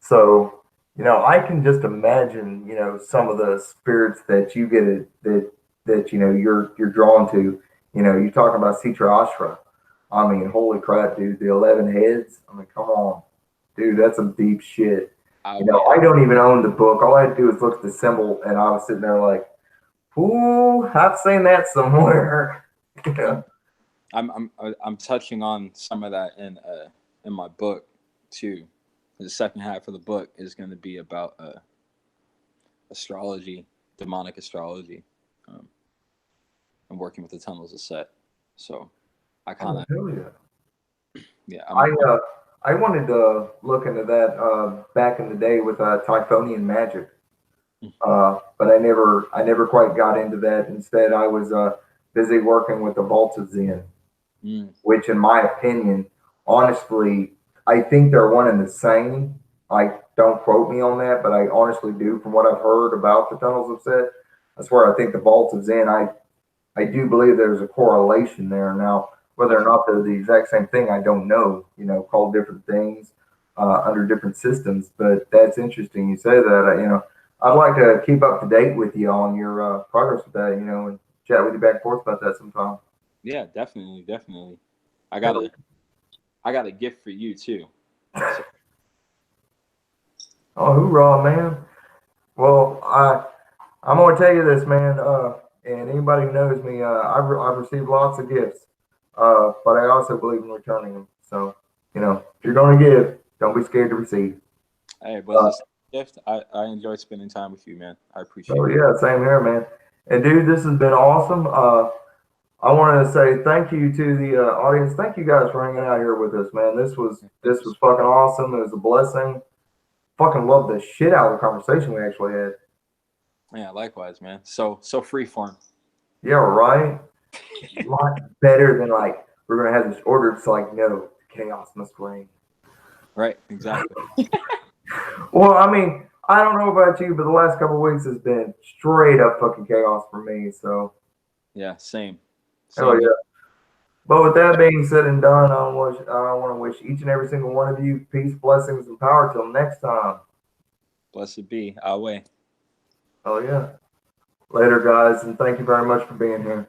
so I can just imagine some of the spirits that you get that you're drawn to. You're talking about Sitra Ashra. I mean, holy crap, dude! The 11 heads. I mean, come on, dude, that's some deep shit. I don't even own the book. All I had to do was look at the symbol, and I was sitting there like, "Ooh, I've seen that somewhere." I'm touching on some of that in my book too. The second half of the book is going to be about astrology, demonic astrology, and working with the tunnels of Set. So I kind of I wanted to look into that back in the day with Typhonian magic, but I never quite got into that. Instead, I was busy working with the vaults of Zen, which, in my opinion, honestly, I think they're one and the same. Don't quote me on that, but I honestly do from what I've heard about the tunnels of Set. That's where I think the vaults of Zen. I do believe there's a correlation there. Now, whether or not they're the exact same thing, I don't know. Called different things under different systems. But that's interesting. You say that. I'd like to keep up to date with you on your progress with that. And chat with you back and forth about that sometime. Yeah, definitely. I got a gift for you too. So. Oh, hoorah, man! Well, I'm gonna tell you this, man. And anybody who knows me, I've received lots of gifts, but I also believe in returning them. So, if you're going to give, don't be scared to receive. Hey, but it's a gift. I enjoy spending time with you, man. I appreciate it. Oh, yeah, same here, man. And, dude, this has been awesome. I wanted to say thank you to the audience. Thank you guys for hanging out here with us, man. This was fucking awesome. It was a blessing. Fucking love the shit out of the conversation we actually had. Yeah, likewise, man. So free form. Yeah, right. A lot better than we're gonna have this order. It's no, chaos must reign. Right, exactly. Well, I mean, I don't know about you, but the last couple of weeks has been straight up fucking chaos for me. So yeah, same. Oh yeah. But with that being said and done, I want to wish each and every single one of you peace, blessings, and power. Till next time. Blessed be. Away. Oh yeah. Later, guys, and thank you very much for being here.